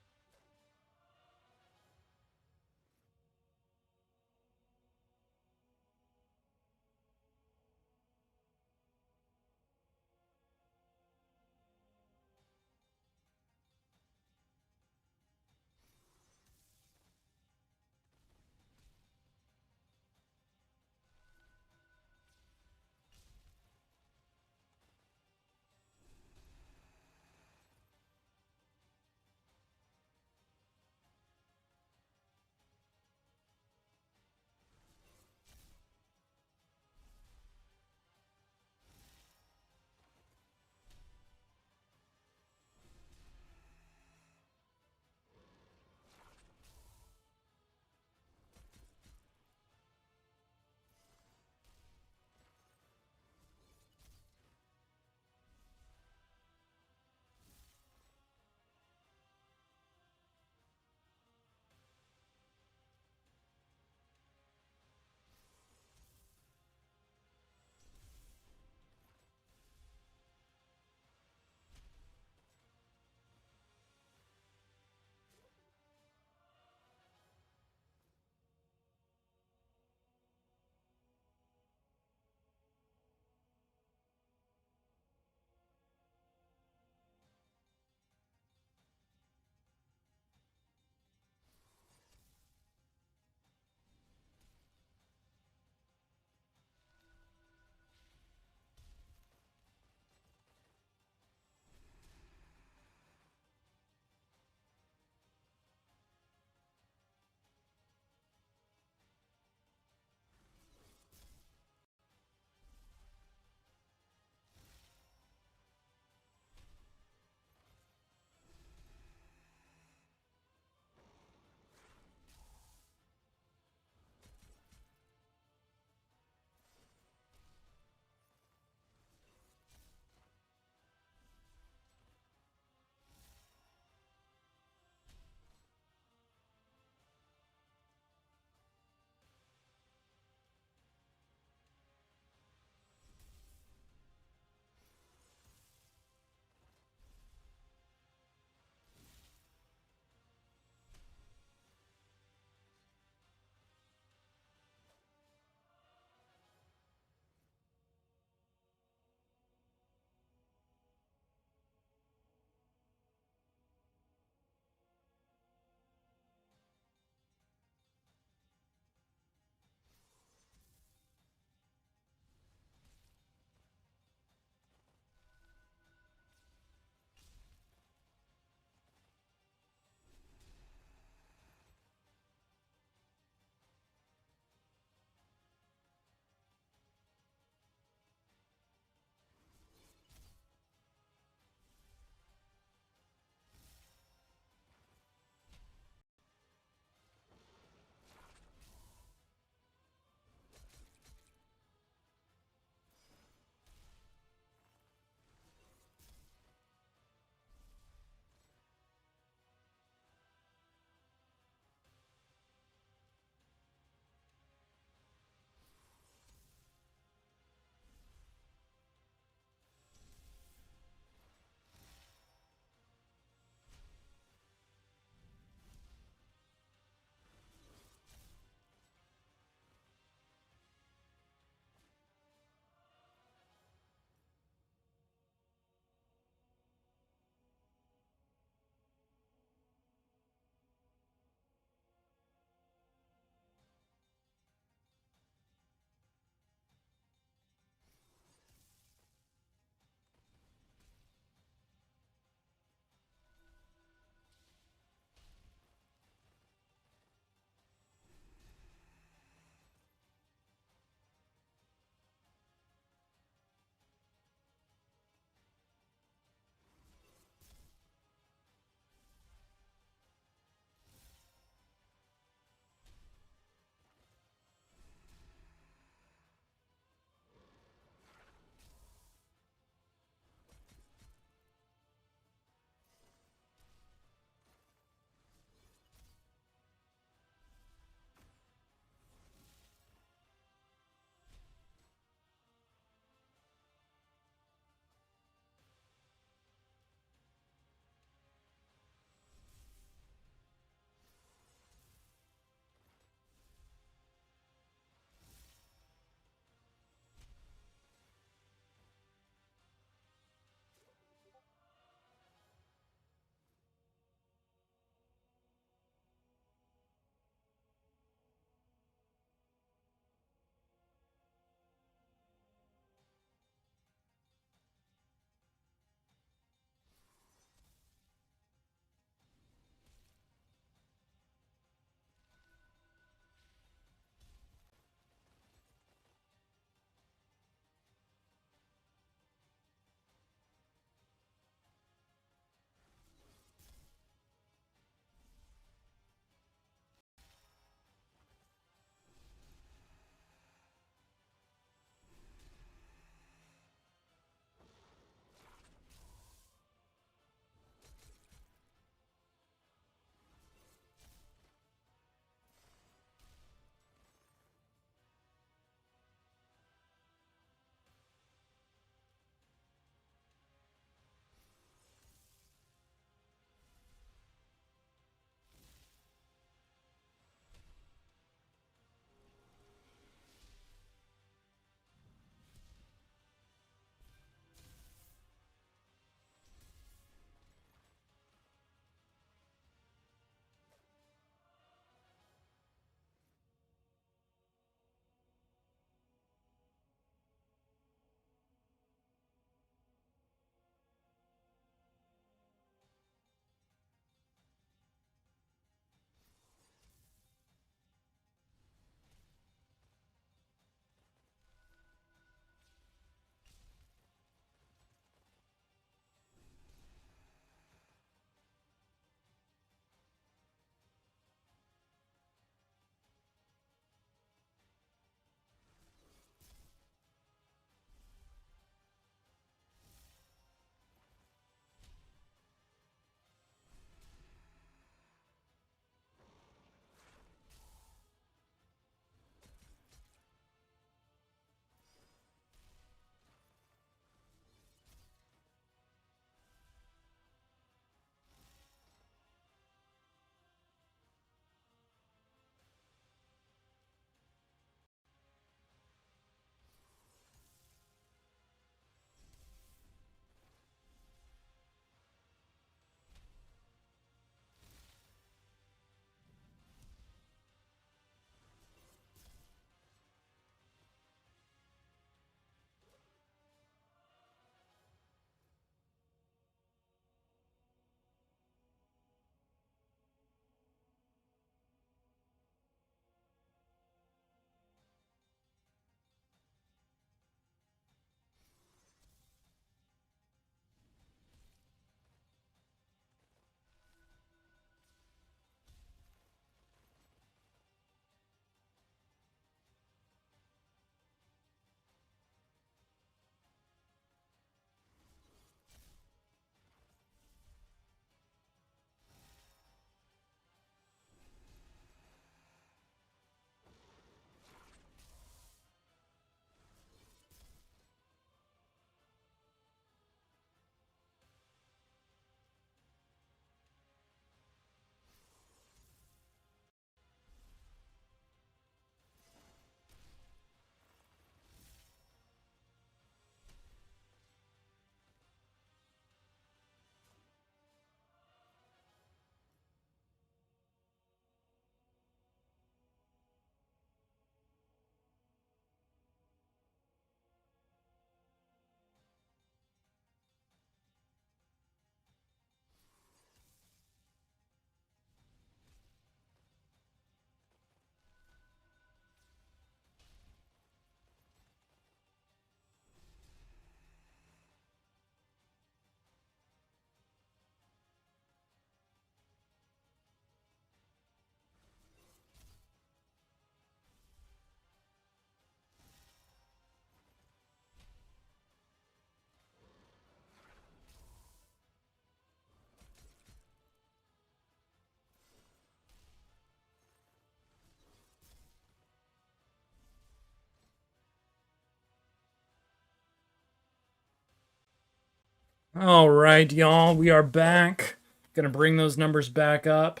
All right, y'all, we are back. Gonna bring those numbers back up.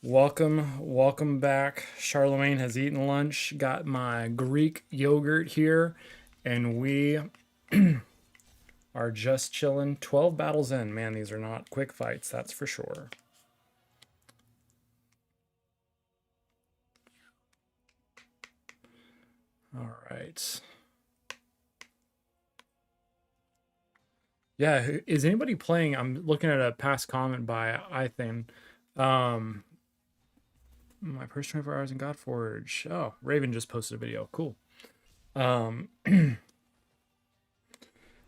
Welcome back. Charlemagne has eaten lunch. Got my Greek yogurt here, and we are just chilling. 12 battles in. Man, these are not quick fights, that's for sure. All right. Yeah, is anybody playing? I'm looking at a past comment by Ithan. My first 24 hours in Godforge. Oh, Raven just posted a video. Cool. Um,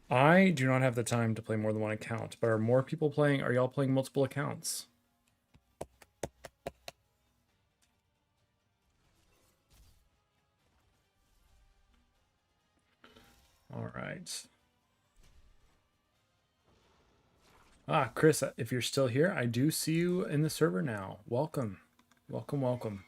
I do not have the time to play more than one account, but are more people playing? Are y'all playing multiple accounts? All right. Ah, Chris, if you're still here, I do see you in the server now. Welcome. Welcome.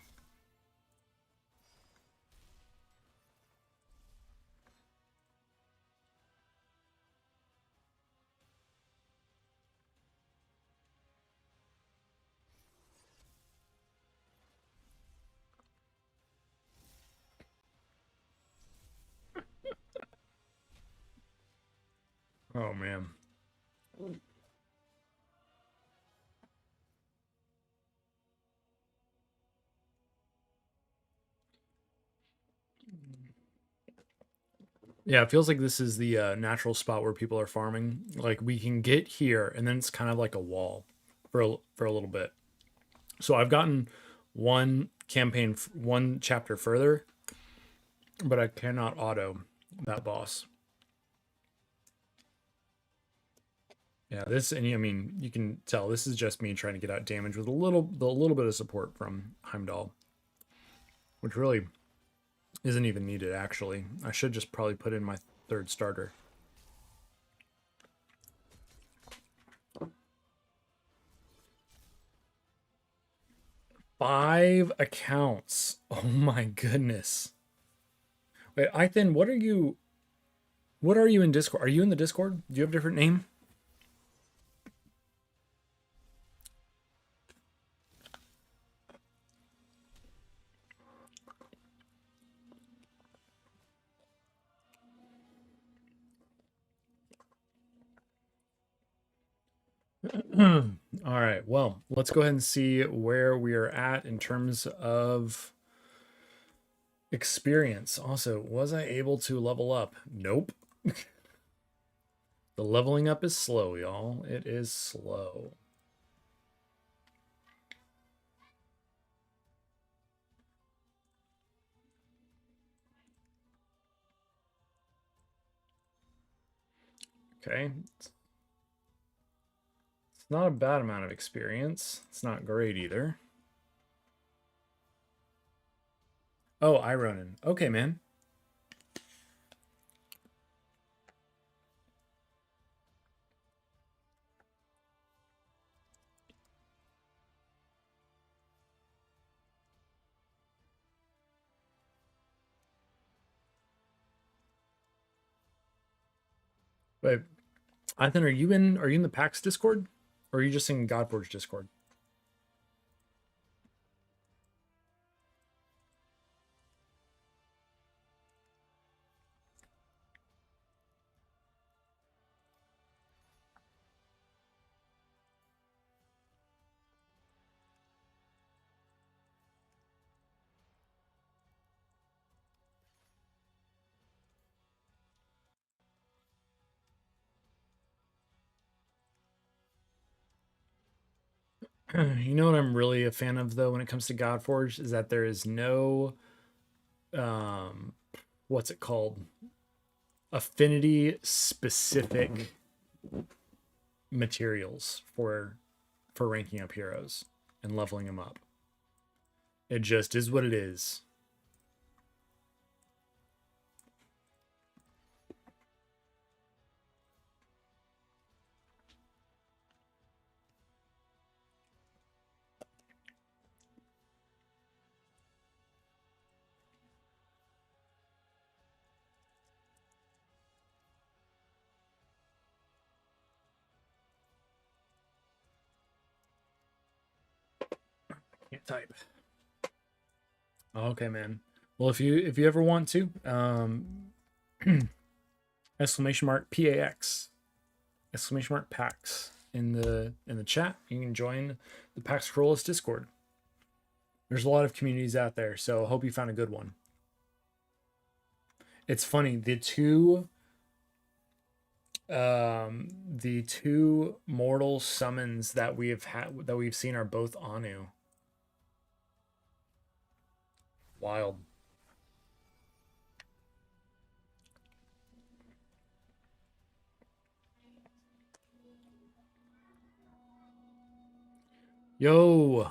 Oh, man. Yeah, it feels like this is the natural spot where people are farming. Like we can get here, and then it's kind of like a wall for a little bit. So I've gotten one campaign, one chapter further, but I cannot auto that boss. Yeah, this, and I mean, you can tell this is just me trying to get out damage with a little bit of support from Heimdall, which really isn't even needed. Actually, I should just probably put in my third starter. Five accounts. Oh my goodness. Wait, Ethan, what are you? What are you in Discord? Are you in the Discord? Do you have a different name? All right. Well, let's go ahead and see where we are at in terms of experience. Also, was I able to level up? Nope. The leveling up is slow, y'all. It is slow. Okay. It's not a bad amount of experience. It's not great either. Oh, Ironin. Okay, man. Wait, Ethan, are you in the PAX Discord? Or are you just in Godforge Discord? You know what I'm really a fan of though when it comes to Godforge is that there is no what's it called? Affinity specific materials for ranking up heroes and leveling them up. It just is what it is. type. Okay, man. Well, if you ever want to, exclamation mark PAX, exclamation mark PAX in the chat. You can join the PAX Corollas Discord. There's a lot of communities out there, so hope you found a good one. It's funny, the two mortal summons that we've seen are both Anu. Wild. Yo,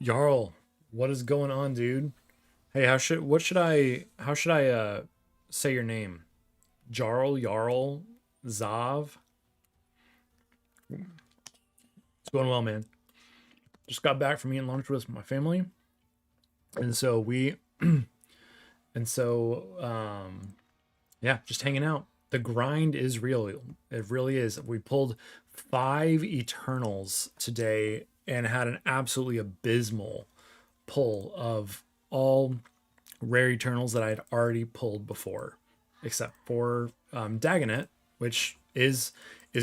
Jarl, what is going on, dude? Hey, how should I say your name? Jarl, Zav. It's going well, man. Just got back from eating lunch with my family, and so yeah, just hanging out. The grind is real. It really is. We pulled 5 Eternals today and had an absolutely abysmal pull of all rare Eternals that I'd already pulled before, except for Dagonet, which is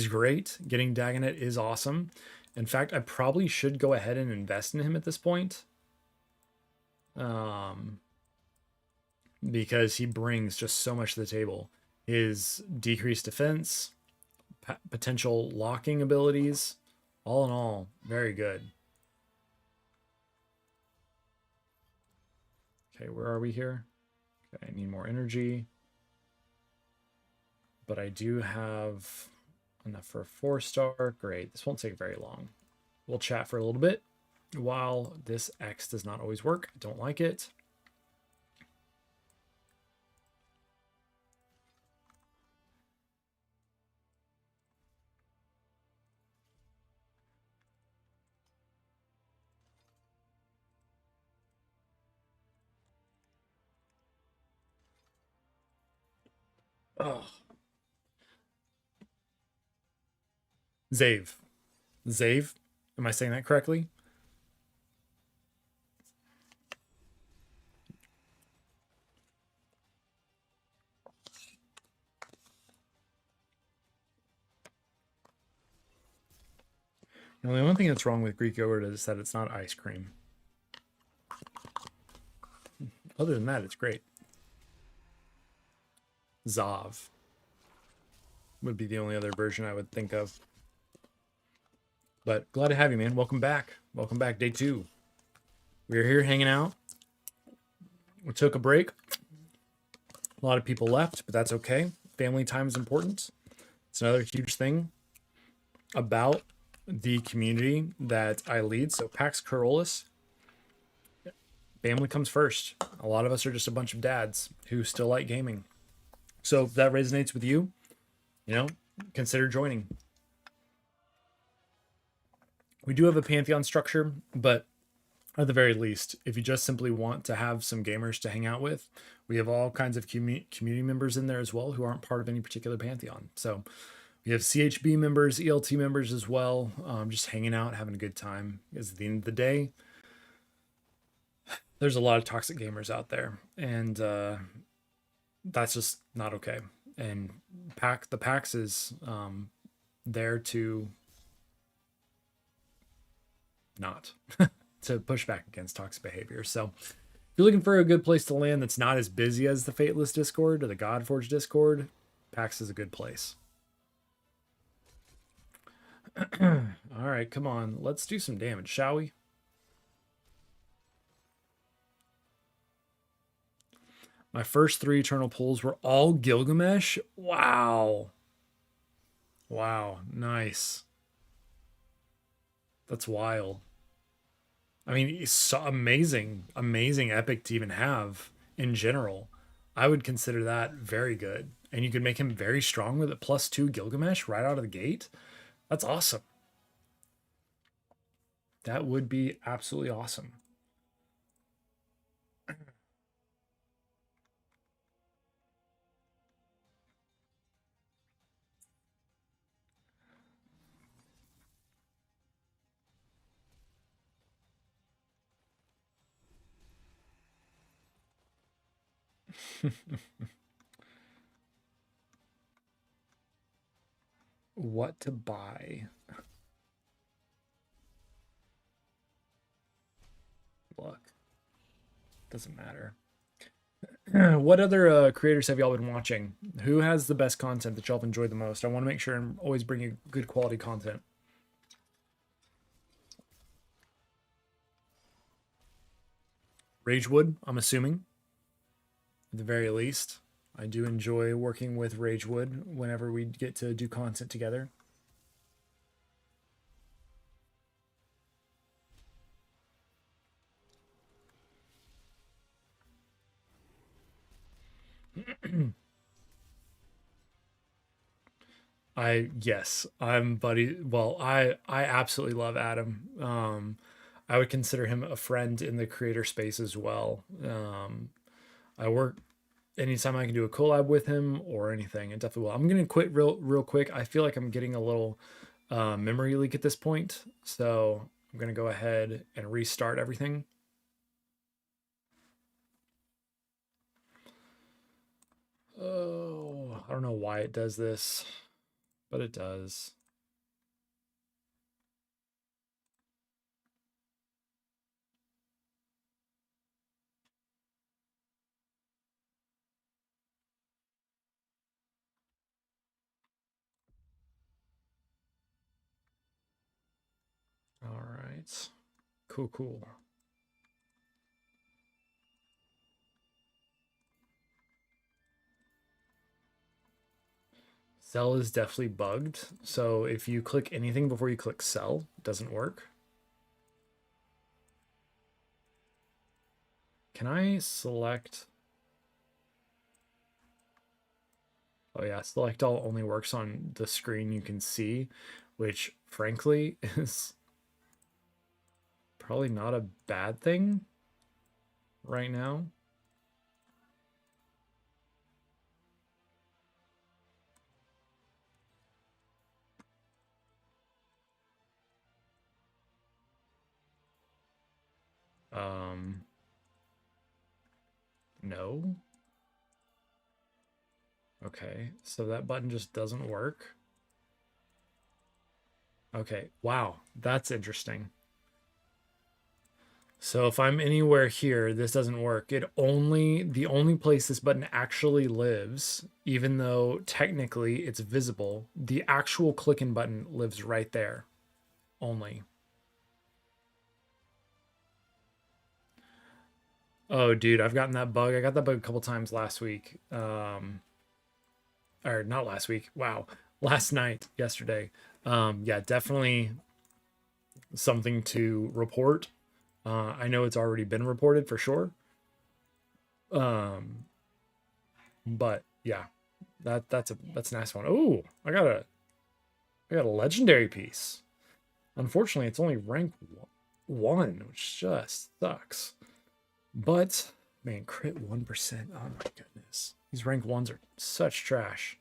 great. Getting Dagonet is awesome. In fact, I probably should go ahead and invest in him at this point, because he brings just so much to the table. His decreased defense, potential locking abilities, all in all, very good. Okay, where are we here? Okay, I need more energy. But I do have enough for a 4-star. Great. This won't take very long. We'll chat for a little bit while this X does not always work. I don't like it. Oh. Zave. Zave? Am I saying that correctly? You know, the only thing that's wrong with Greek yogurt is that it's not ice cream. Other than that, it's great. Zav would be the only other version I would think of. But glad to have you, man. Welcome back. Welcome back, day 2. We're here hanging out. We took a break. A lot of people left, but that's okay. Family time is important. It's another huge thing about the community that I lead. So PAX Corollas, family comes first. A lot of us are just a bunch of dads who still like gaming. So if that resonates with you, you know, consider joining. We do have a Pantheon structure, but at the very least, if you just simply want to have some gamers to hang out with, we have all kinds of community members in there as well who aren't part of any particular Pantheon. So we have CHB members, ELT members as well, just hanging out, having a good time. Because at the end of the day, there's a lot of toxic gamers out there, and that's just not okay. And the PAX is there to not to push back against toxic behavior. So if you're looking for a good place to land that's not as busy as the Fateless Discord or the Godforge Discord, PAX is a good place. All right, come on. Let's do some damage, shall we? My first 3 Eternal pulls were all Gilgamesh. Wow. Wow, nice. That's wild. I mean, it's so amazing epic to even have in general. I would consider that very good. And you could make him very strong with a +2 Gilgamesh right out of the gate. That's awesome. That would be absolutely awesome. What to buy? Look, doesn't matter. What other creators have y'all been watching? Who has the best content that y'all have enjoyed the most? I want to make sure I'm always bringing good quality content. Ragewood, I'm assuming, at the very least. I do enjoy working with Ragewood whenever we get to do content together. I'm buddy. Well, I absolutely love Adam. I would consider him a friend in the creator space as well. I work anytime I can do a collab with him or anything. It definitely will. I'm gonna quit real quick. I feel like I'm getting a little memory leak at this point, so I'm gonna go ahead and restart everything. Oh, I don't know why it does this, but it does. All right. Cool. Sell is definitely bugged. So if you click anything before you click sell, it doesn't work. Can I select? Oh yeah, select all only works on the screen you can see, which frankly is probably not a bad thing right now. Um, no. Okay, so that button just doesn't work. Okay, wow, that's interesting. So if I'm anywhere here, this doesn't work. The only place this button actually lives, even though technically it's visible, the actual clicking button lives right there only. Oh, dude, I've gotten that bug. I got that bug a couple times last week. Or not last week. Wow. Last night, yesterday. Yeah, definitely something to report. I know it's already been reported for sure. Um, but yeah, that's a nice one. Oh, I got a legendary piece. Unfortunately, it's only rank one, which just sucks. But man, crit 1%. Oh my goodness. These rank ones are such trash.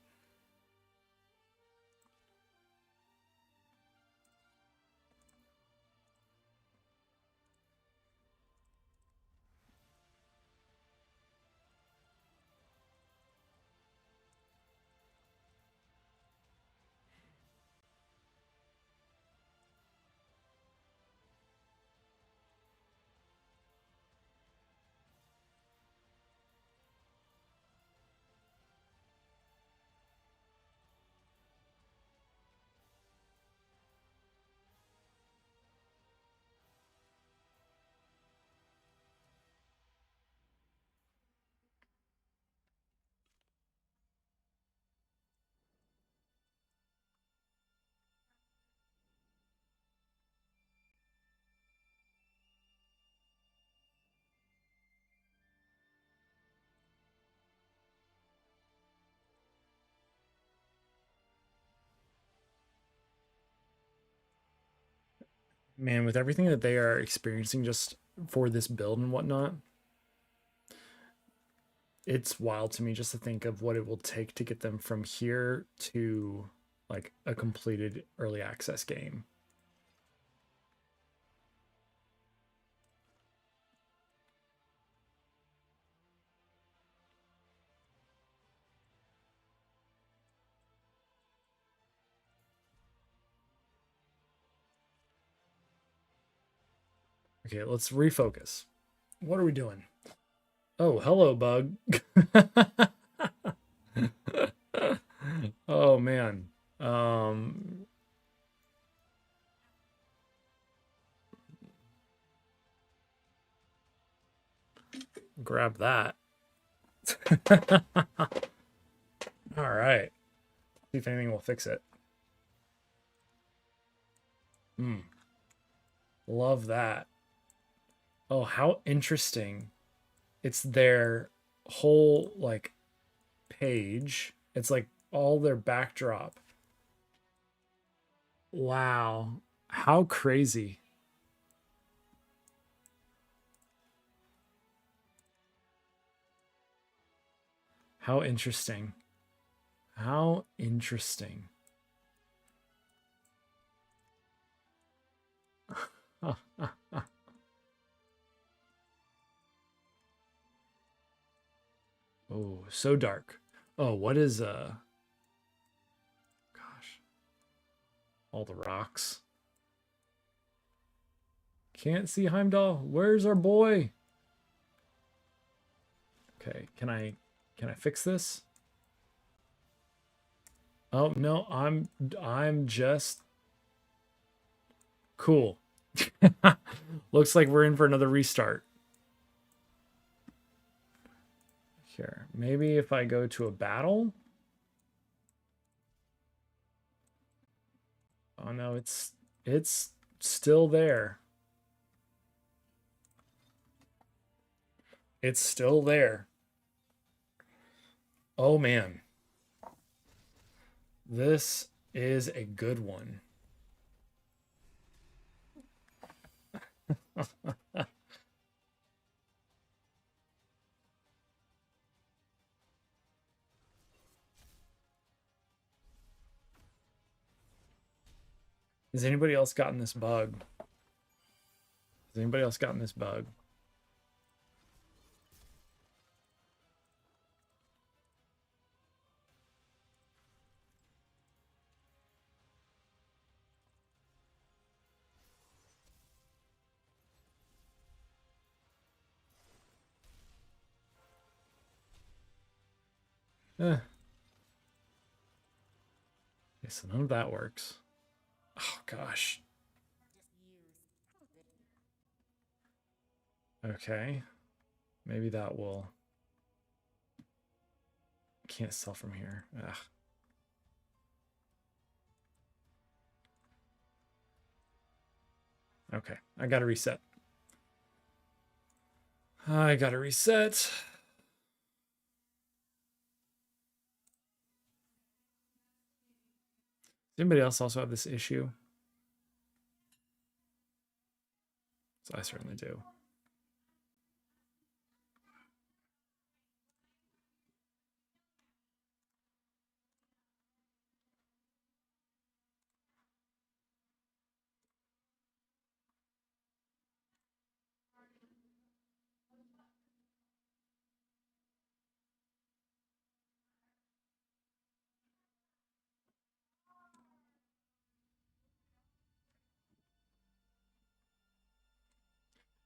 Man, with everything that they are experiencing just for this build and whatnot, it's wild to me just to think of what it will take to get them from here to like a completed early access game. Okay, let's refocus. What are we doing? Oh, hello, bug. Oh man. Um Grab that. All right. See if anything will fix it. Hmm. Love that. Oh, how interesting. It's their whole like page. It's like all their backdrop. Wow. How crazy. How interesting. How interesting. Oh, so dark. Oh, what is gosh, all the rocks. Can't see Heimdall. Where's our boy? Okay, can I fix this? Oh, no, I'm just cool. Looks like we're in for another restart. Here, maybe if I go to a battle. Oh no, it's still there. It's still there. Oh man. This is a good one. Has anybody else gotten this bug? Has anybody else gotten this bug? Okay, so none of that works. Oh gosh. Okay. Maybe that will. Can't sell from here. Ugh. Okay, I gotta reset. I gotta reset. Does anybody else also have this issue? So I certainly do.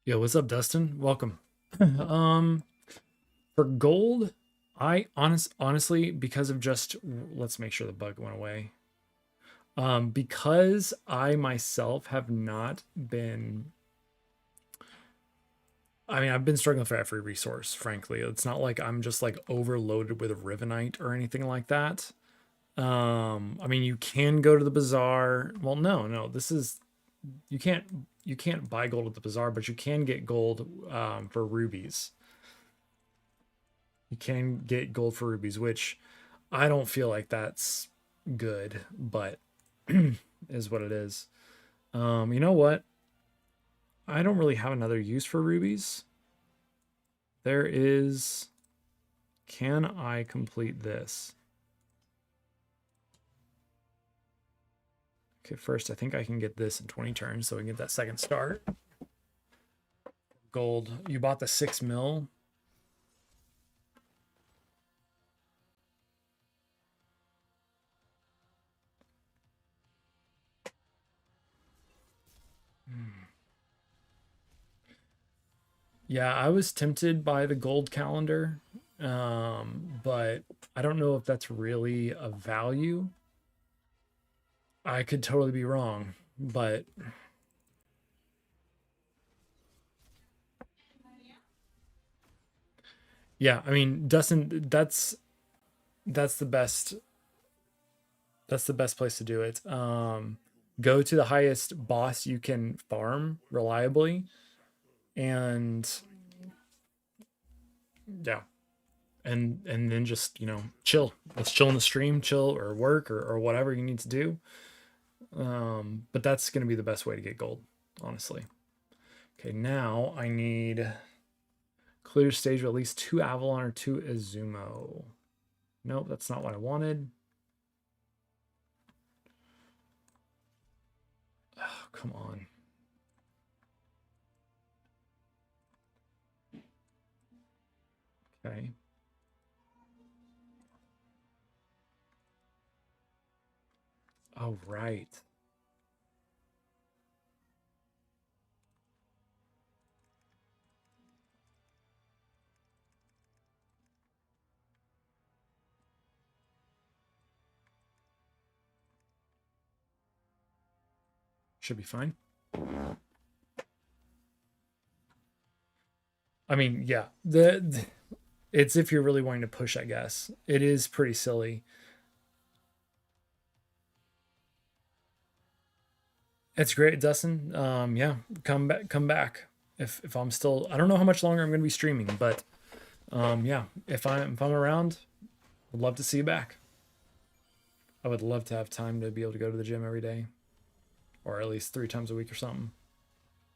Yo, what's up, Dustin? Welcome. um, for gold, honestly, because of just let's make sure the bug went away. Because I myself have not been. I mean, I've been struggling for every resource, frankly. It's not like I'm just like overloaded with a Rivenite or anything like that. I mean, you can go to the bazaar. Well, no, this is you can't buy gold at the bazaar, but you can get gold for rubies. You can get gold for rubies, which I don't feel like that's good, but is what it is. You know what? I don't really have another use for rubies. There is. Can I complete this? Okay, first I think I can get this in 20 turns, so we can get that second start. Gold. You bought the 6 mil. Yeah, I was tempted by the gold calendar, but I don't know if that's really a value. I could totally be wrong, but yeah, I mean, Dustin, that's the best that's the best place to do it. Go to the highest boss you can farm reliably, and yeah, and then just chill. Let's chill in the stream, chill or work or whatever you need to do. But that's gonna be the best way to get gold, honestly. Okay, now I need clear stage with at least 2 Avalon or 2 Izumo. Nope, that's not what I wanted. Oh, come on. Okay. Oh, right. Should be fine. I mean, yeah. It's if you're really wanting to push, I guess. It is pretty silly. It's great, Dustin. Yeah, come back. If I'm still, I don't know how much longer I'm going to be streaming, but yeah, if I'm around, I'd love to see you back. I would love to have time to be able to go to the gym every day, or at least 3 times a week or something.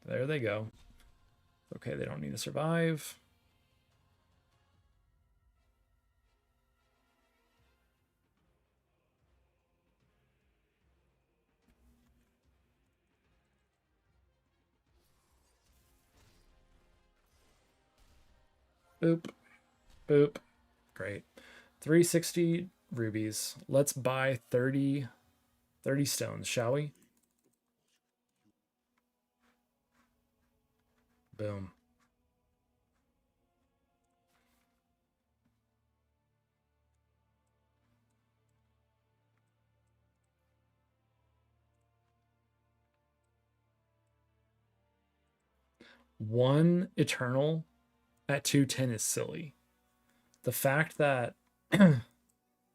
There they go. Okay, they don't need to survive. Boop, boop. Great. 360 rubies. Let's buy 30 stones, shall we? Boom. One eternal at 210 is silly. The fact that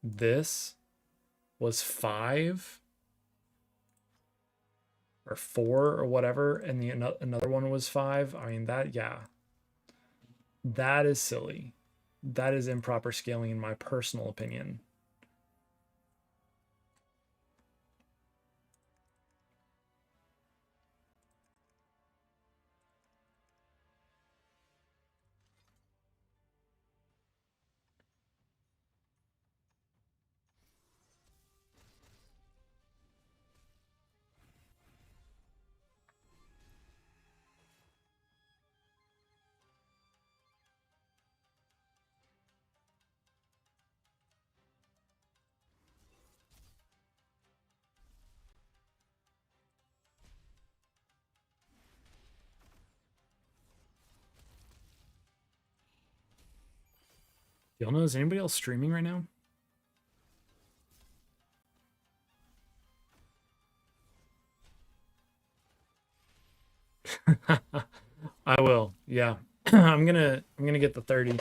this was 5 or 4 or whatever, and the another one was 5. I mean that, yeah, that is silly. That is improper scaling in my personal opinion. Y'all know, is anybody else streaming right now? I will. Yeah. I'm gonna get the 30.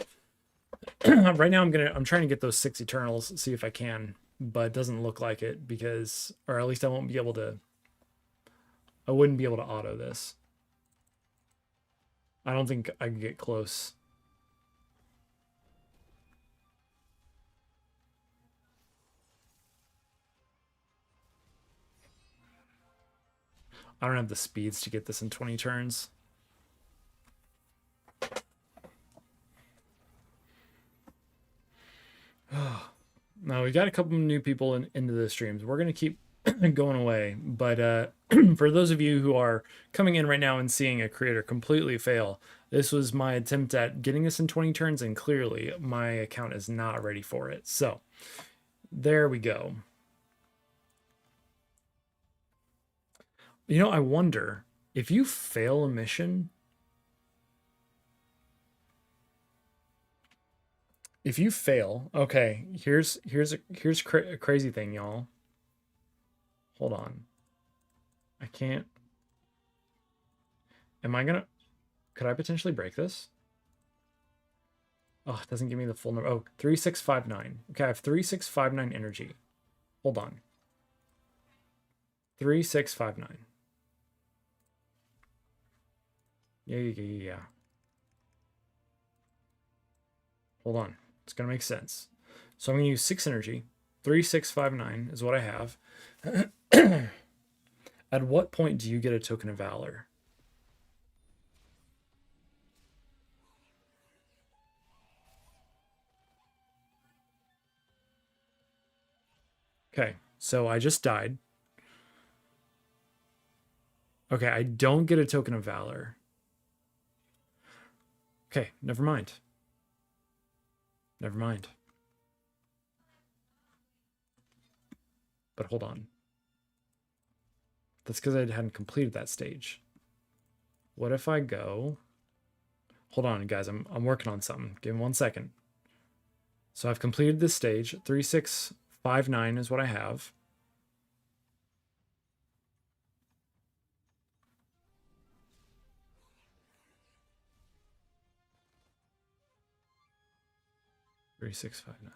Right now I'm trying to get those 6 eternals, see if I can, but it doesn't look like it because, or at least I wouldn't be able to auto this. I don't think I can get close. I don't have the speeds to get this in 20 turns. Now we got a couple new people into the streams. We're gonna keep going away, but for those of you who are coming in right now and seeing a creator completely fail, this was my attempt at getting this in 20 turns, and clearly my account is not ready for it. So there we go. I wonder if you fail a mission if you fail, okay, here's a crazy thing, y'all. Hold on. I can't. Am I gonna? Could I potentially break this? Oh, it doesn't give me the full number. Oh, 3659. Okay, I have 3659 energy. Hold on. 3659. Yeah. Hold on. It's gonna make sense. So I'm gonna use 6 energy. 3659 is what I have. At what point do you get a token of valor? Okay, so I just died. Okay, I don't get a token of valor. Okay, never mind. Never mind. But hold on. That's because I hadn't completed that stage. What if I go... Hold on, guys. I'm working on something. Give me 1 second. So I've completed this stage. 3659 is what I have. Three, 6, 5, 9.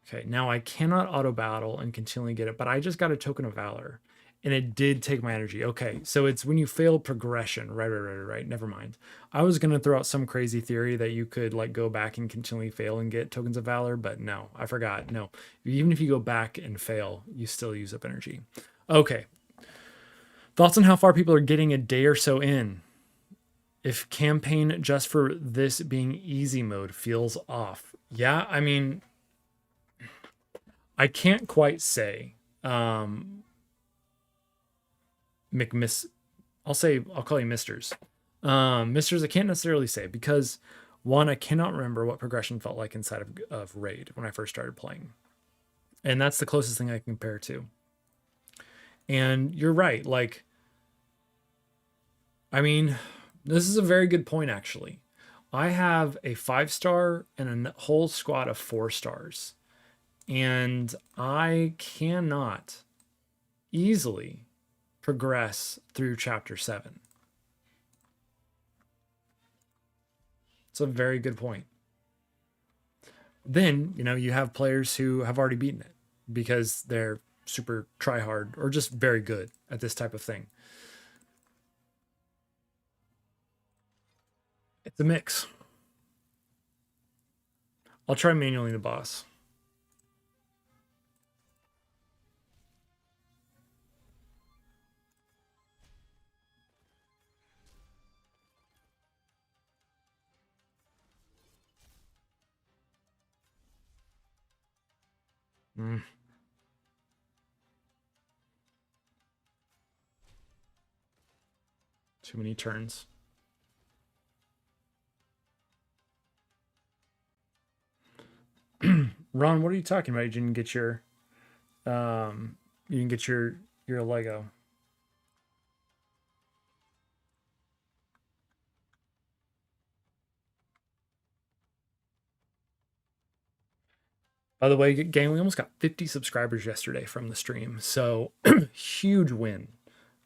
Okay, now I cannot auto battle and continually get it, but I just got a token of valor, and it did take my energy. Okay, so it's when you fail progression. Right. Never mind. I was gonna throw out some crazy theory that you could like go back and continually fail and get tokens of valor, but no, I forgot. No, even if you go back and fail, you still use up energy. Okay. Thoughts on how far people are getting a day or so in? If campaign just for this being easy mode feels off. Yeah, I mean, I can't quite say. McMiss, I'll call you Misters. Misters, I can't necessarily say because one, I cannot remember what progression felt like inside of Raid when I first started playing. And that's the closest thing I can compare to. And you're right. Like, I mean, this is a very good point, actually. I have a 5-star and a whole squad of 4 stars. And I cannot easily progress through chapter 7. It's a very good point. Then, you have players who have already beaten it because they're super try hard or just very good at this type of thing. It's a mix. I'll try manually the boss. Mm. Too many turns. Ron, what are you talking about? You didn't get your your Lego. By the way, gang, we almost got 50 subscribers yesterday from the stream. So huge win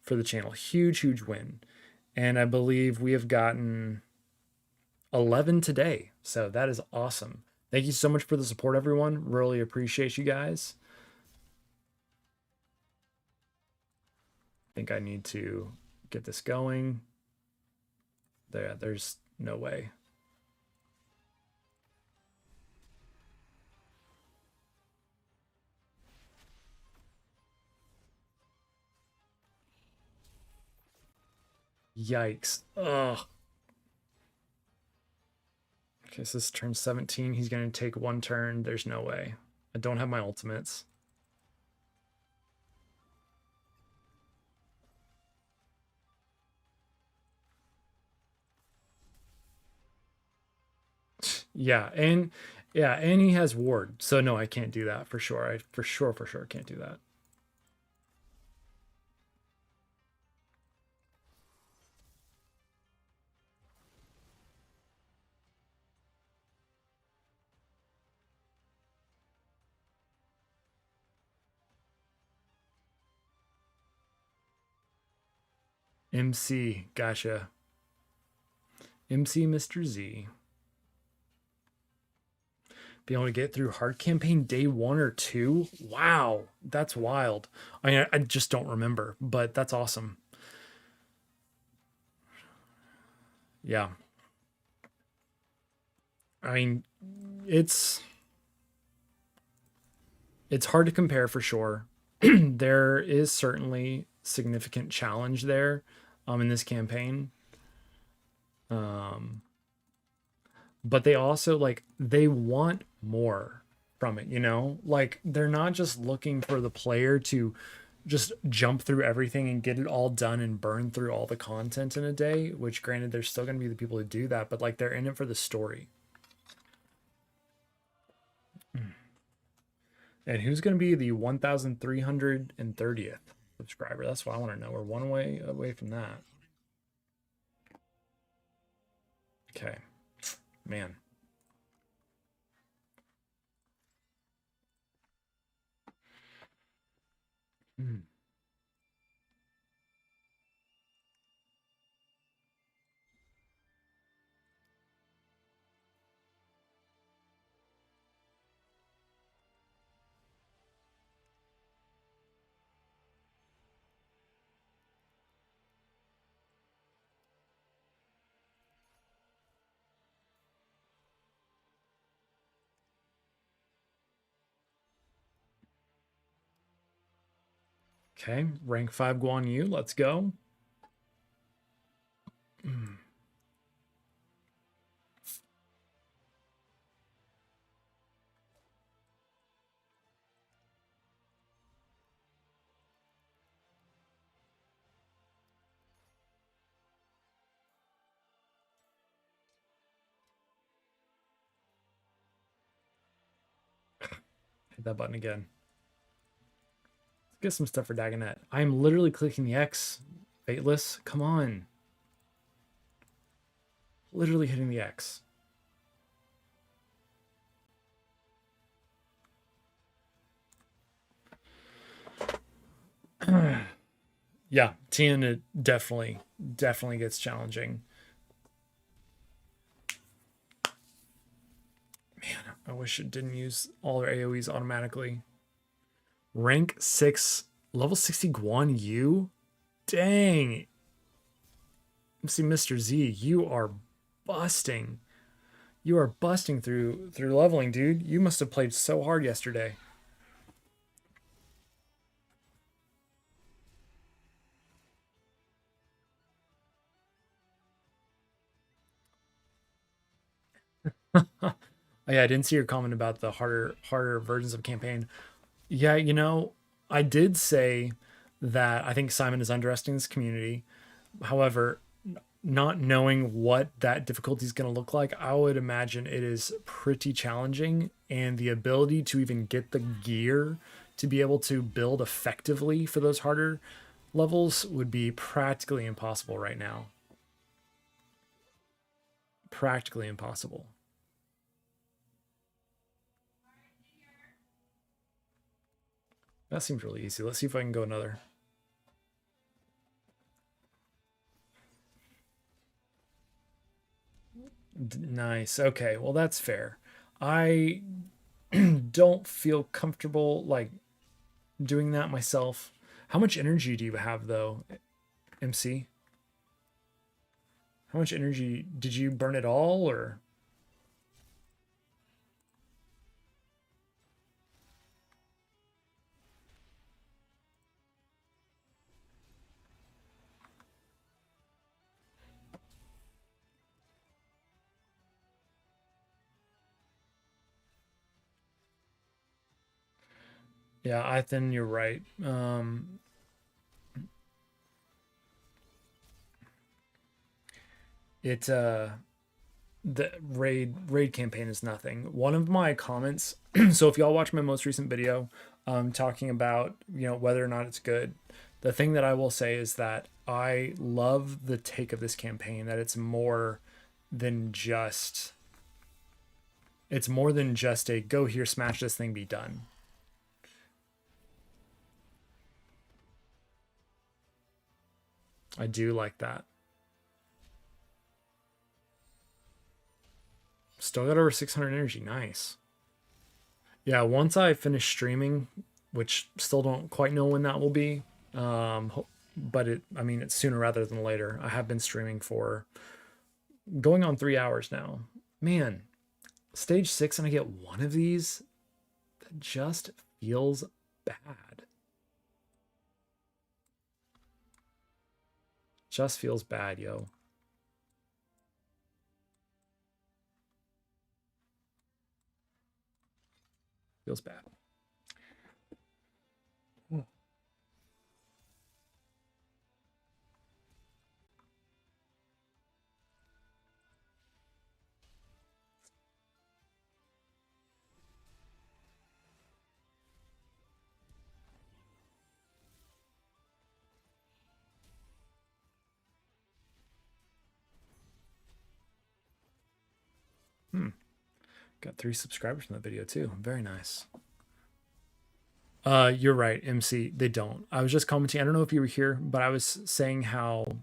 for the channel. Huge win. And I believe we have gotten 11 today. So that is awesome. Thank you so much for the support, everyone. Really appreciate you guys. I think I need to get this going. There's no way. Yikes. Ugh. Okay, so this turn 17. He's going to take 1 turn. There's no way. I don't have my ultimates. Yeah, and he has ward. So no, I can't do that for sure. I for sure can't do that. MC, gotcha. MC Mr. Z. Be able to get through hard campaign day 1 or 2. Wow, that's wild. I mean, I just don't remember, but that's awesome. Yeah. I mean, it's it's hard to compare for sure. There is certainly significant challenge there in this campaign. Um but they also like they want more from it, you know? Like they're not just looking for the player to just jump through everything and get it all done and burn through all the content in a day, which granted there's still going to be the people who do that, but like they're in it for the story. And who's going to be the 1330th subscriber? That's what I want to know. We're one way away from that. Okay. Man. Hmm. Okay. Rank 5 Guan Yu. Let's go. Hmm. Hit that button again. Let's get some stuff for Dagonet. I'm literally clicking the X. Fateless. Come on. Literally hitting the X. Yeah, Tien, it definitely gets challenging. Man, I wish it didn't use all their AoEs automatically. Rank 6, level 60 Guan Yu? Dang. See, Mr. Z, you are busting. You are busting through leveling, dude. You must have played so hard yesterday. Oh, yeah, I didn't see your comment about the harder versions of campaign. Yeah, you know, I did say that I think Simon is underestimating this community. However, not knowing what that difficulty is going to look like, I would imagine it is pretty challenging. And the ability to even get the gear to be able to build effectively for those harder levels would be practically impossible right now. Practically impossible. That seems really easy. Let's see if I can go another. Nice. Okay. Well, that's fair. I don't feel comfortable like doing that myself. How much energy do you have though, MC? How much energy did you burn it all or? Yeah, Ethan, you're right. It the raid campaign is nothing. One of my comments, so if y'all watch my most recent video talking about, you know, whether or not it's good, the thing that I will say is that I love the take of this campaign, that than just it's more than just a go here, smash this thing, be done. I do like that. Still got over 600 energy. Nice. Yeah, once I finish streaming, which still don't quite know when that will be, but I mean, it's sooner rather than later. I have been streaming for going on 3 hours now. Man, stage 6 and I get one of these, that just feels bad. Just feels bad, yo. Feels bad. Got 3 subscribers from that video too. Very nice. You're right, MC. They don't. I was just commenting. I don't know if you were here, but I was saying how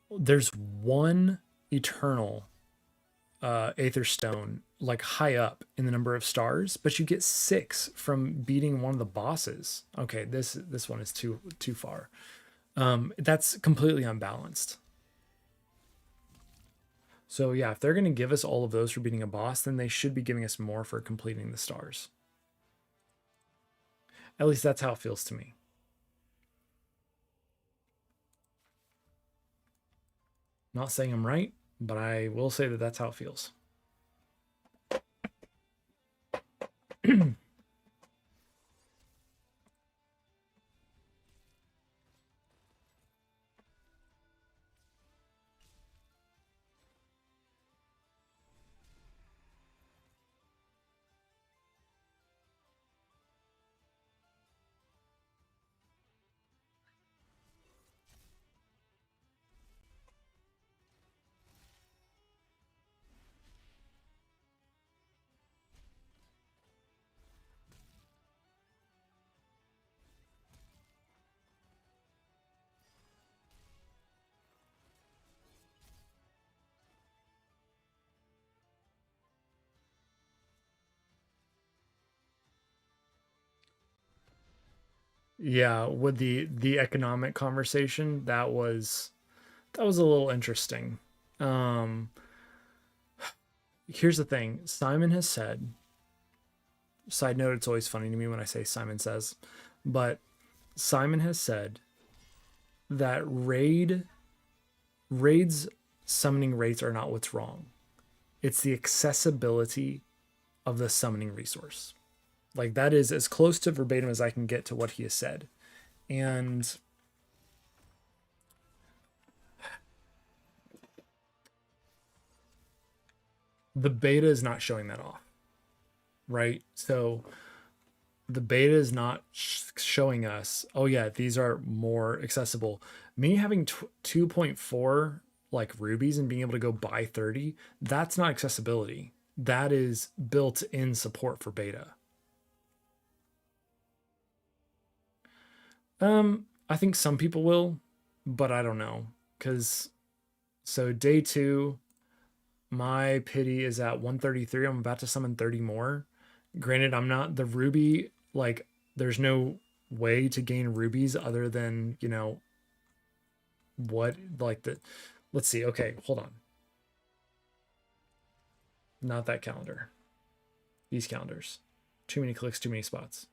there's one eternal Aether Stone like high up in the number of stars, but you get 6 from beating one of the bosses. Okay, this one is too far. That's completely unbalanced. So yeah, if they're going to give us all of those for beating a boss, then they should be giving us more for completing the stars. At least that's how it feels to me. Not saying I'm right, but I will say that that's how it feels. Yeah, with the economic conversation, that was a little interesting. Um, Here's the thing. Simon has said, side note, it's always funny to me when I say Simon says, but Simon has said that raids summoning rates are not what's wrong. It's the accessibility of the summoning resource. Like, that is as close to verbatim as I can get to what he has said. And the beta is not showing that off, right? So the beta is not showing us, oh yeah, these are more accessible. Me having 2.4 like rubies and being able to go buy 30, that's not accessibility. That is built in support for beta. I think some people will, but I don't know. Cause so day 2, my pity is at 133. I'm about to summon 30 more. Granted, I'm not the ruby, like there's no way to gain rubies other than, what like the let's see. Okay, hold on. Not that calendar. These calendars. Too many clicks, too many spots.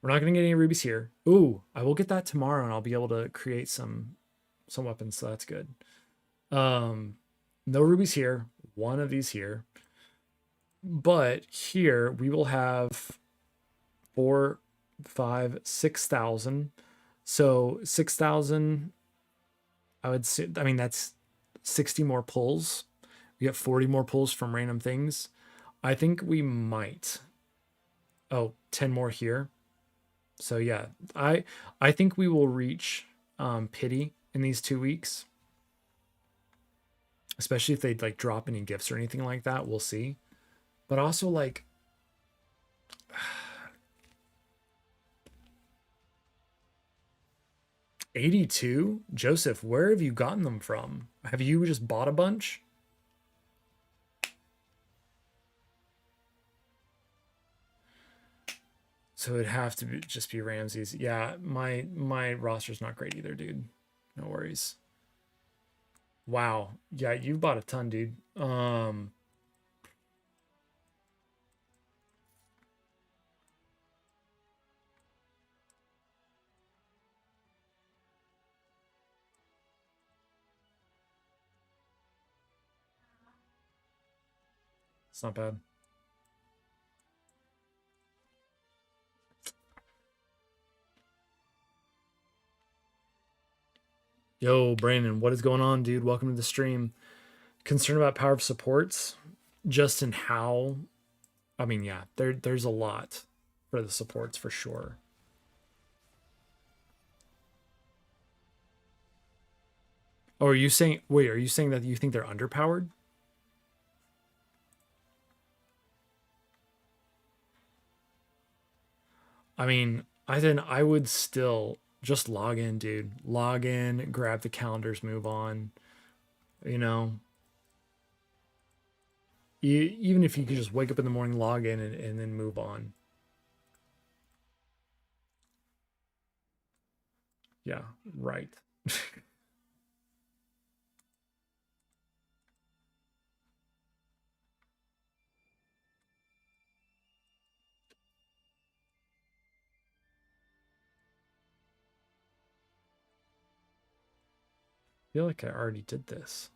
We're not gonna get any rubies here. Ooh, I will get that tomorrow and I'll be able to create some weapons, so that's good. No rubies here. One of these here. But here we will have 4, 5, 6,000. So 6,000, I would say, I mean, that's 60 more pulls. We get 40 more pulls from random things. I think we might. Oh, 10 more here. So yeah, I think we will reach pity in these 2 weeks. Especially if they like drop any gifts or anything like that, we'll see. But also like 82? Joseph, where have you gotten them from? Have you just bought a bunch? So it'd have to be, just be Ramses. Yeah, my roster's not great either, dude. No worries. Wow. Yeah, you bought a ton, dude. It's not bad. Yo, Brandon, what is going on, dude? Welcome to the stream. Concerned about power of supports? Just in how, I mean, yeah, there's a lot for the supports for sure. Oh, are you saying, wait, are you saying that you think they're underpowered? I mean, I would still just log in, dude. Log in, grab the calendars, move on. You know, even if you could just wake up in the morning, log in, and then move on. Yeah, right. I feel like I already did this.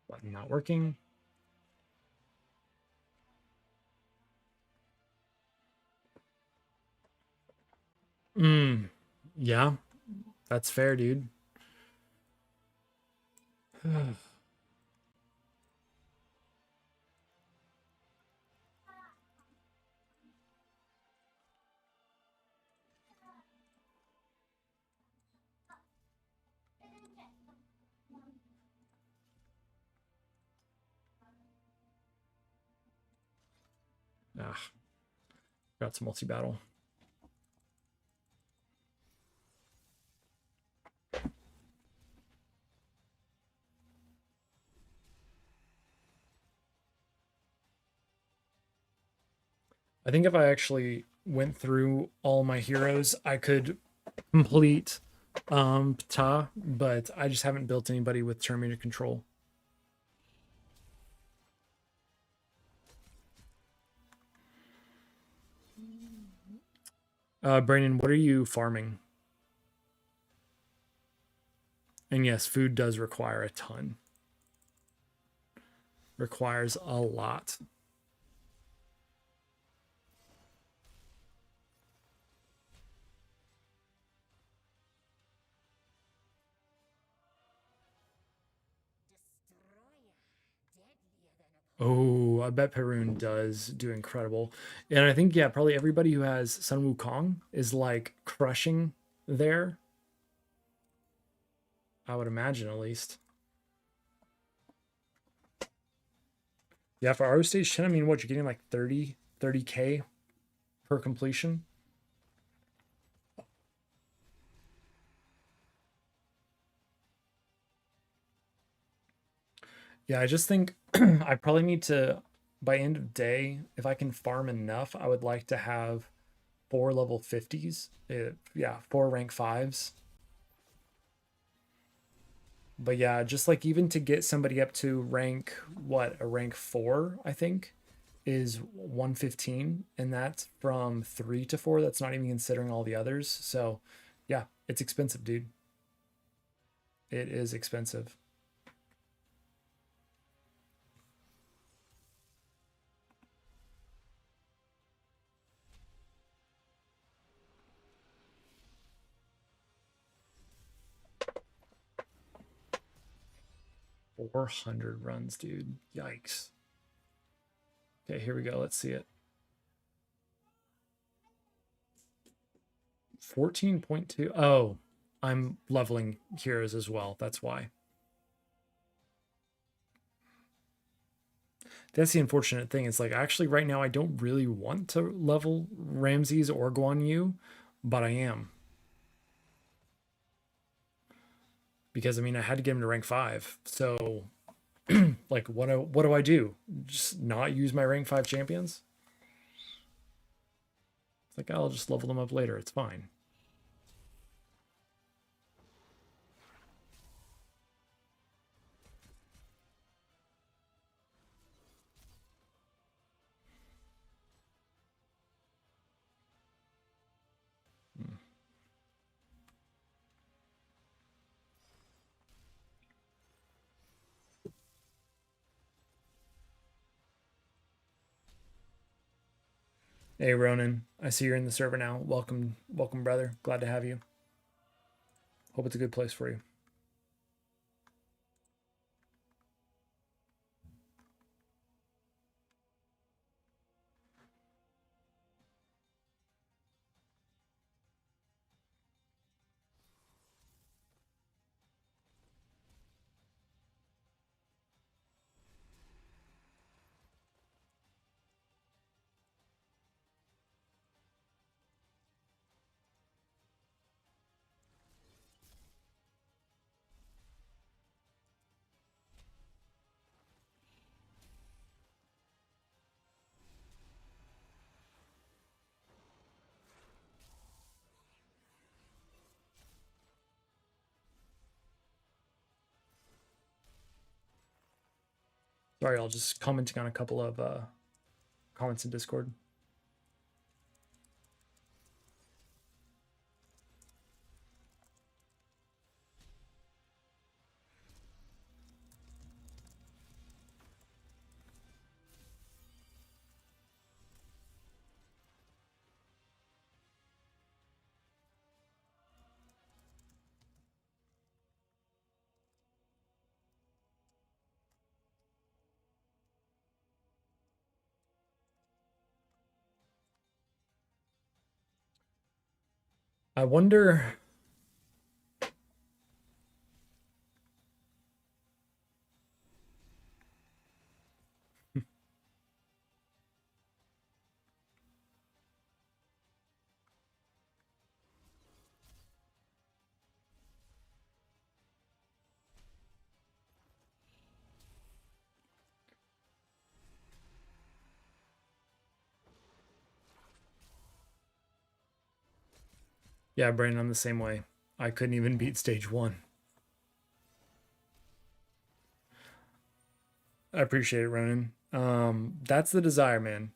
Button not working. Yeah, that's fair, dude. Ah, got some multi-battle. I think if I actually went through all my heroes, I could complete Ptah, but I just haven't built anybody with Terminator control. Brandon, what are you farming? And yes, food does require a ton. Requires a lot. Oh, I bet Perun does do incredible. And I think, yeah, probably everybody who has Sun Wukong is like crushing there. I would imagine at least. Yeah, for RO stage 10, I mean, what, you're getting like 30K per completion? Yeah, I just think I probably need to, by end of day, if I can farm enough, I would like to have 4 level 50s. Yeah, 4 rank 5s. But yeah, just like even to get somebody up to rank, what, a rank 4, I think, is 115. And that's from 3 to 4. That's not even considering all the others. So yeah, it's expensive, dude. It is expensive. $400 runs, dude. Yikes. Okay, here we go. Let's see it. 14.2. Oh, I'm leveling heroes as well. That's why. That's the unfortunate thing. It's like actually right now I don't really want to level Ramses or Guan Yu, but I am. Because I mean I had to get him to rank 5. So like what do I do? Just not use my rank 5 champions? It's like I'll just level them up later. It's fine. Hey Ronan, I see you're in the server now. Welcome, welcome, brother. Glad to have you. Hope it's a good place for you. Sorry, I'll just commenting on a couple of comments in Discord. I wonder. Yeah, Brandon, I'm the same way. I couldn't even beat stage 1. I appreciate it, Ronan. That's the desire, man.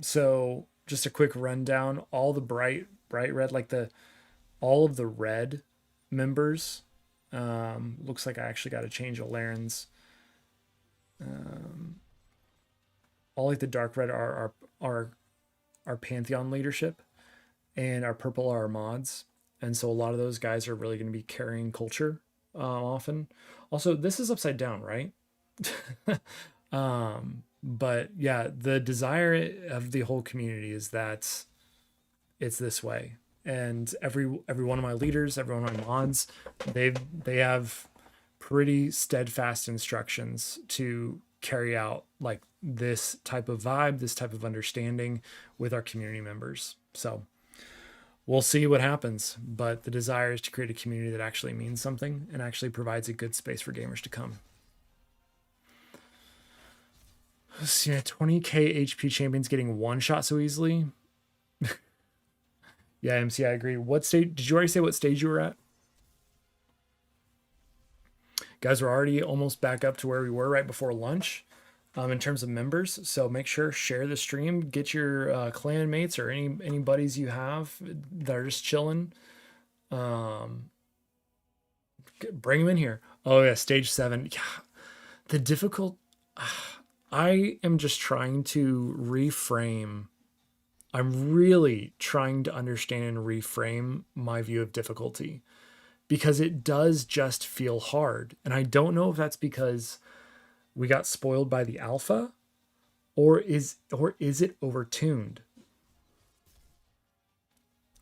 So just a quick rundown. All the bright red, like the all of the red members. Looks like I actually got to change Alaren's. Um, all like the dark red are our Pantheon leadership, and our purple are our mods. And so a lot of those guys are really going to be carrying culture often. Also, this is upside down, right? But yeah, the desire of the whole community is that it's this way. And every one of my leaders, every one of my mods, they have pretty steadfast instructions to carry out like this type of vibe, this type of understanding with our community members. So we'll see what happens, but the desire is to create a community that actually means something and actually provides a good space for gamers to come. So, yeah, 20k HP champions getting one shot so easily. Yeah, MC, I agree. What stage did you already say what stage you were at? Guys, we're already almost back up to where we were right before lunch in terms of members. So make sure share the stream, get your clan mates or any buddies you have that are just chilling. Bring them in here. Oh yeah, stage 7. Yeah, the difficult. I am just trying to reframe. I'm really trying to understand and reframe my view of difficulty because it does just feel hard. And I don't know if that's because we got spoiled by the alpha or is it overtuned?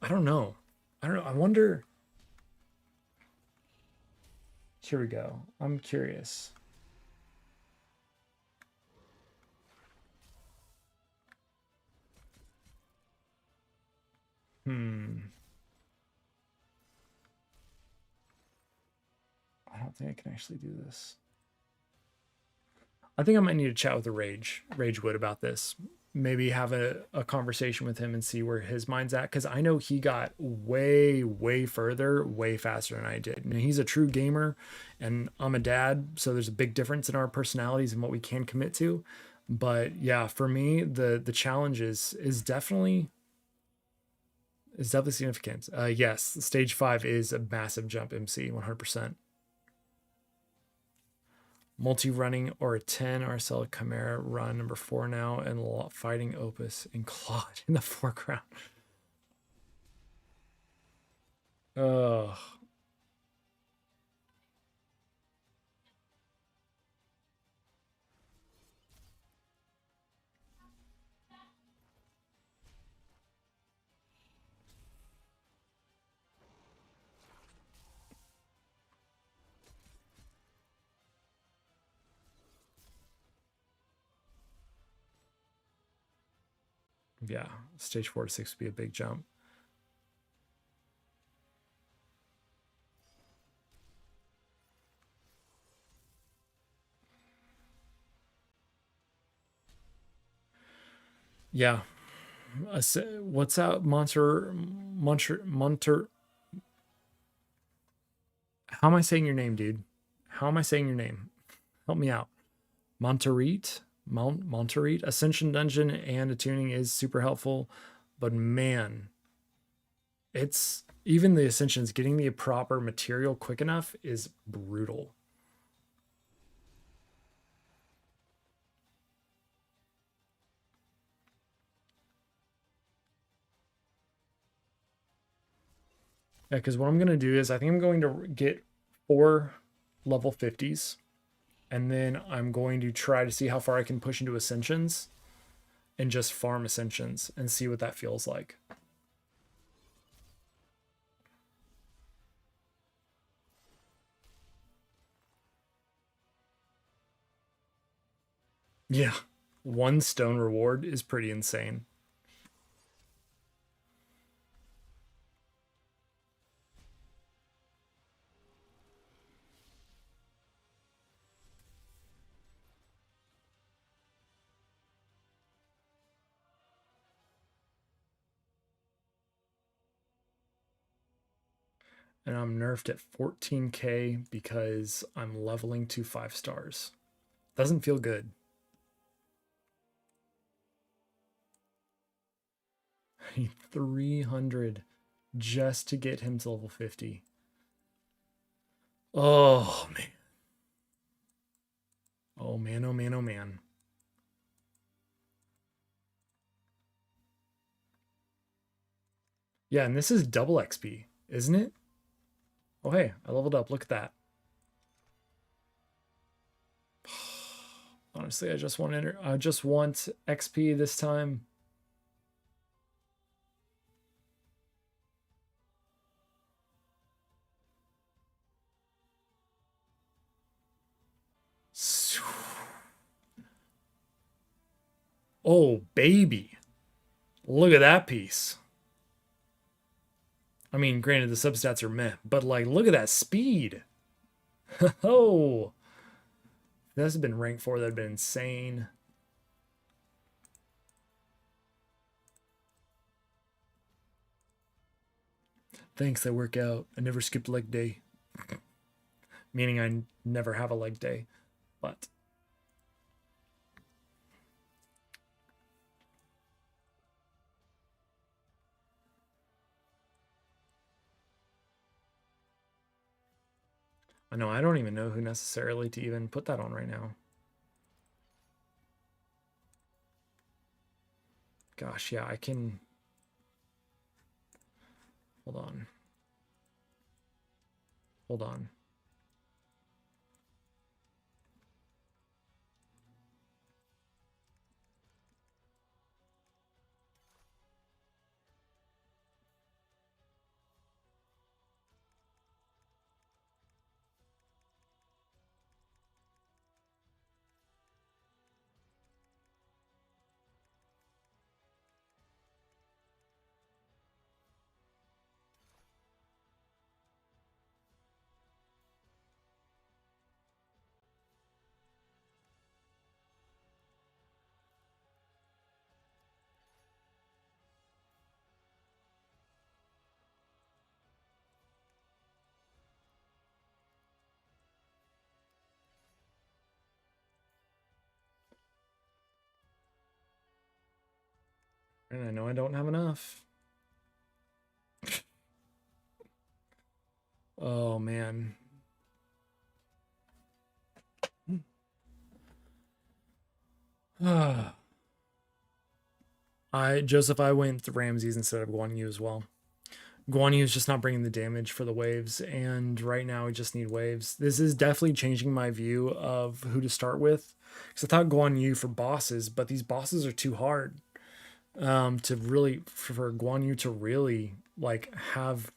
I don't know. I don't know. I wonder. Here we go. I'm curious. I don't think I can actually do this. I think I might need to chat with the Ragewood about this. Maybe have a conversation with him and see where his mind's at. Because I know he got way, way further, way faster than I did. And he's a true gamer, and I'm a dad, so there's a big difference in our personalities and what we can commit to. But yeah, for me, the challenge is definitely significant. Yes, stage 5 is a massive jump, MC, 100%. Multi-running or a 10 RSL Chimera run number 4 now, and fighting Opus and Claude in the foreground. Oh, yeah. Stage 4 to 6 would be a big jump. Yeah. What's out, Monter? How am I saying your name, dude? How am I saying your name? Help me out. Monterite. Ascension Dungeon and attuning is super helpful, but man, it's even the Ascensions getting the proper material quick enough is brutal. Yeah, because what I'm going to do is I think I'm going to get 4 level 50s, and then I'm going to try to see how far I can push into Ascensions and just farm Ascensions and see what that feels like. Yeah, 1 stone reward is pretty insane. And I'm nerfed at 14k because I'm leveling to 5 stars. Doesn't feel good. I need 300 just to get him to level 50. Oh, man. Oh, man, oh, man, oh, man. Yeah, and this is double XP, isn't it? Oh, hey, I leveled up. Look at that. Honestly, I just want XP this time. Oh, baby. Look at that piece. I mean, granted, the substats are meh, but like, look at that speed. Oh, if this had been rank 4, that'd been insane. Thanks, I work out. I never skipped leg day. Meaning I never have a leg day. But I know I don't even know who necessarily to even put that on right now. Gosh, yeah, I can. Hold on. Hold on. And I know I don't have enough. Oh man. I went Ramses instead of Guan Yu as well. Guan Yu is just not bringing the damage for the waves, and right now we just need waves. This is definitely changing my view of who to start with, because I thought Guan Yu for bosses, but these bosses are too hard to really for Guan Yu to really like have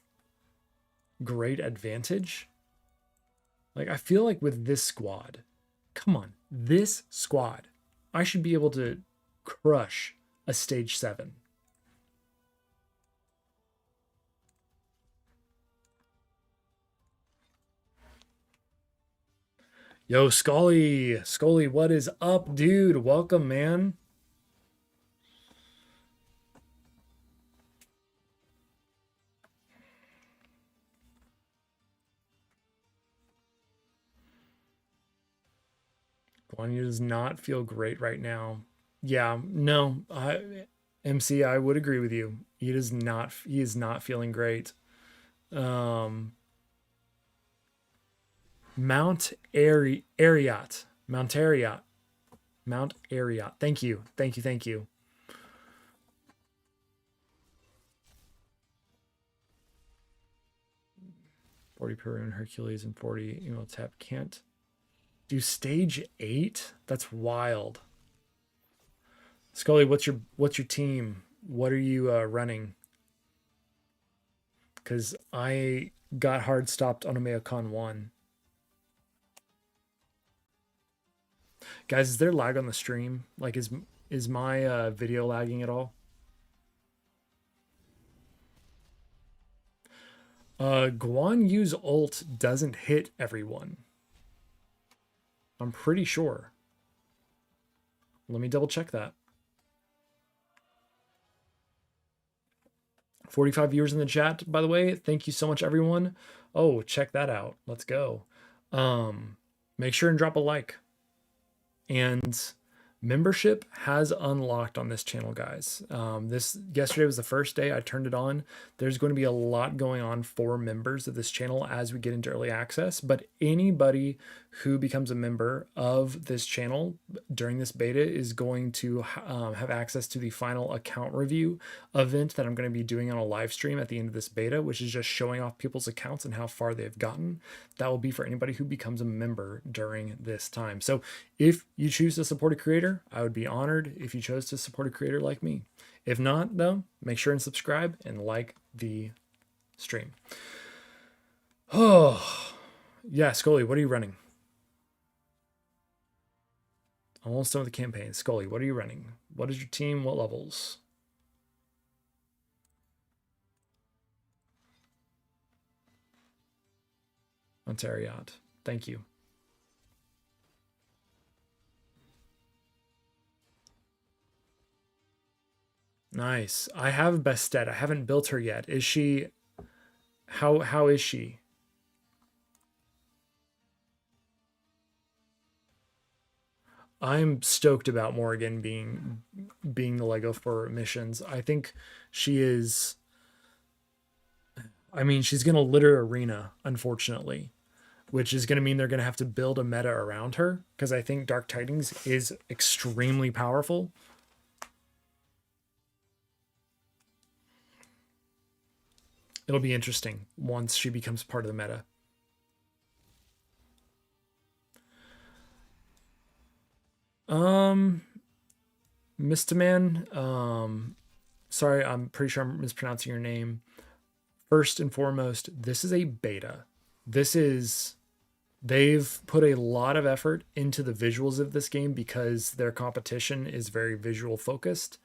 great advantage. Like I feel like with this squad, come on, this squad, I should be able to crush a stage 7. Yo, Scully, Scully, what is up, dude? Welcome, man. Guan Yu does not feel great right now. Yeah, no, MC, I would agree with you. He does not. He is not feeling great. Um, Mount Ariat, Mount Ariat, Mount Ariat. Thank you, thank you, thank you. 40 Perun, Hercules, and 40 Imhotep. Can't do stage 8. That's wild. Scully, what's your team? What are you running? Because I got hard stopped on Omeakon 1. Guys, is there lag on the stream? Like, is my video lagging at all? Guan Yu's ult doesn't hit everyone. I'm pretty sure. Let me double check that. 45 viewers in the chat, by the way. Thank you so much, everyone. Oh, check that out. Let's go. Make sure and drop a like. And membership has unlocked on this channel, guys. This yesterday was the first day I turned it on. There's going to be a lot going on for members of this channel as we get into early access, but anybody who becomes a member of this channel during this beta is going to have access to the final account review event that I'm going to be doing on a live stream at the end of this beta, which is just showing off people's accounts and how far they've gotten. That will be for anybody who becomes a member during this time. So if you choose to support a creator, I would be honored if you chose to support a creator like me. If not, though, make sure and subscribe and like the stream. Oh, yeah, Scully, what are you running? Almost done with the campaign. Scully, what are you running? What is your team? What levels? Ontariat. Thank you. Nice. I have Bestet. I haven't built her yet. Is she... How is she? I'm stoked about Morgan being the Lego for missions. I think she is... I mean, she's going to litter Arena, unfortunately, which is going to mean they're going to have to build a meta around her, because I think Dark Tidings is extremely powerful. It'll be interesting once she becomes part of the meta. Mr. Man, sorry, I'm pretty sure I'm mispronouncing your name. First and foremost, this is a beta. They've put a lot of effort into the visuals of this game because their competition is very visual focused.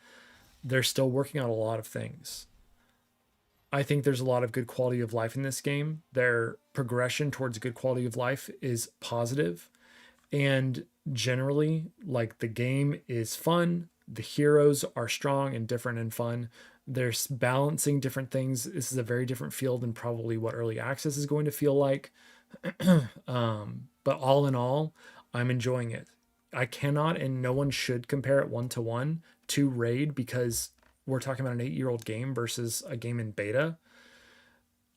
They're still working on a lot of things. I think there's a lot of good quality of life in this game. Their progression towards good quality of life is positive, and generally, like, the game is fun. The heroes are strong and different and fun. They're balancing different things. This is a very different field than probably what early access is going to feel like. But all in all, I'm enjoying it. I cannot, and no one should compare it 1-to-1 to Raid, because we're talking about an 8-year-old game versus a game in beta,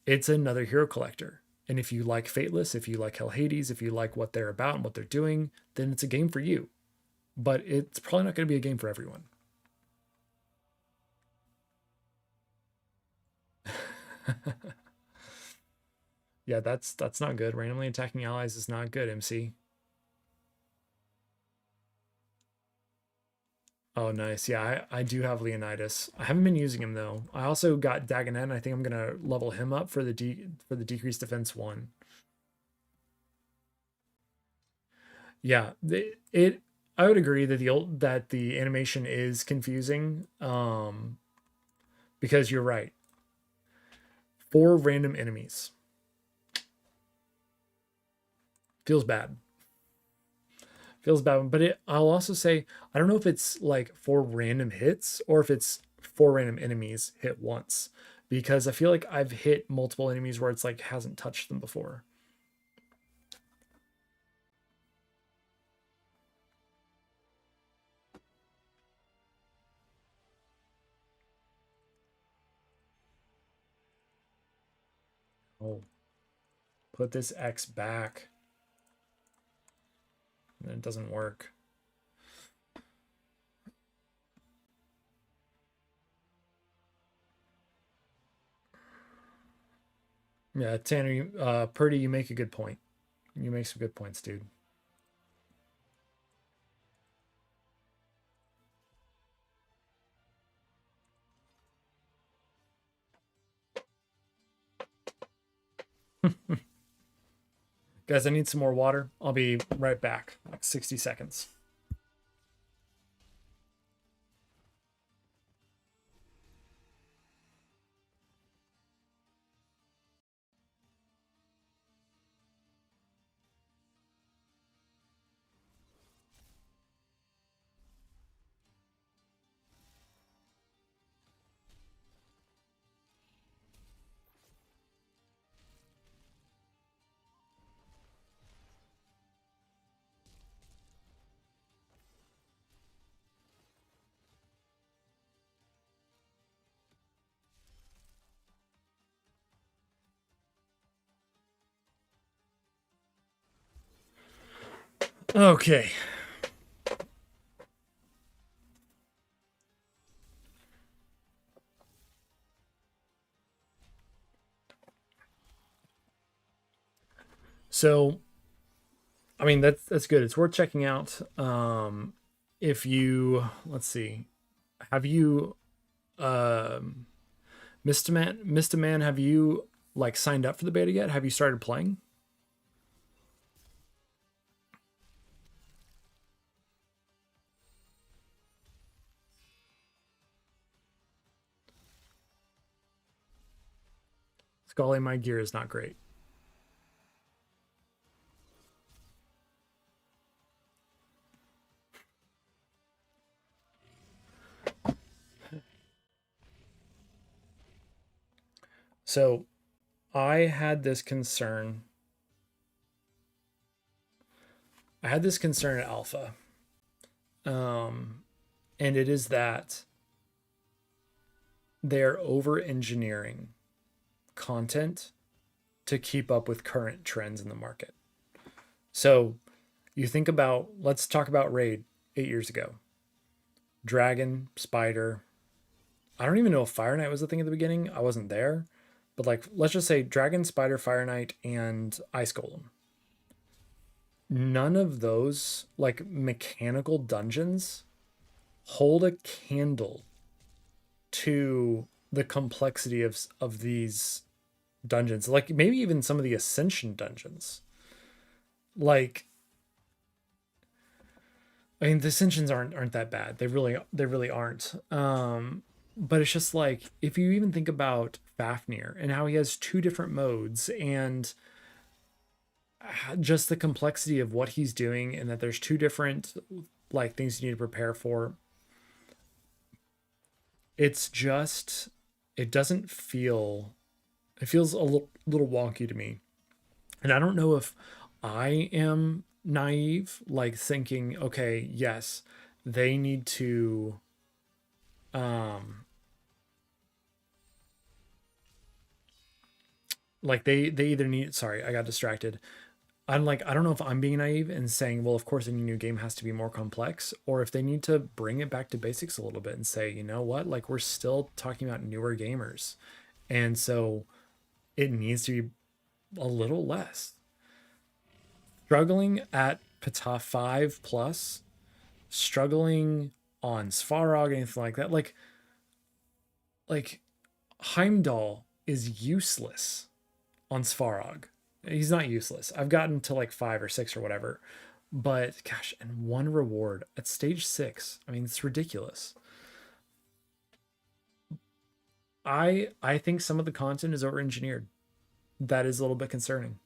it's another hero collector. And if you like Fateless, if you like Hell Hades, if you like what they're about and what they're doing, then it's a game for you. But it's probably not going to be a game for everyone. Yeah, that's not good. Randomly attacking allies is not good, MC. Oh, nice. Yeah, I do have Leonidas. I haven't been using him though. I also got Dagonet, and I think I'm gonna level him up for the decreased defense 1. Yeah, I would agree that the animation is confusing. Because you're right. 4 random enemies. Feels bad. Feels bad, but I'll also say I don't know if it's like 4 random hits or if it's 4 random enemies hit once, because I feel like I've hit multiple enemies where it's like hasn't touched them before. Oh, put this X back. And it doesn't work. Yeah, Tanner, Purdy, you make a good point. You make some good points, dude. Guys, I need some more water. I'll be right back. Like 60 seconds. Okay. So, I mean, that's good. It's worth checking out. If you, let's see, have you, Mr. Man, have you like signed up for the beta yet? Have you started playing? Scully, my gear is not great. So I had this concern. I had this concern at Alpha. And it is that they're over engineering content to keep up with current trends in the market. So you think about, let's talk about Raid 8 years ago. Dragon, Spider. I don't even know if Fire Knight was the thing at the beginning. I wasn't there. But like, let's just say Dragon, Spider, Fire Knight, and Ice Golem. None of those like mechanical dungeons hold a candle to the complexity of these dungeons. Like maybe even some of the Ascension dungeons. Like, I mean, the Ascensions aren't that bad. They really aren't. But it's just like if you even think about Fafnir and how he has 2 different modes and just the complexity of what he's doing, and that there's 2 different like things you need to prepare for. It's just, it doesn't feel, it feels a little wonky to me. And I don't know if I am naive, like thinking, okay, yes, they need to Like they either need, sorry, I got distracted. I'm like, I don't know if I'm being naive and saying, well, of course, any new game has to be more complex, or if they need to bring it back to basics a little bit and say, you know what, like we're still talking about newer gamers. And so it needs to be a little less. Struggling at Ptah 5 plus, struggling on Svarog, anything like that. Like Heimdall is useless on Svarog. He's not useless. I've gotten to like 5 or 6 or whatever. But gosh, and one reward at stage 6. I mean, it's ridiculous. I think some of the content is over engineered. That is a little bit concerning.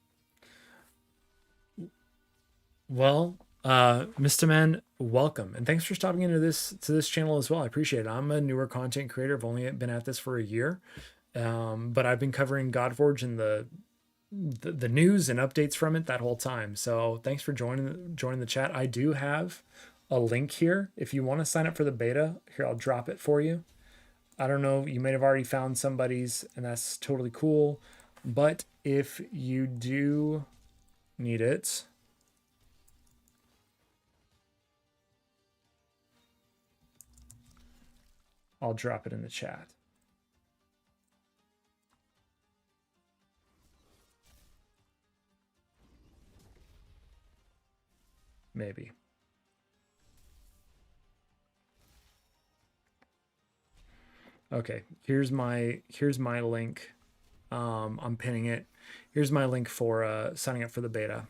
Well, Mr. Man, welcome. And thanks for stopping into this channel as well. I appreciate it. I'm a newer content creator. I've only been at this for a year. But I've been covering Godforge and the news and updates from it that whole time. So thanks for joining the chat. I do have a link here. If you want to sign up for the beta, here I'll drop it for you. I don't know, you may have already found somebody's, and that's totally cool. But if you do need it, I'll drop it in the chat. Maybe. Okay, here's my link. I'm pinning it. Here's my link for signing up for the beta.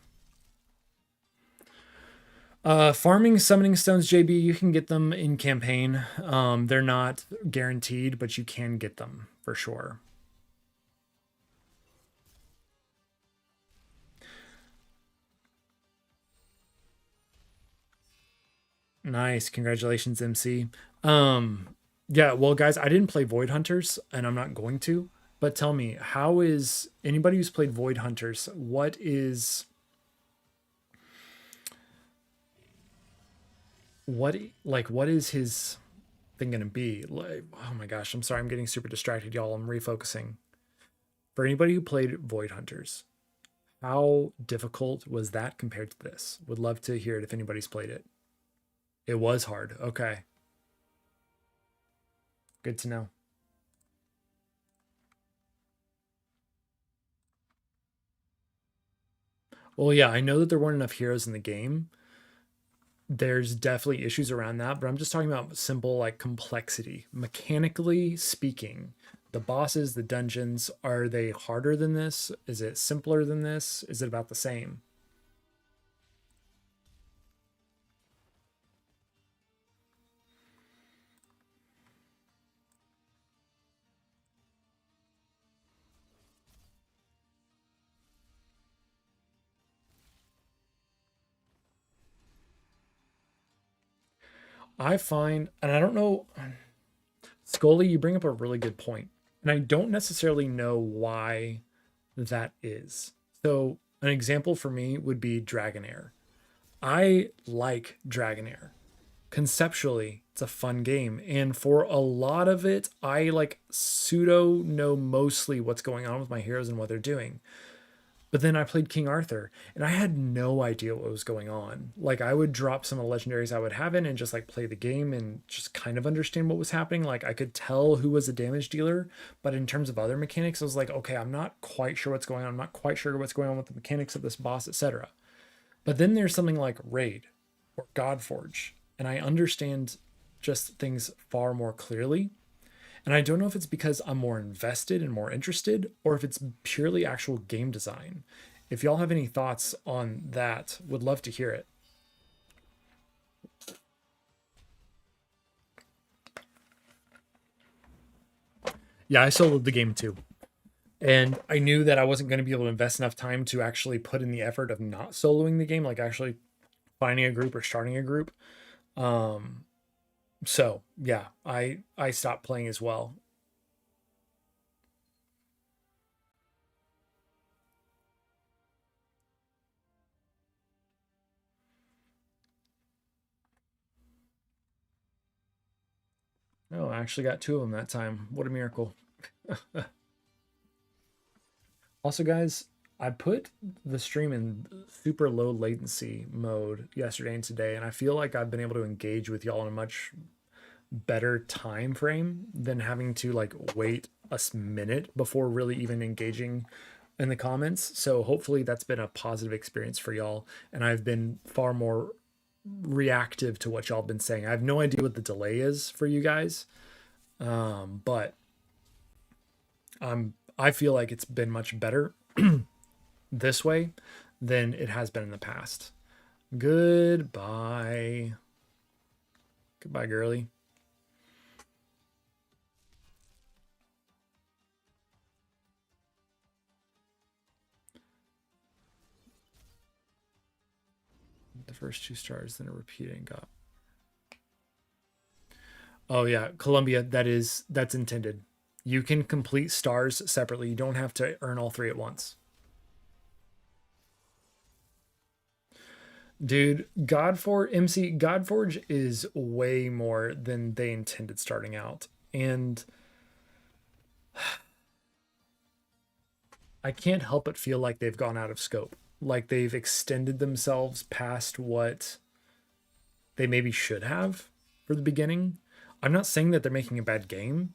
Farming summoning stones, JB, you can get them in campaign. They're not guaranteed, but you can get them for sure. Nice. Congratulations, MC. Yeah, well, guys, I didn't play Void Hunters, and I'm not going to. But tell me, how is anybody who's played Void Hunters, what is his thing gonna be? Like, oh my gosh, I'm sorry, I'm getting super distracted, y'all. I'm refocusing. For anybody who played Void Hunters, how difficult was that compared to this? Would love to hear it if anybody's played it. It was hard. Okay. Good to know. Well, yeah, I know that there weren't enough heroes in the game. There's definitely issues around that, but I'm just talking about simple like complexity. Mechanically speaking, the bosses, the dungeons, are they harder than this? Is it simpler than this? Is it about the same? I find, and I don't know, Scully, you bring up a really good point, and I don't necessarily know why that is. So, an example for me would be Dragonair. I like Dragonair. Conceptually, it's a fun game, and for a lot of it, I like pseudo know mostly what's going on with my heroes and what they're doing. But then I played King Arthur and I had no idea what was going on. Like I would drop some of the legendaries I would have in and just like play the game and just kind of understand what was happening. Like I could tell who was a damage dealer, but in terms of other mechanics, I was like, okay, I'm not quite sure what's going on. I'm not quite sure what's going on with the mechanics of this boss, etc. But then there's something like Raid or Godforge, and I understand just things far more clearly. And I don't know if it's because I'm more invested and more interested, or if it's purely actual game design. If y'all have any thoughts on that, would love to hear it. Yeah, I soloed the game too. And I knew that I wasn't going to be able to invest enough time to actually put in the effort of not soloing the game, like actually finding a group or starting a group. Um, so yeah, I stopped playing as well. Oh, I actually got 2 of them that time. What a miracle. Also, guys, I put the stream in super low latency mode yesterday and today, and I feel like I've been able to engage with y'all in a much better time frame than having to like wait a minute before really even engaging in the comments. So hopefully that's been a positive experience for y'all, and I've been far more reactive to what y'all have been saying. I have no idea what the delay is for you guys, but I feel like it's been much better this way than it has been in the past. Goodbye. Goodbye, girly. The first 2 stars, then a repeating got. Oh yeah, Columbia, that's intended. You can complete stars separately. You don't have to earn all 3 at once. Dude, Godforge is way more than they intended starting out. And I can't help but feel like they've gone out of scope. Like they've extended themselves past what they maybe should have for the beginning. I'm not saying that they're making a bad game,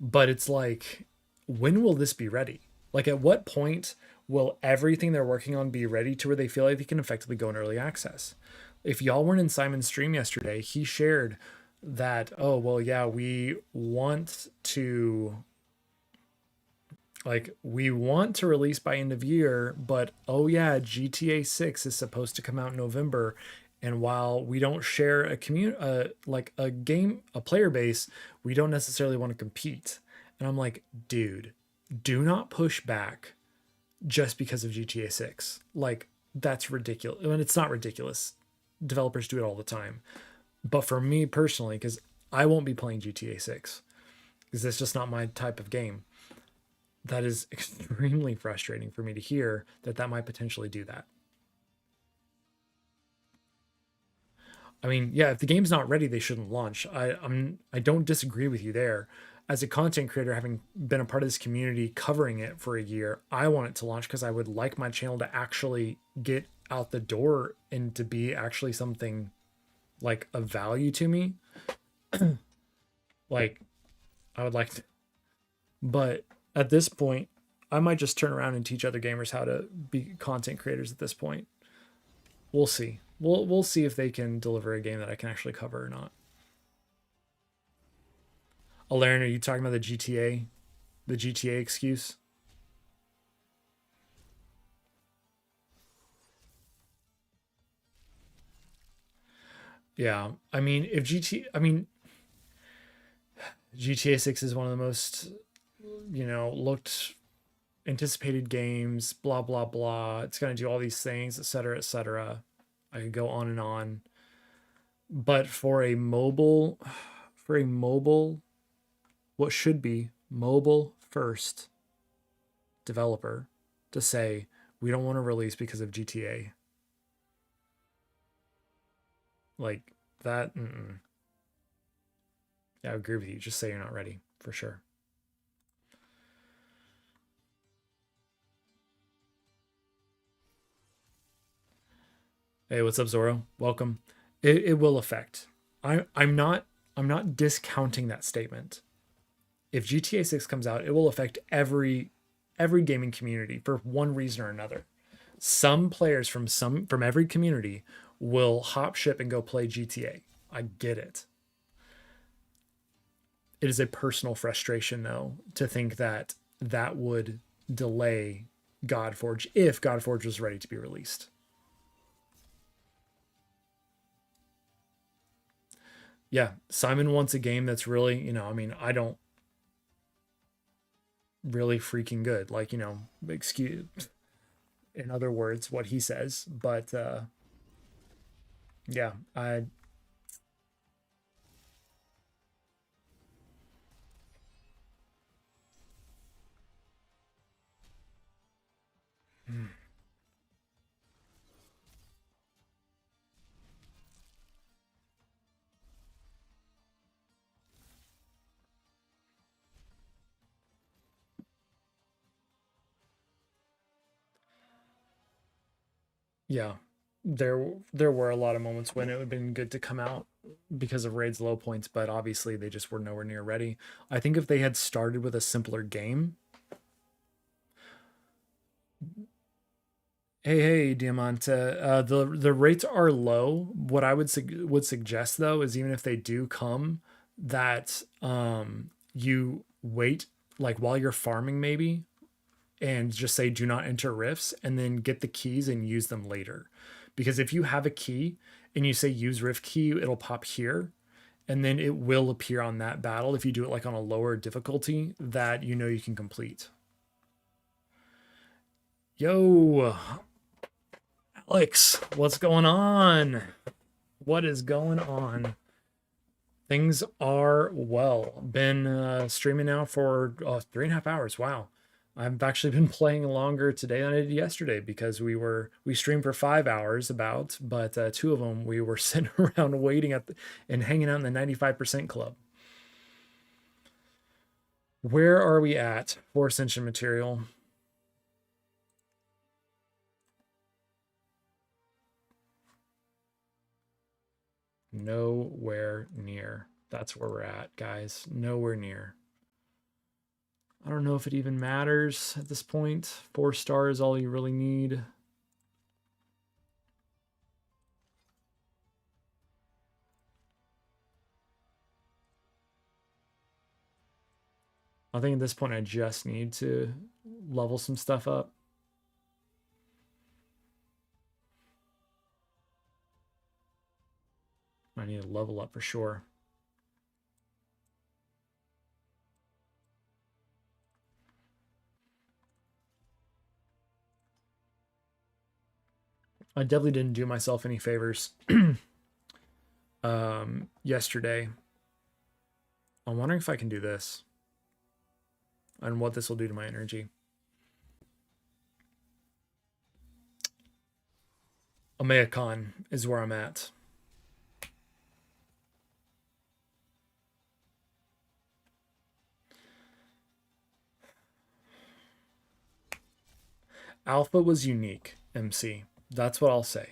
but it's like, when will this be ready? Like, at what point will everything they're working on be ready to where they feel like they can effectively go in early access? If y'all weren't in Simon's stream yesterday, he shared that, oh, well, yeah, we want to release by end of year, but oh yeah, GTA 6 is supposed to come out in November, and while we don't share like a player base, we don't necessarily want to compete. And I'm like, dude, do not push back just because of GTA 6. Like, that's ridiculous. I mean, it's not ridiculous. Developers do it all the time. But for me personally, because I won't be playing GTA 6, because that's just not my type of game, that is extremely frustrating for me to hear that might potentially do that. I mean, yeah, if the game's not ready, they shouldn't launch. I don't disagree with you there. As a content creator, having been a part of this community, covering it for a year, I want it to launch because I would like my channel to actually get out the door and to be actually something like of value to me. Like, I would like to, but at this point, I might just turn around and teach other gamers how to be content creators at this point. We'll see. We'll see if they can deliver a game that I can actually cover or not. Alaren, are you talking about the GTA? The GTA excuse? Yeah. I mean, GTA 6 is one of the most, looked anticipated games, blah blah blah. It's going to do all these things, etc., etc. I could go on and on. But for a mobile, what should be mobile first developer to say we don't want to release because of GTA, like that. Yeah, I agree with you. Just say you're not ready for sure. Hey, what's up, Zoro? Welcome. It will affect. I'm not discounting that statement. If GTA 6 comes out, it will affect every gaming community for one reason or another. Some players from every community will hop ship and go play GTA. I get it. It is a personal frustration though to think that that would delay Godforge if Godforge was ready to be released. Yeah, Simon wants a game that's really, I mean, I don't really freaking good. Like, excuse in other words what he says, but yeah, I Yeah, there were a lot of moments when it would have been good to come out because of Raid's low points, but obviously they just were nowhere near ready. I think if they had started with a simpler game. Hey, Diamante. The rates are low. What I would suggest though is even if they do come, that you wait like while you're farming maybe, and just say do not enter rifts, and then get the keys and use them later. Because if you have a key and you say use rift key, it'll pop here, and then it will appear on that battle if you do it like on a lower difficulty that you know you can complete. Yo, Alex, what's going on? What is going on? Things are well. Been streaming now for 3.5 hours. Wow. I've actually been playing longer today than I did yesterday because we streamed for 5 hours about, but two of them we were sitting around waiting and hanging out in the 95% club. Where are we at for Ascension material? Nowhere near. That's where we're at, guys. Nowhere near. I don't know if it even matters at this point. 4 stars is all you really need. I think at this point I just need to level some stuff up. I need to level up for sure. I definitely didn't do myself any favors yesterday. I'm wondering if I can do this and what this will do to my energy. Omega Con is where I'm at. Alpha was unique, MC. That's what I'll say.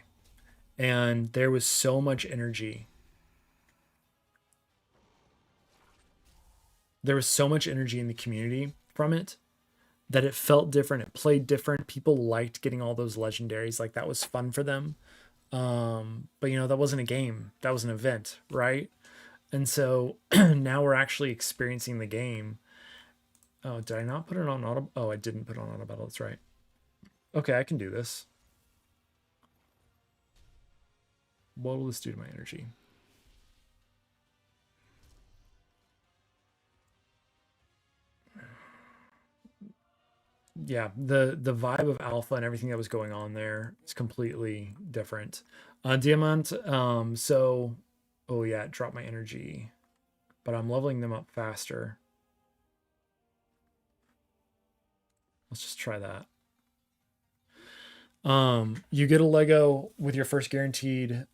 And there was so much energy. There was so much energy in the community from it that it felt different. It played different. People liked getting all those legendaries. Like that was fun for them. But that wasn't a game. That was an event, right? And so now we're actually experiencing the game. Oh, did I not put it on auto? Oh, I didn't put it on auto battle. That's right. Okay, I can do this. What will this do to my energy? Yeah, the vibe of alpha and everything that was going on there is completely different. Diamant, so oh yeah, it dropped my energy, but I'm leveling them up faster. Let's just try that. You get a Lego with your first guaranteed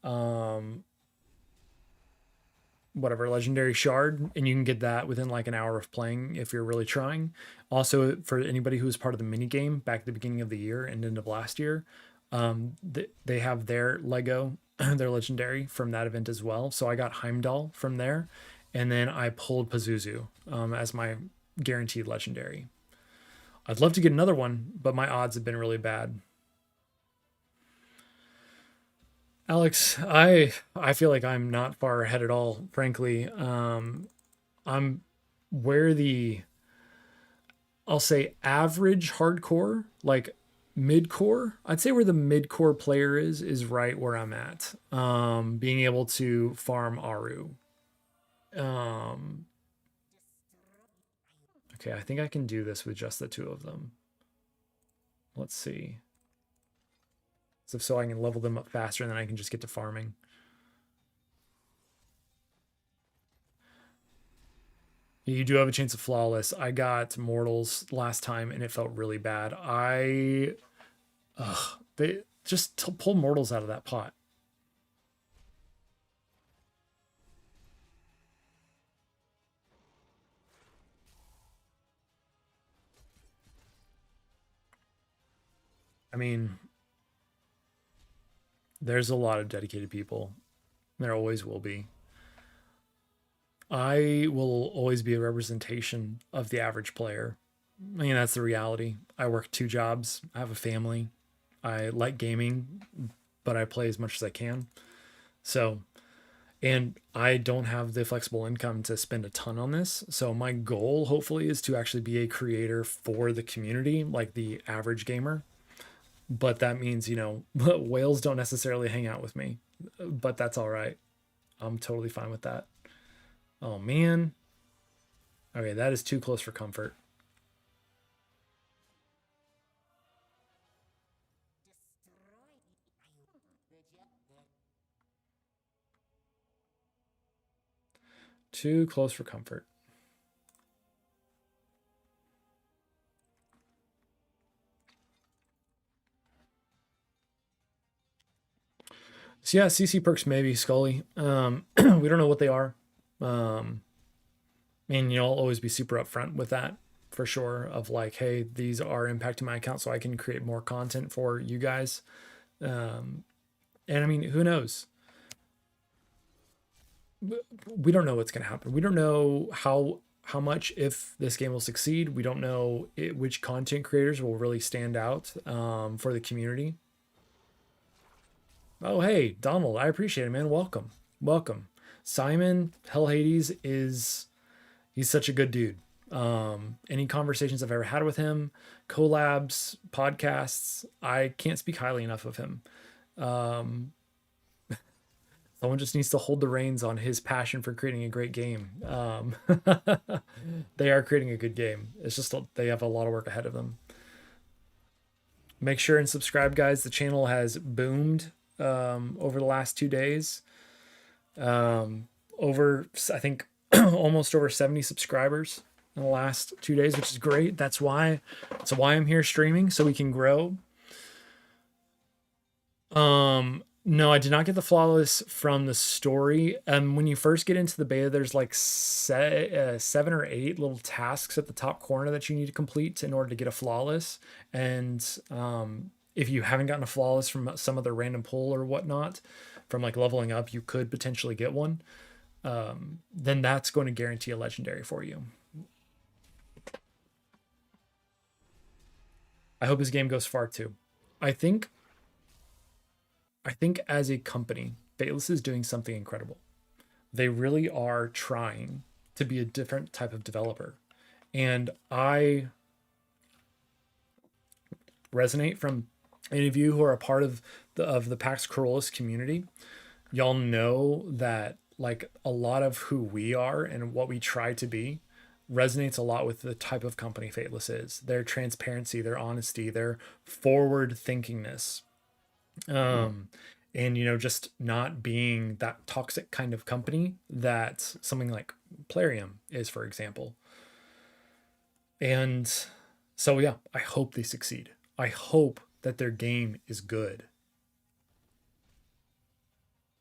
whatever legendary shard, and you can get that within like an hour of playing if you're really trying. Also, for anybody who was part of the mini game back at the beginning of the year and end of last year, they have their Lego, their legendary from that event as well. So I got Heimdall from there, and then I pulled Pazuzu as my guaranteed legendary. I'd love to get another one, but my odds have been really bad. Alex, I feel like I'm not far ahead at all, frankly. I'm where the I'll say average hardcore, like mid-core. I'd say where the mid-core player is right where I'm at. Being able to farm Aru. Um, okay, I think I can do this with just the two of them. Let's see. So I can level them up faster and then I can just get to farming. You do have a chance of flawless. I got mortals last time and it felt really bad. They just pull mortals out of that pot. I mean, There's a lot of dedicated people. There always will be. I will always be a representation of the average player. I mean, that's the reality. I work 2 jobs. I have a family. I like gaming, but I play as much as I can. So, and I don't have the flexible income to spend a ton on this. So, my goal, hopefully, is to actually be a creator for the community, like the average gamer. But that means, whales don't necessarily hang out with me, but that's all right. I'm totally fine with that. Oh, man. Okay, that is too close for comfort. Too close for comfort. So yeah, CC perks maybe Scully. We don't know what they are. Um, and I'll always be super upfront with that for sure. Of like, hey, these are impacting my account, so I can create more content for you guys. Um, and I mean, who knows? We don't know what's going to happen. We don't know how much if this game will succeed. We don't know which content creators will really stand out for the community. Oh, hey, Donald, I appreciate it, man. Welcome. Welcome. Simon Hell Hades he's such a good dude. Any conversations I've ever had with him, collabs, podcasts, I can't speak highly enough of him. Um, Someone just needs to hold the reins on his passion for creating a great game. They are creating a good game. It's just they have a lot of work ahead of them. Make sure and subscribe, guys. The channel has boomed over the last 2 days. Over, I think, almost over 70 subscribers in the last 2 days, which is great. That's why I'm here streaming, so we can grow. No, I did not get the flawless from the story. When you first get into the beta, there's like 7 or 8 little tasks at the top corner that you need to complete in order to get a flawless. And if you haven't gotten a flawless from some other random pull or whatnot, from like leveling up, you could potentially get one. Then that's going to guarantee a legendary for you. I hope his game goes far too. I think as a company, Fateless is doing something incredible. They really are trying to be a different type of developer. And I resonate from any of you who are a part of the PAX community. Y'all know that like a lot of who we are and what we try to be resonates a lot with the type of company Fateless is. Their transparency, their honesty, their forward thinkingness. And just not being that toxic kind of company that something like Plarium is, for example. And so yeah, I hope they succeed. I hope that their game is good.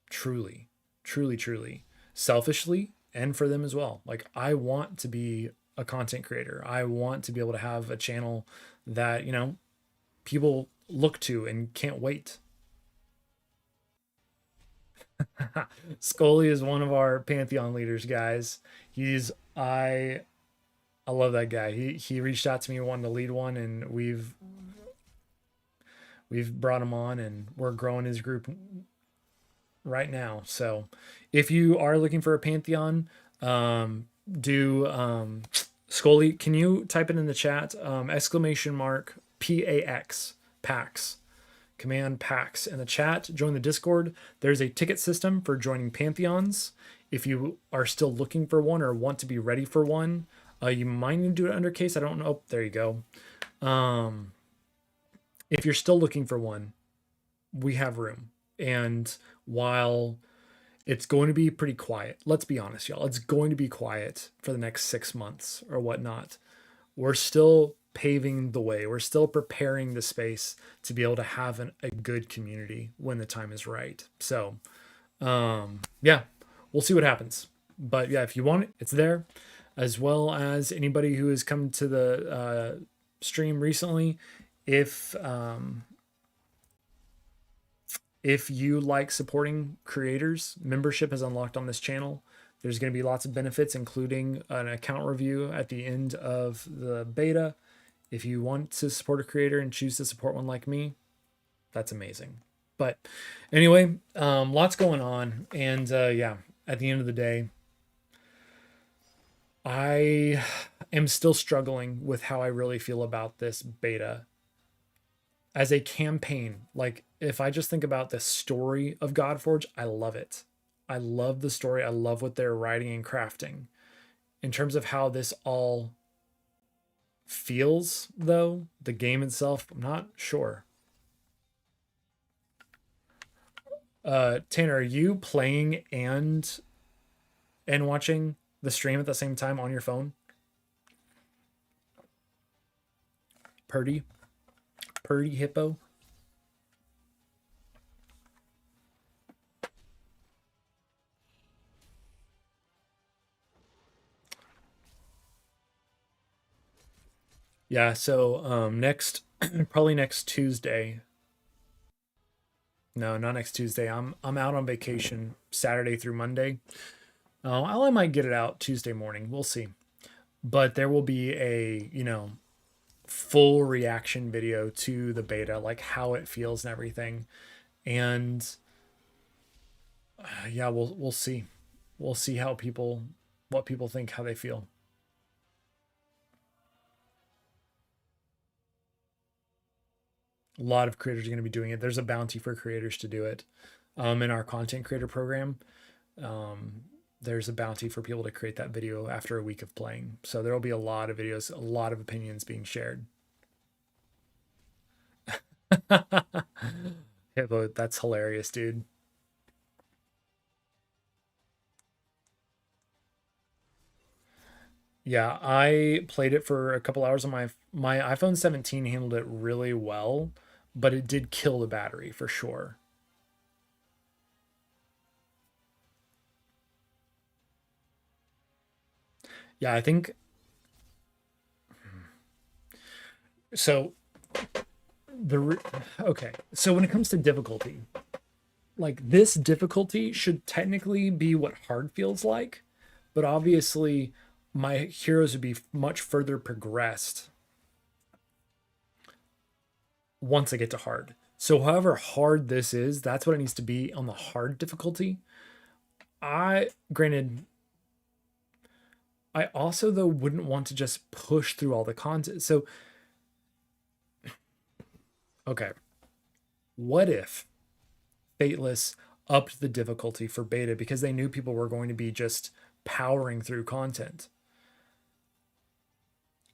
Truly, truly, truly. Selfishly, and for them as well. Like, I want to be a content creator. I want to be able to have a channel that, people look to and can't wait. Scully is one of our Pantheon leaders, guys. I love that guy. He reached out to me wanting to lead one, and we've brought him on, and we're growing his group right now. So if you are looking for a Pantheon, Scully, can you type it in the chat? !PAX, PAX, command PAX in the chat. Join the Discord. There's a ticket system for joining Pantheons. If you are still looking for one or want to be ready for one, you might need to do it under case. I don't know. Oh, there you go. If you're still looking for one, we have room. And while it's going to be pretty quiet, let's be honest, y'all, it's going to be quiet for the next 6 months or whatnot. We're still paving the way. We're still preparing the space to be able to have a good community when the time is right. So, yeah, we'll see what happens. But yeah, if you want it, it's there. As well as anybody who has come to the If you like supporting creators, membership is unlocked on this channel. There's going to be lots of benefits, including an account review at the end of the beta. If you want to support a creator and choose to support one like me, that's amazing. But anyway, lots going on. And yeah, at the end of the day, I am still struggling with how I really feel about this beta as a campaign. Like, if I just think about the story of Godforge, I love it. I love the story. I love what they're writing and crafting. In terms of how this all feels, though, the game itself, I'm not sure. Tanner, are you playing and watching the stream at the same time on your phone? Purdy hippo. Yeah, so next probably next Tuesday. No, not next Tuesday. I'm out on vacation Saturday through Monday. I might get it out Tuesday morning. We'll see. But there will be a, full reaction video to the beta, like how it feels and everything. And yeah, we'll see. We'll see what people think, how they feel. A lot of creators are going to be doing it. There's a bounty for creators to do it. In our content creator program, there's a bounty for people to create that video after a week of playing. So there will be a lot of videos, a lot of opinions being shared. Hippo, that's hilarious, dude. Yeah, I played it for a couple hours on my iPhone 17 handled it really well, but it did kill the battery for sure. Yeah, I think so. Okay, so when it comes to difficulty, like this difficulty should technically be what hard feels like, but obviously my heroes would be much further progressed once I get to hard. So however hard this is, that's what it needs to be on the hard difficulty. Granted, I also though wouldn't want to just push through all the content. So okay, what if Fateless upped the difficulty for beta because they knew people were going to be just powering through content?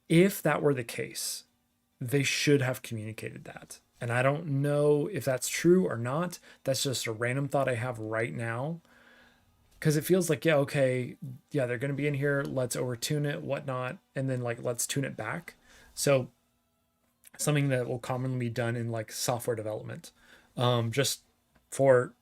If that were the case, they should have communicated that. And I don't know if that's true or not. That's just a random thought I have right now. Because it feels like, yeah, okay, yeah, they're going to be in here. Let's overtune it, whatnot. And then, like, let's tune it back. So, something that will commonly be done in, like, software development. Just for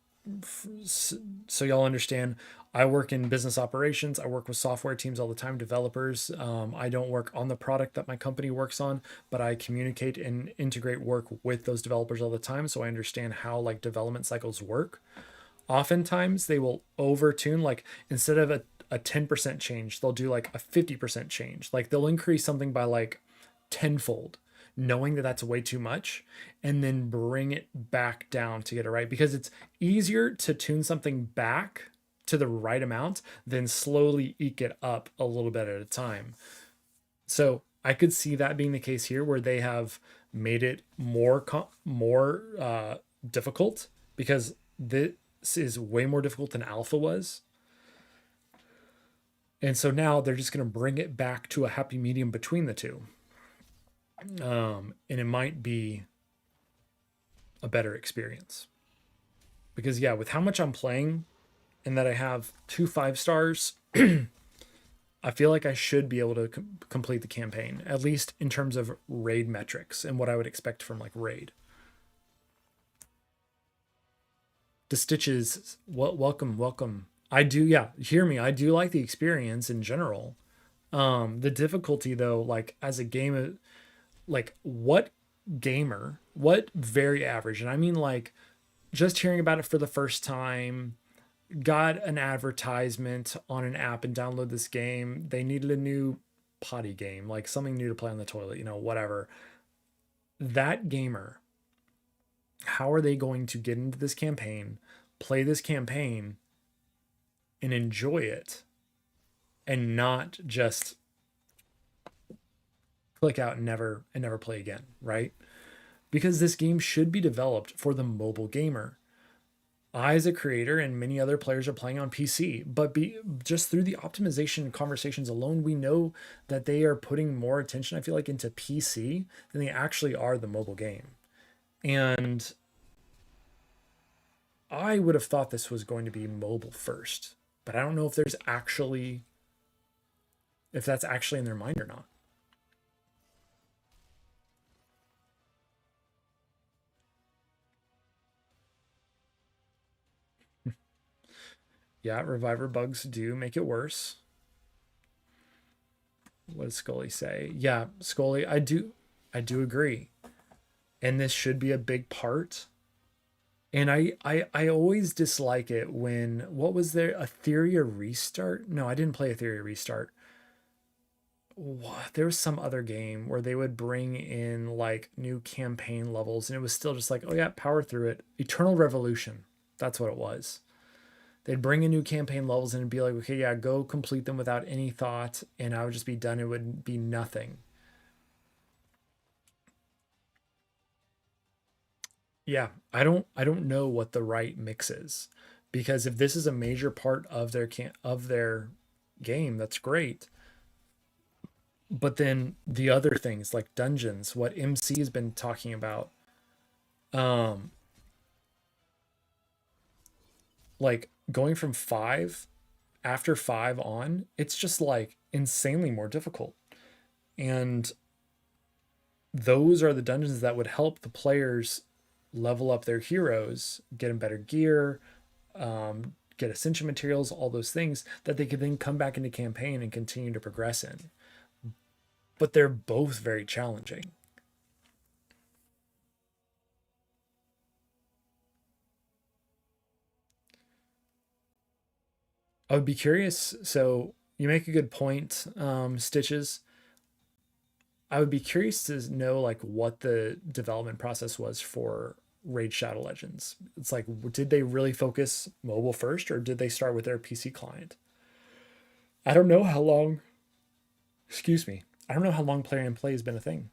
so y'all understand, I work in business operations. I work with software teams all the time, developers. I don't work on the product that my company works on, but I communicate and integrate work with those developers all the time. So I understand how like development cycles work. Oftentimes they will overtune, like instead of a 10% change, they'll do like a 50% change. Like they'll increase something by like tenfold, knowing that that's way too much, and then bring it back down to get it right, because it's easier to tune something back to the right amount than slowly eke it up a little bit at a time. So I could see that being the case here, where they have made it more difficult, because this is way more difficult than alpha was. And so now they're just going to bring it back to a happy medium between the two. And it might be a better experience, because yeah, with how much I'm playing and that I have 2 5-stars, I feel like I should be able to complete the campaign, at least in terms of raid metrics and what I would expect from like raid. The Stitches, welcome. I do, yeah, hear me. I do like the experience in general. The difficulty though, like as a game, like what gamer, what very average, and I mean like just hearing about it for the first time, got an advertisement on an app and download this game. They needed a new potty game, like something new to play on the toilet, whatever. That gamer, how are they going to get into this campaign, play this campaign, and enjoy it, and not just click out and never play again, right? Because this game should be developed for the mobile gamer. I, as a creator, and many other players are playing on PC, but just through the optimization conversations alone, we know that they are putting more attention, I feel like, into PC than they actually are the mobile game. And I would have thought this was going to be mobile first, but I don't know if that's actually in their mind or not. Yeah, reviver bugs do make it worse. What does Scully say? Yeah, Scully, I do agree. And this should be a big part. And I always dislike it when, what was there, Etheria Restart? No, I didn't play Etheria Restart. There was some other game where they would bring in like new campaign levels and it was still just like, oh yeah, power through it. Eternal Revolution. That's what it was. They'd bring in new campaign levels and it'd be like, okay, yeah, go complete them without any thought, and I would just be done. It would be nothing. Yeah, I don't know what the right mix is, because if this is a major part of their game, that's great. But then the other things like dungeons, what MC has been talking about, um, like going from five, after five on, it's just like insanely more difficult. And those are the dungeons that would help the players level up their heroes, get them better gear, get ascension materials, all those things that they could then come back into campaign and continue to progress in. But they're both very challenging. I would be curious. So you make a good point, Stitches. I would be curious to know like what the development process was for Raid Shadow Legends. It's like, did they really focus mobile first, or did they start with their PC client? I don't know how long. Excuse me. I don't know how long player and play has been a thing.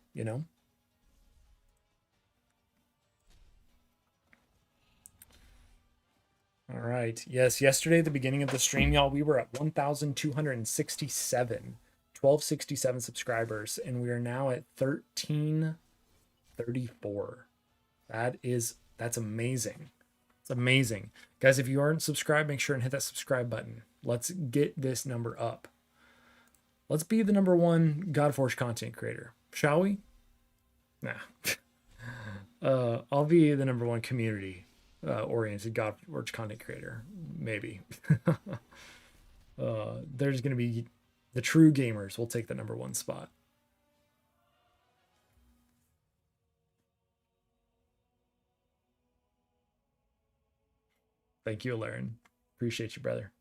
All right. Yes, yesterday, the beginning of the stream, y'all, we were at 1,267, 1,267 subscribers, and we are now at 1,334. That's amazing. It's amazing. Guys, if you aren't subscribed, make sure and hit that subscribe button. Let's get this number up. Let's be the number one Godforge content creator, shall we? Nah. I'll be the number one community oriented Godforge content creator, maybe. There's going to be the true gamers will take the number one spot. Thank you, Alaren. Appreciate you, brother.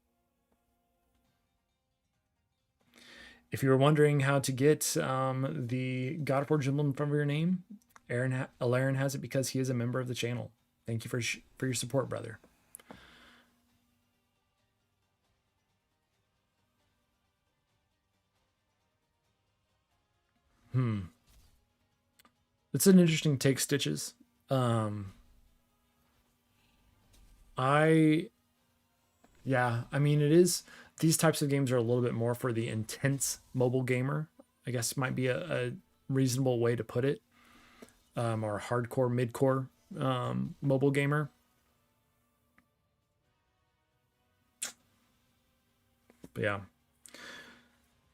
If you were wondering how to get the Godforge emblem from your name, Alaren has it because he is a member of the channel. Thank you for your support, brother. It's an interesting take, Stitches. I Yeah, I mean, it is. These types of games are a little bit more for the intense mobile gamer, I guess might be a reasonable way to put it, or hardcore, midcore mobile gamer. But yeah.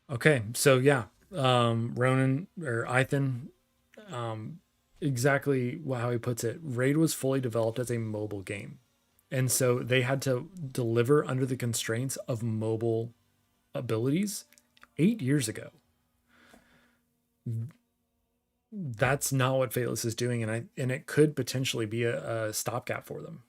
Okay, so yeah, Ronan or Ethan, exactly how he puts it. Raid was fully developed as a mobile game. And so they had to deliver under the constraints of mobile abilities 8 years ago. That's not what Fateless is doing, and it could potentially be a stopgap for them.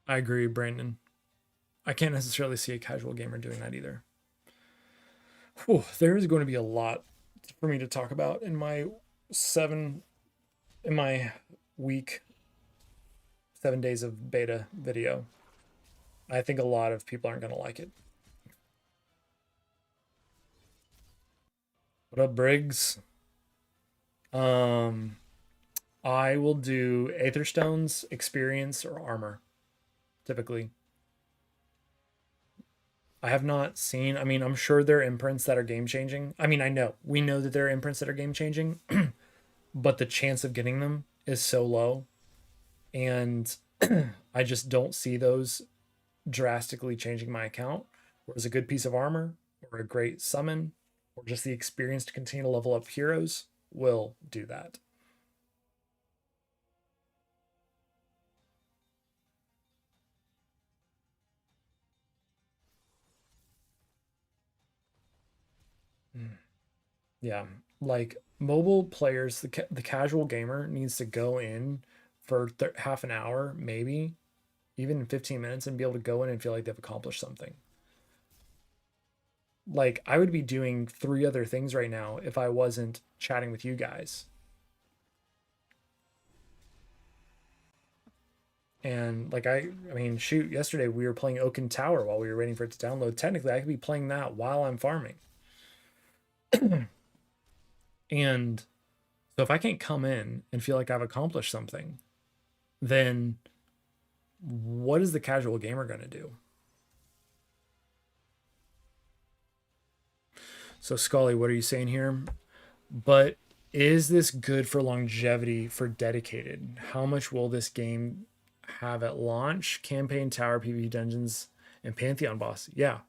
I agree, Brandon. I can't necessarily see a casual gamer doing that either. Whew, there is going to be a lot for me to talk about in my seven in my week 7 days of beta video. I think a lot of people aren't going to like it. What up, Briggs? Um, I will do Aether Stones, Experience, or Armor, typically. I have not seen, I mean, I'm sure there are imprints that are game changing. I mean, we know that there are imprints that are game changing, but the chance of getting them is so low. And I just don't see those drastically changing my account. Whereas a good piece of armor or a great summon or just the experience to continue to level up heroes will do that. Mm. Yeah, like mobile players, the casual gamer needs to go in for half an hour, maybe even 15 minutes, and be able to go in and feel like they've accomplished something. Like I would be doing three other things right now if I wasn't chatting with you guys. And like I mean, shoot, yesterday we were playing Oaken Tower while we were waiting for it to download. Technically, I could be playing that while I'm farming. And so if I can't come in and feel like I've accomplished something, then what is the casual gamer going to do? So Scully, what are you saying here? But is this good for longevity for dedicated? How much will this game have at launch? Campaign, tower, PvP dungeons, and Pantheon boss. Yeah.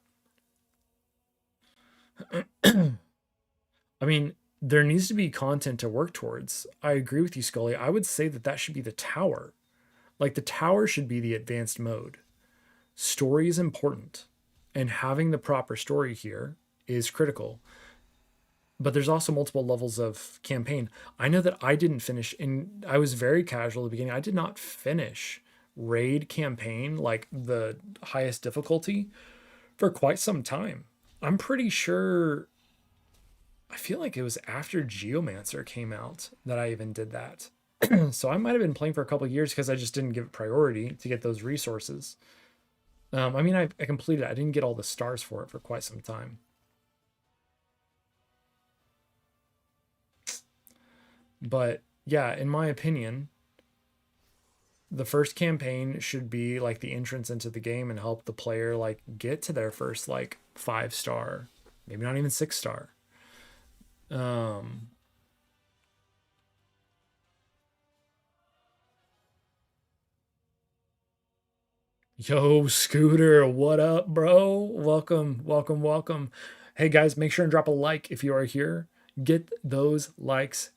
I mean, there needs to be content to work towards. I agree with you, Scully. I would say that that should be the tower. Like the tower should be the advanced mode. Story is important, and having the proper story here is critical. But there's also multiple levels of campaign. I know that I didn't finish, and I was very casual at the beginning. I did not finish raid campaign, like the highest difficulty, for quite some time. I'm pretty sure, I feel like it was after Geomancer came out that I even did that. So I might have been playing for a couple of years because I just didn't give it priority to get those resources. I mean, I completed it. I didn't get all the stars for it for quite some time. But yeah, in my opinion, the first campaign should be like the entrance into the game and help the player like get to their first like 5 star, maybe not even 6 star. Um, Yo, Scooter, what up, bro? Welcome, welcome, welcome. Hey guys, make sure and drop a like if you are here. Get those likes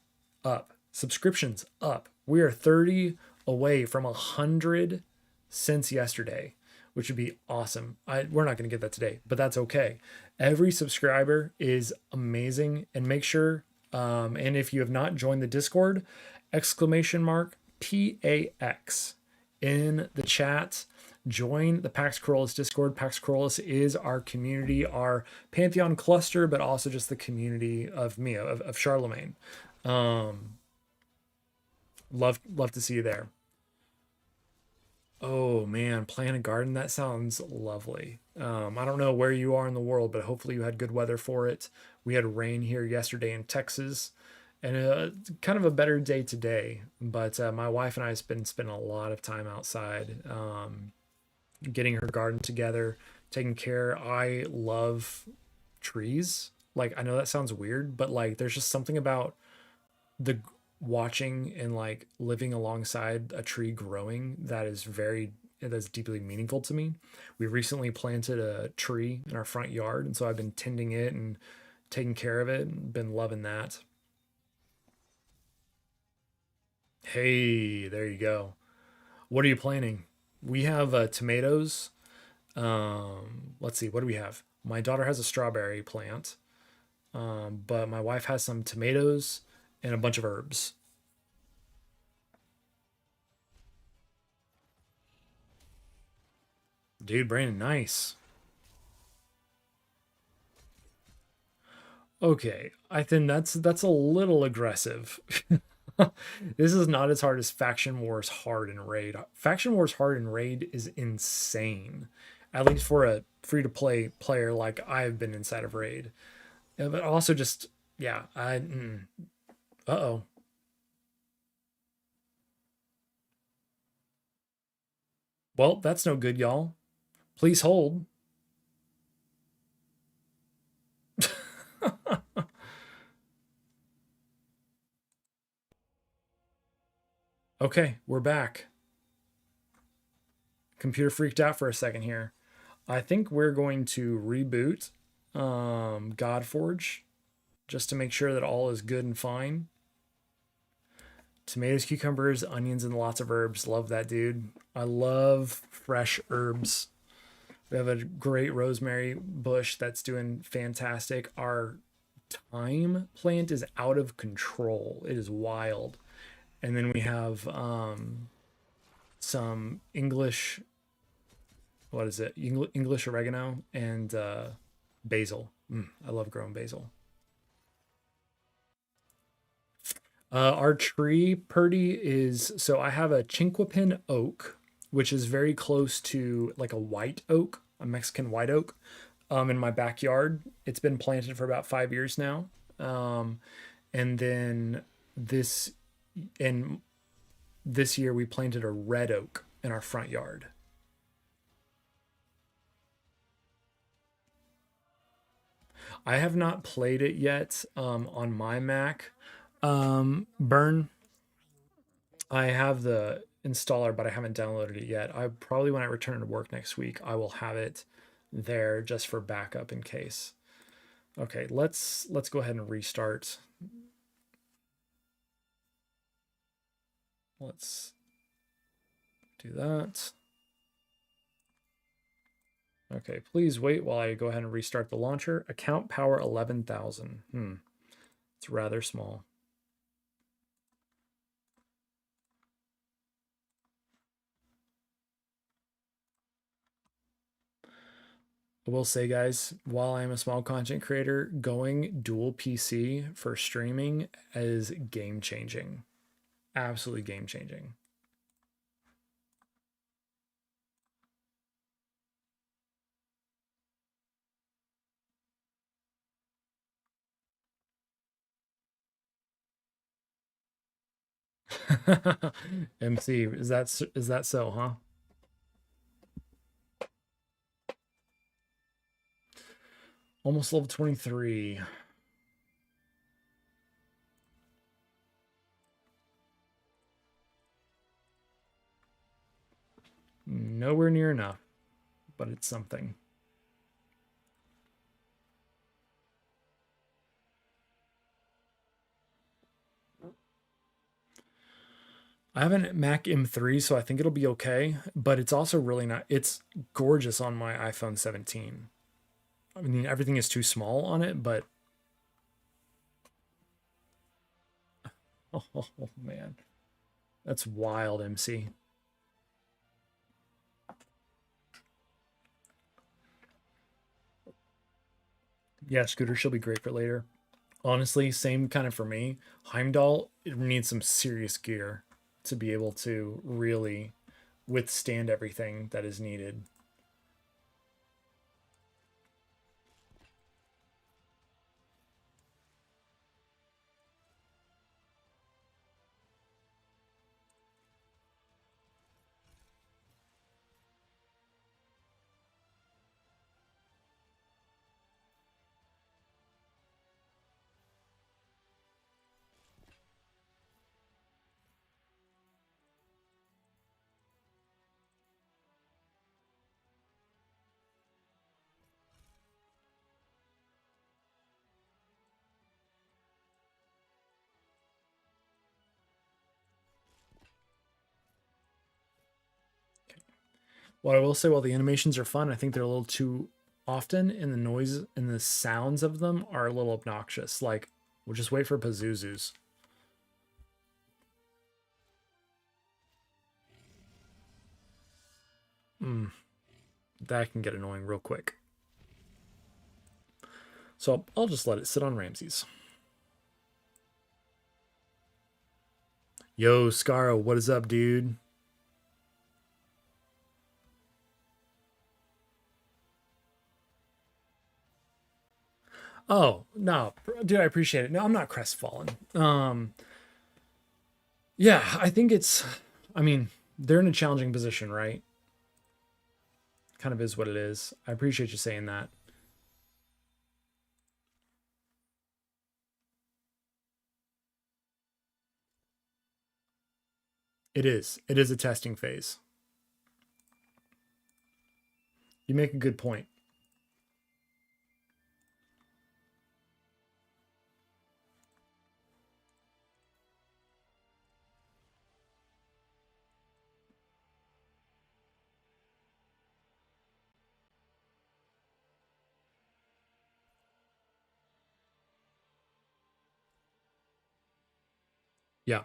up, subscriptions up. We are 30 away from 100 since yesterday, which would be awesome. We're not going to get that today, but that's okay. Every subscriber is amazing, and make sure, and if you have not joined the Discord, exclamation mark PAX in the chat. Join the PAX Corollas Discord. PAX Corollas is our community, our Pantheon cluster, but also just the community of me, of Charlemagne. Um, love to see you there. Oh man, plant a garden. That sounds lovely. I don't know where you are in the world, but hopefully you had good weather for it. We had rain here yesterday in Texas, and kind of a better day today. But my wife and I have been spending a lot of time outside, getting her garden together, taking care. I love trees. Like I know that sounds weird, but like there's just something about the watching and like living alongside a tree growing that's deeply meaningful to me. We recently planted a tree in our front yard, and so I've been tending it and taking care of it and been loving that. Hey, there you go. What are you planting? We have tomatoes. Let's see, what do we have? My daughter has a strawberry plant, but my wife has some tomatoes and a bunch of herbs. Dude, Brandon, nice. Okay, I think that's a little aggressive. This is not as hard as Faction Wars Hard and Raid. Faction Wars Hard and Raid is insane, at least for a free to play player like I've been inside of Raid. But also just yeah, uh-oh. Well, that's no good, y'all. Please hold. Okay, we're back. Computer freaked out for a second here. I think we're going to reboot Godforge just to make sure that all is good and fine. Tomatoes, cucumbers, onions, and lots of herbs. Love that, dude. I love fresh herbs. We have a great rosemary bush that's doing fantastic. Our thyme plant is out of control. It is wild. And then we have some English, what is it? English oregano and basil. I love growing basil. Our tree, Purdy, is so I have a chinquapin oak, which is very close to like a white oak, a Mexican white oak, in my backyard. It's been planted for about 5 years now. Um, and then this in this year we planted a red oak in our front yard. I have not played it yet on my Mac. Burn, I have the installer, but I haven't downloaded it yet. I probably when I return to work next week, I will have it there just for backup in case. Okay, let's go ahead and restart. Let's do that. Okay, please wait while I go ahead and restart the launcher. Account power 11,000. It's rather small. I will say, guys, while I'm a small content creator, going dual PC for streaming is game changing. Absolutely game changing. MC, is that so, huh? Almost level 23. Nowhere near enough, but it's something. I have a Mac M3, so I think it'll be okay, but it's also really not. It's gorgeous on my iPhone 17. I mean, everything is too small on it, but oh man, that's wild, MC. Yeah, Scooter, she'll be great for later. Honestly, same kind of for me. Heimdall, it needs some serious gear to be able to really withstand everything that is needed. What I will say, while the animations are fun, I think they're a little too often, and the noise and the sounds of them are a little obnoxious. Like, we'll just wait for Pazuzus. That can get annoying real quick. So I'll just let it sit on Ramses. Yo, Scaro, what is up, dude? Oh, no, dude, I appreciate it. No, I'm not crestfallen. Yeah, I think it's, I mean, they're in a challenging position, right? Kind of is what it is. I appreciate you saying that. It is. It is a testing phase. You make a good point. Yeah.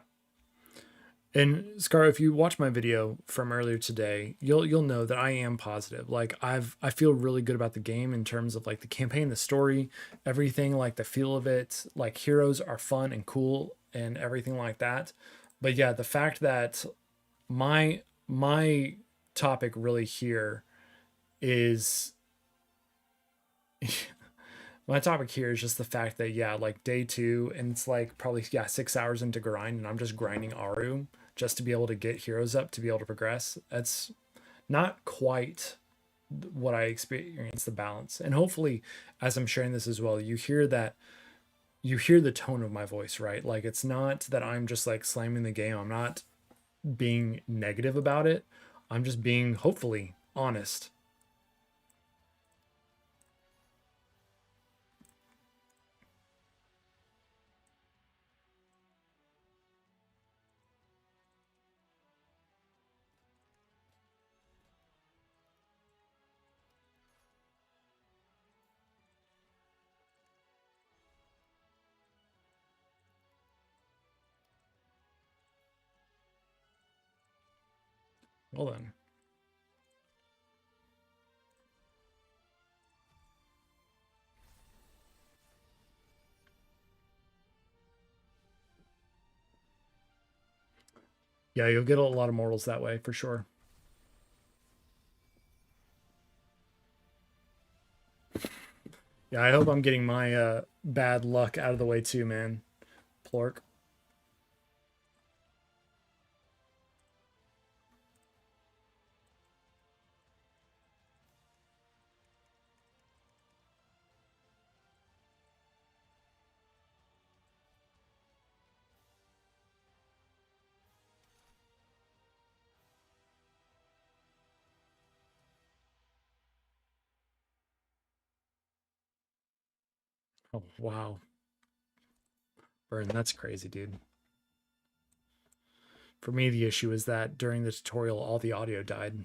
And Scar, if you watch my video from earlier today, you'll know that I am positive. Like I feel really good about the game in terms of like the campaign, the story, everything, like the feel of it. Like heroes are fun and cool and everything like that. But yeah, the fact that my topic really here is my topic here is just the fact that yeah, like day two, and it's like probably yeah 6 hours into grind, and I'm just grinding Aru just to be able to get heroes up to be able to progress. That's not quite what I experience the balance, and hopefully, as I'm sharing this as well, you hear that you hear the tone of my voice, right? Like it's not that I'm just like slamming the game. I'm not being negative about it. I'm just being hopefully honest. Well then. Yeah, you'll get a lot of mortals that way for sure. Yeah, I hope I'm getting my bad luck out of the way too, man. Plork. Oh wow. Burn, that's crazy, dude. For me, the issue is that during the tutorial, all the audio died.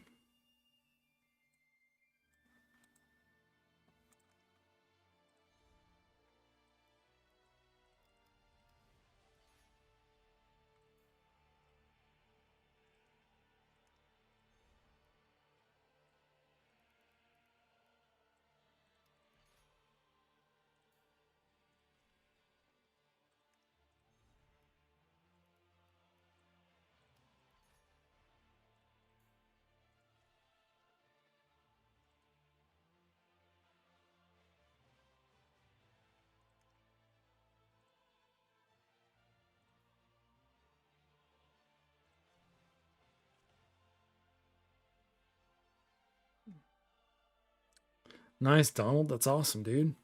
Nice, Donald. That's awesome, dude.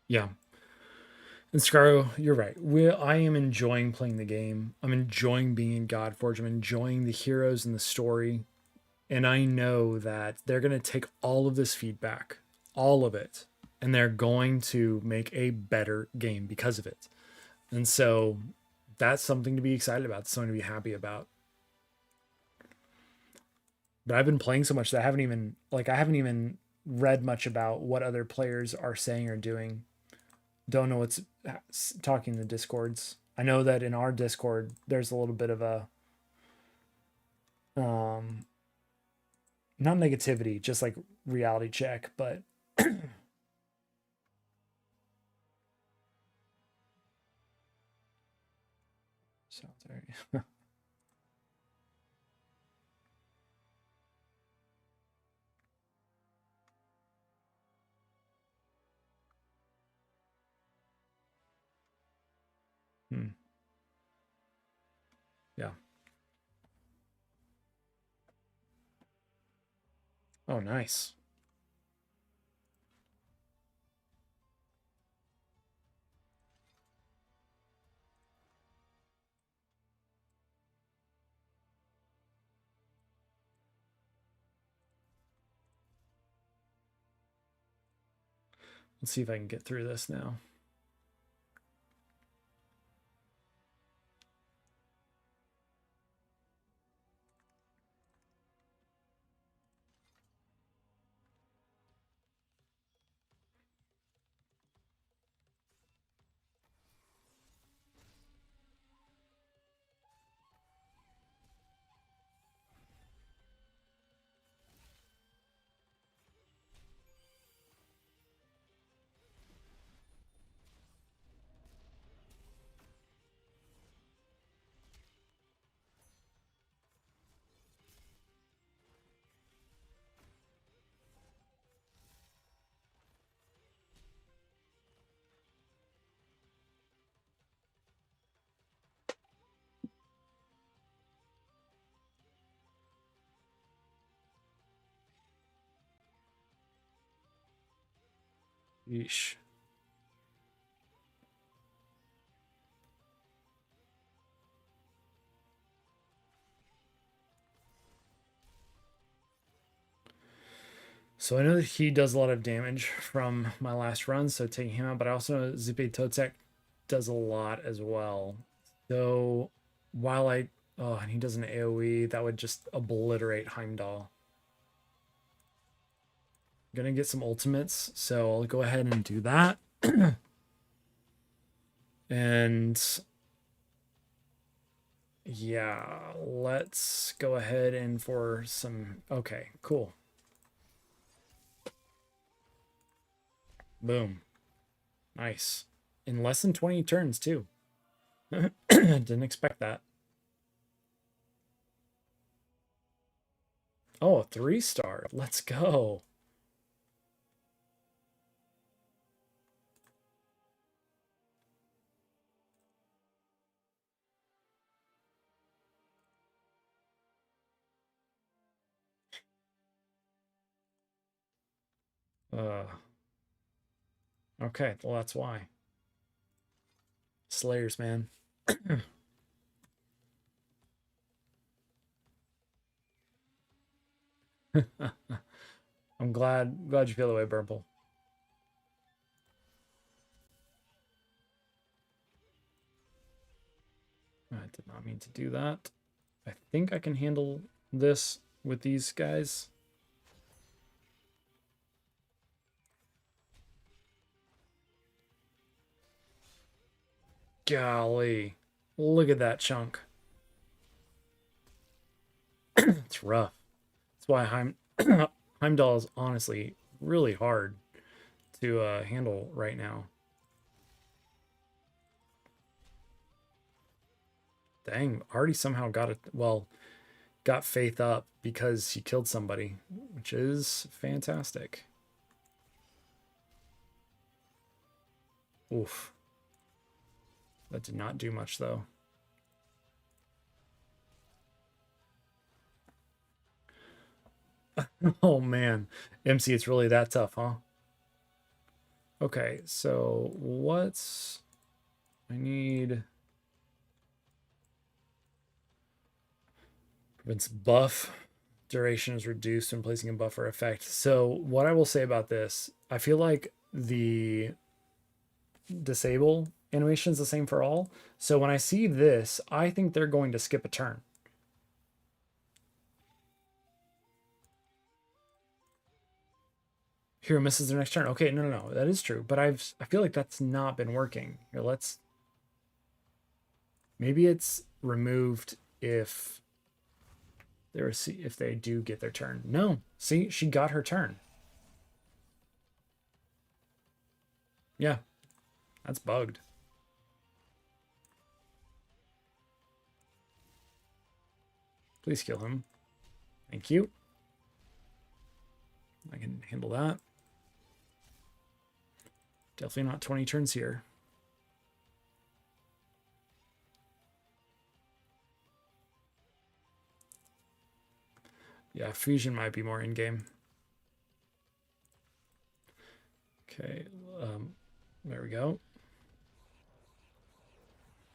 Yeah. And Scaro, you're right. I am enjoying playing the game. I'm enjoying being in Godforge. I'm enjoying the heroes and the story. And I know that they're going to take all of this feedback, all of it, and they're going to make a better game because of it. And so that's something to be excited about, something to be happy about. But I've been playing so much that I haven't even read much about what other players are saying or doing. Don't know what's talking in the discords. I know that in our Discord, there's a little bit of a, um, not negativity, just like reality check, but sounds very. Hmm. Yeah. Oh, nice. Let's see if I can get through this now. Yeesh. So I know that he does a lot of damage from my last run, so taking him out, but I also know that Zippy Totek does a lot as well. So while oh, and he does an AoE, that would just obliterate Heimdall. Gonna get some ultimates, so I'll go ahead and do that. And yeah, let's go ahead and for some, okay, cool. Boom. Nice. In less than 20 turns, too. Didn't expect that. Oh, a 3-star. Let's go. Uh, okay, well, that's why. Slayers, man. I'm glad you feel the way, Burple. I did not mean to do that. I think I can handle this with these guys. Golly. Look at that chunk. It's rough. That's why Heimdall is honestly really hard to handle right now. Dang, already somehow got it. Well, got Faith up because he killed somebody, which is fantastic. Oof. That did not do much, though. Oh, man. MC, it's really that tough, huh? Okay, so what's... I need... Prevents buff. Duration is reduced when placing a buffer effect. So what I will say about this, I feel like the disable animation is the same for all. So when I see this, I think they're going to skip a turn. Hero misses their next turn. Okay, no, that is true. But I feel like that's not been working. Here, let's... Maybe it's removed if if they do get their turn. No, see, she got her turn. Yeah, that's bugged. Please kill him. Thank you. I can handle that. Definitely not 20 turns here. Yeah, fusion might be more in-game. Okay, there we go.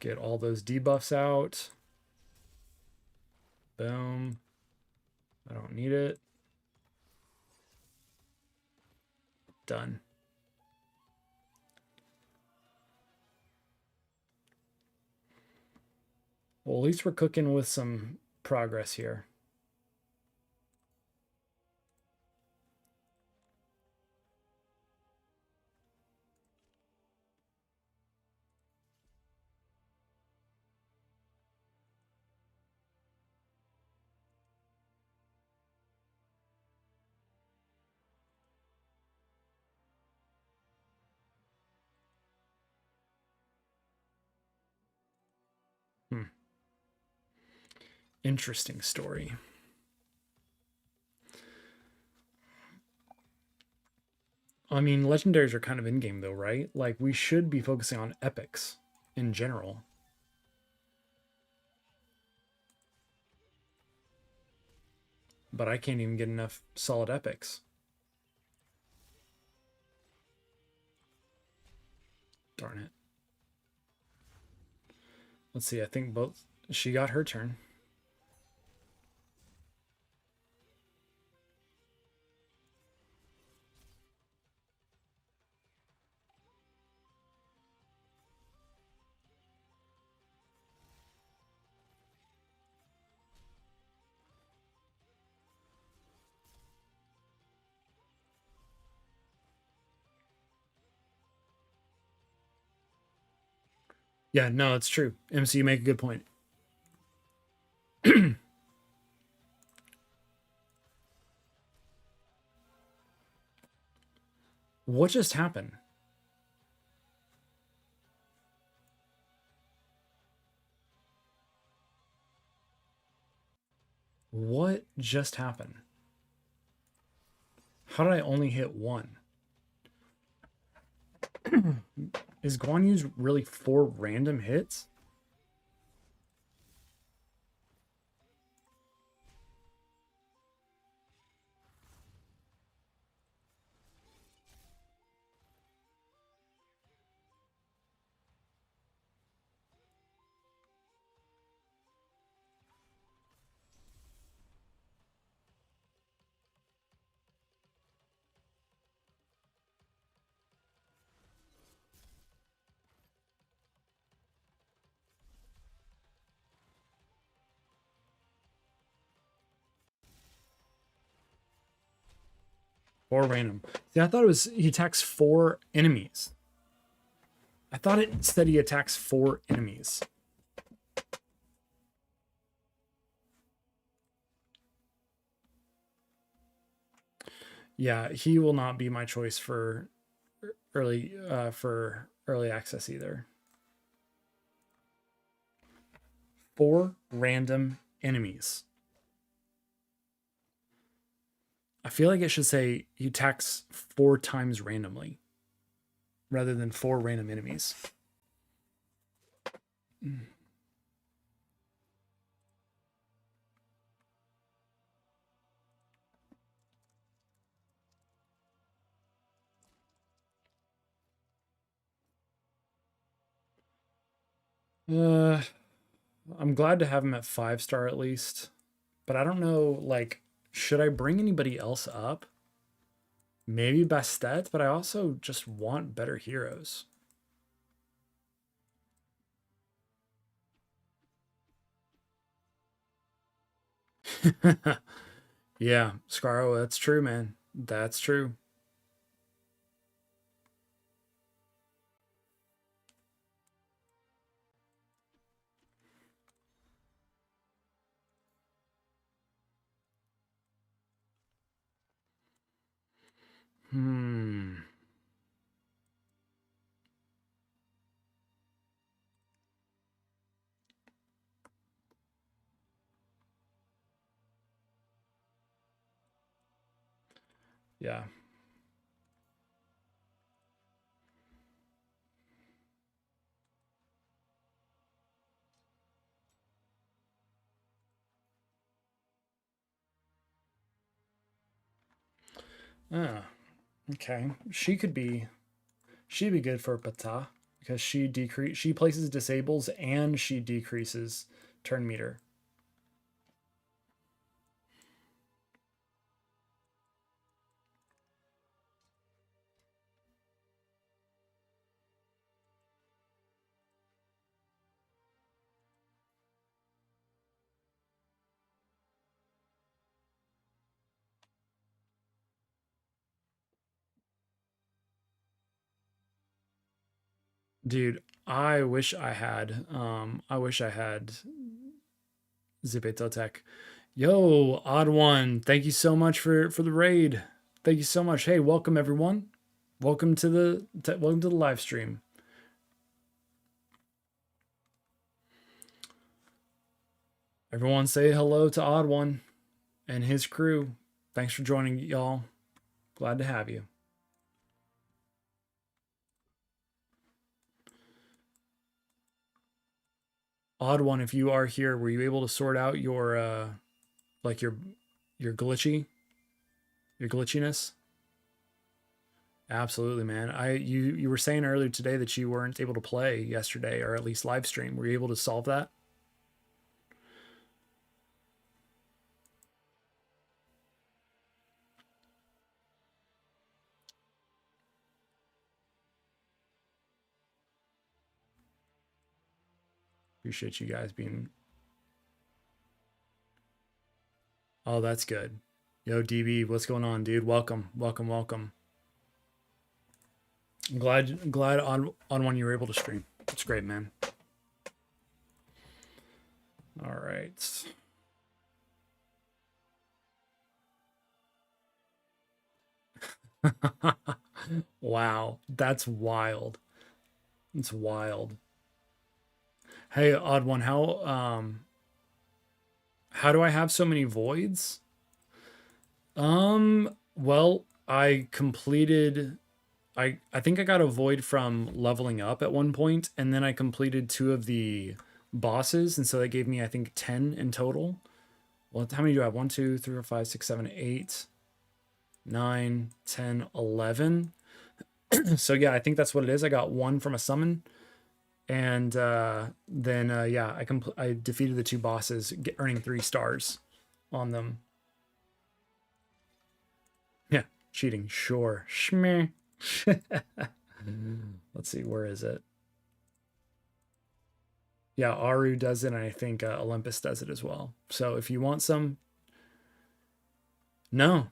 Get all those debuffs out. Boom. I don't need it. Done. Well, at least we're cooking with some progress here. Interesting story. I mean, legendaries are kind of in-game though, right? Like, we should be focusing on epics in general. But I can't even get enough solid epics. Darn it. Let's see, I think both... She got her turn. Yeah, no, it's true. MC, you make a good point. What just happened? What just happened? How did I only hit one? Is Guan Yu's really 4 random hits? Or random. See, I thought it was he attacks 4 enemies. I thought it said he attacks 4 enemies. Yeah, he will not be my choice for early access either. 4 random enemies. I feel like it should say he attacks 4 times randomly rather than 4 random enemies. I'm glad to have him at 5-star at least, but I don't know, like, should I bring anybody else up? Maybe Bastet, but I also just want better heroes. Yeah, Scarro, that's true, man. That's true. Hmm. Yeah. Ah, okay. She'd be good for Pata because she places disables and she decreases turn meter. Dude, I wish I had Zipeto Tech. Yo, Odd One, thank you so much for the raid. Thank you so much. Hey, welcome everyone. Welcome to the live stream. Everyone say hello to Odd One and his crew. Thanks for joining, y'all. Glad to have you. Odd One, if you are here, were you able to sort out your like your glitchiness? Absolutely, man. You were saying earlier today that you weren't able to play yesterday or at least live stream. Were you able to solve that? Appreciate you guys being. Oh, that's good. Yo, DB, what's going on, dude? Welcome, welcome, welcome. I'm glad on one you were able to stream. It's great, man. All right. Wow, that's wild. It's wild. Hey, odd one, how do I have so many voids? Well, I think I got a void from leveling up at one point, and then I completed 2 of the bosses, and so that gave me I think 10 in total. Well, how many do I have? 1, 2, 3, 4, 5, 6, 7, 8, 9, 10, 11. So yeah, I think that's what it is. I got 1 from a summon, and then yeah, I defeated the 2 bosses, earning 3 stars on them. Yeah, cheating, sure. Shmeh. Let's see, where is it? Yeah, Aru does it, and I think Olympus does it as well. So if you want some, no.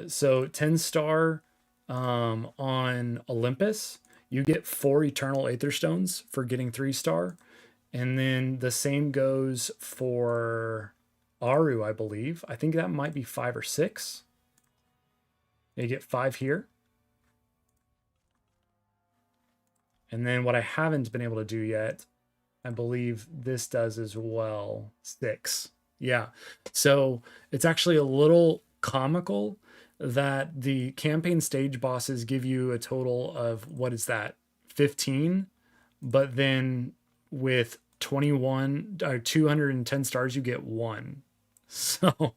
So 10 star on Olympus, you get 4 Eternal Aether Stones for getting 3 star, and then the same goes for Aru, I believe. I think that might be 5 or 6. You get 5 here. And then what I haven't been able to do yet, I believe this does as well. 6. Yeah. So it's actually a little comical that the campaign stage bosses give you a total of what is that? 15, but then with 21 or 210 stars you get 1. So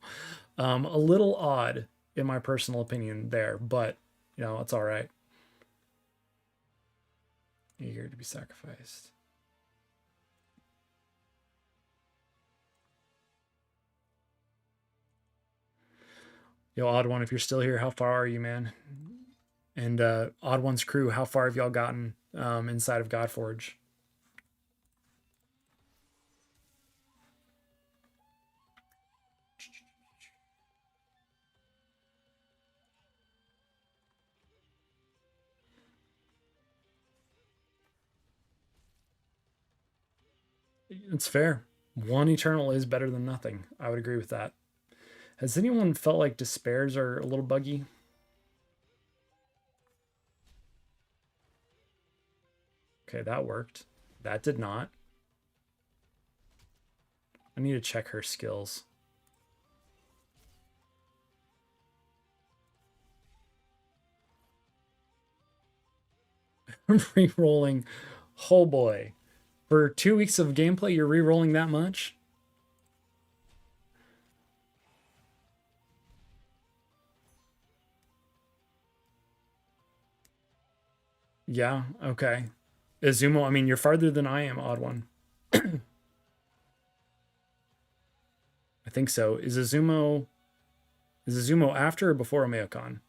a little odd in my personal opinion there, but you know, it's all right. Eager to be sacrificed. Yo, Odd One, if you're still here, how far are you, man? And Odd One's crew, how far have y'all gotten inside of Godforge? It's fair. 1 Eternal is better than nothing. I would agree with that. Has anyone felt like despairs are a little buggy? Okay, that worked. That did not. I need to check her skills. Re-rolling. Oh boy. For 2 weeks of gameplay, you're re-rolling that much? Yeah, okay. Izumo, I mean, you're farther than I am, odd one. I think so. Is Izumo after or before Omeokon?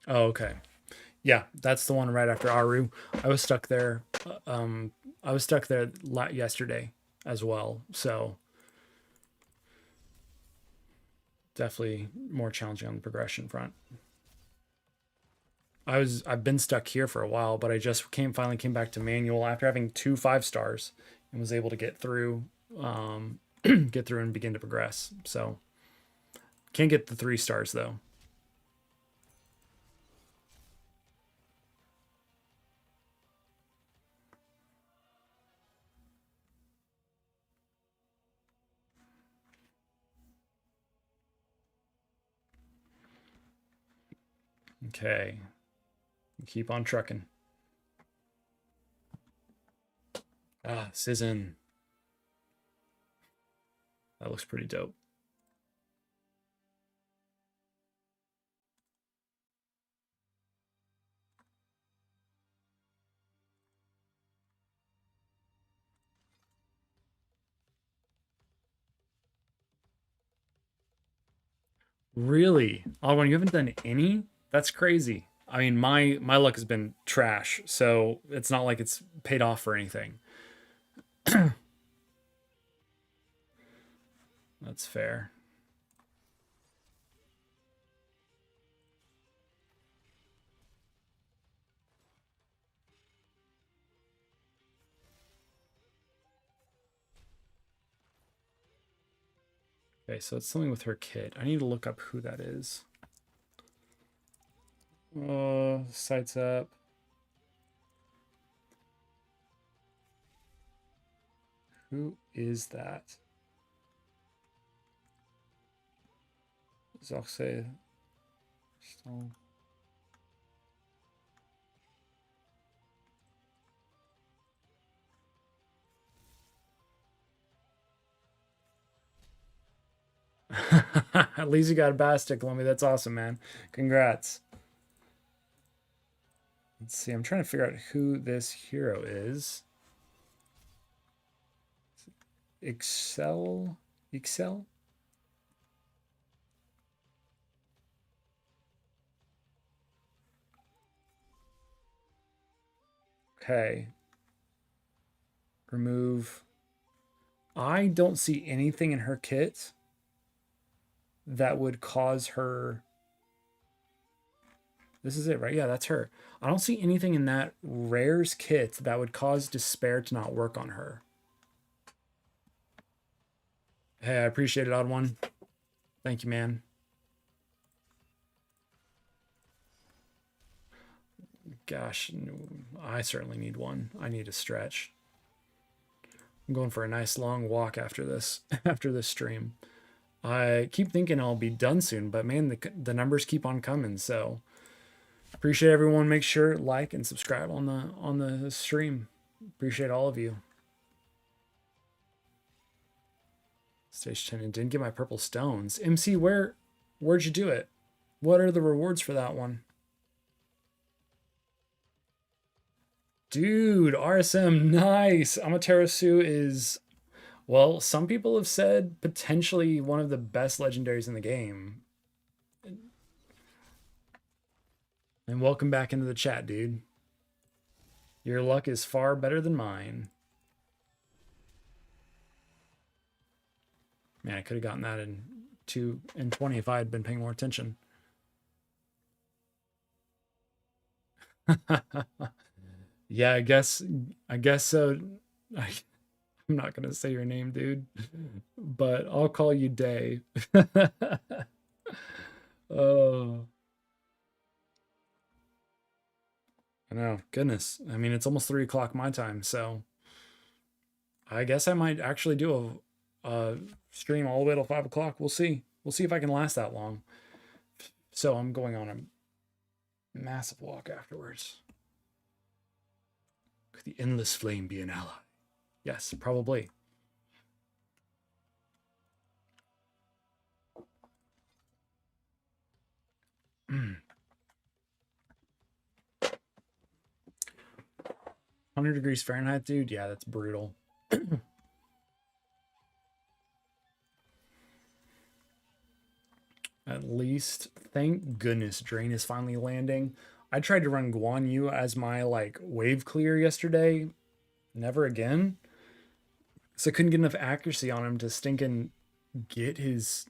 Oh, okay. Yeah, that's the one right after Aru. I was stuck there. I was stuck there yesterday as well. So definitely more challenging on the progression front. I've been stuck here for a while, but I just finally came back to manual after having 2 5 stars and was able to get through get through and begin to progress. So can't get the 3 stars though. Okay. Keep on trucking. Ah, Sizzin. That looks pretty dope. Really? Oh, when you haven't done any? That's crazy. I mean, my luck has been trash, so it's not like it's paid off for anything. That's fair. Okay, so it's something with her kit. I need to look up who that is. Sights up. Who is that? Zoxe. Still. At least you got a Bastic, Lummy. That's awesome, man. Congrats. Let's see. I'm trying to figure out who this hero is. Excel? Excel? Okay. Remove. I don't see anything in her kit that would cause her. This is it, right? Yeah, that's her. I don't see anything in that rares kit that would cause despair to not work on her. Hey, I appreciate it, Odd One. Thank you, man. Gosh, I certainly need one. I need a stretch. I'm going for a nice long walk after this after this stream. I keep thinking I'll be done soon, but man, the numbers keep on coming. So appreciate everyone. Make sure like and subscribe on the stream. Appreciate all of you. Stage 10 and didn't get my purple stones. MC, where'd you do it? What are the rewards for that one? Dude, RSM, nice. Amaterasu is, well, some people have said potentially one of the best legendaries in the game. And welcome back into the chat, dude. Your luck is far better than mine. Man, I could have gotten that in 2 and 20 if I had been paying more attention. Yeah, I guess so. I'm not gonna say your name, dude, but I'll call you Day. Oh, I know. Goodness. I mean, it's almost 3 o'clock my time, so I guess I might actually do a stream all the way till 5 o'clock. We'll see. We'll see if I can last that long. So I'm going on a massive walk afterwards. Could the endless flame be an ally? Yes, probably. Mm. 100 degrees Fahrenheit, dude. Yeah, that's brutal. At least, thank goodness, Drain is finally landing. I tried to run Guan Yu as my like wave clear yesterday. Never again. So I couldn't get enough accuracy on him to stinking get his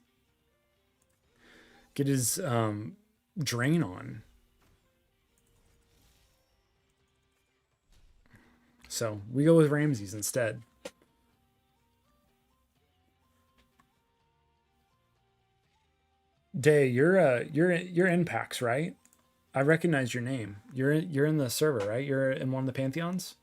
get his drain on. So we go with Ramses instead. Day, you're in PAX, right? I recognize your name. You're in the server, right? You're in one of the pantheons.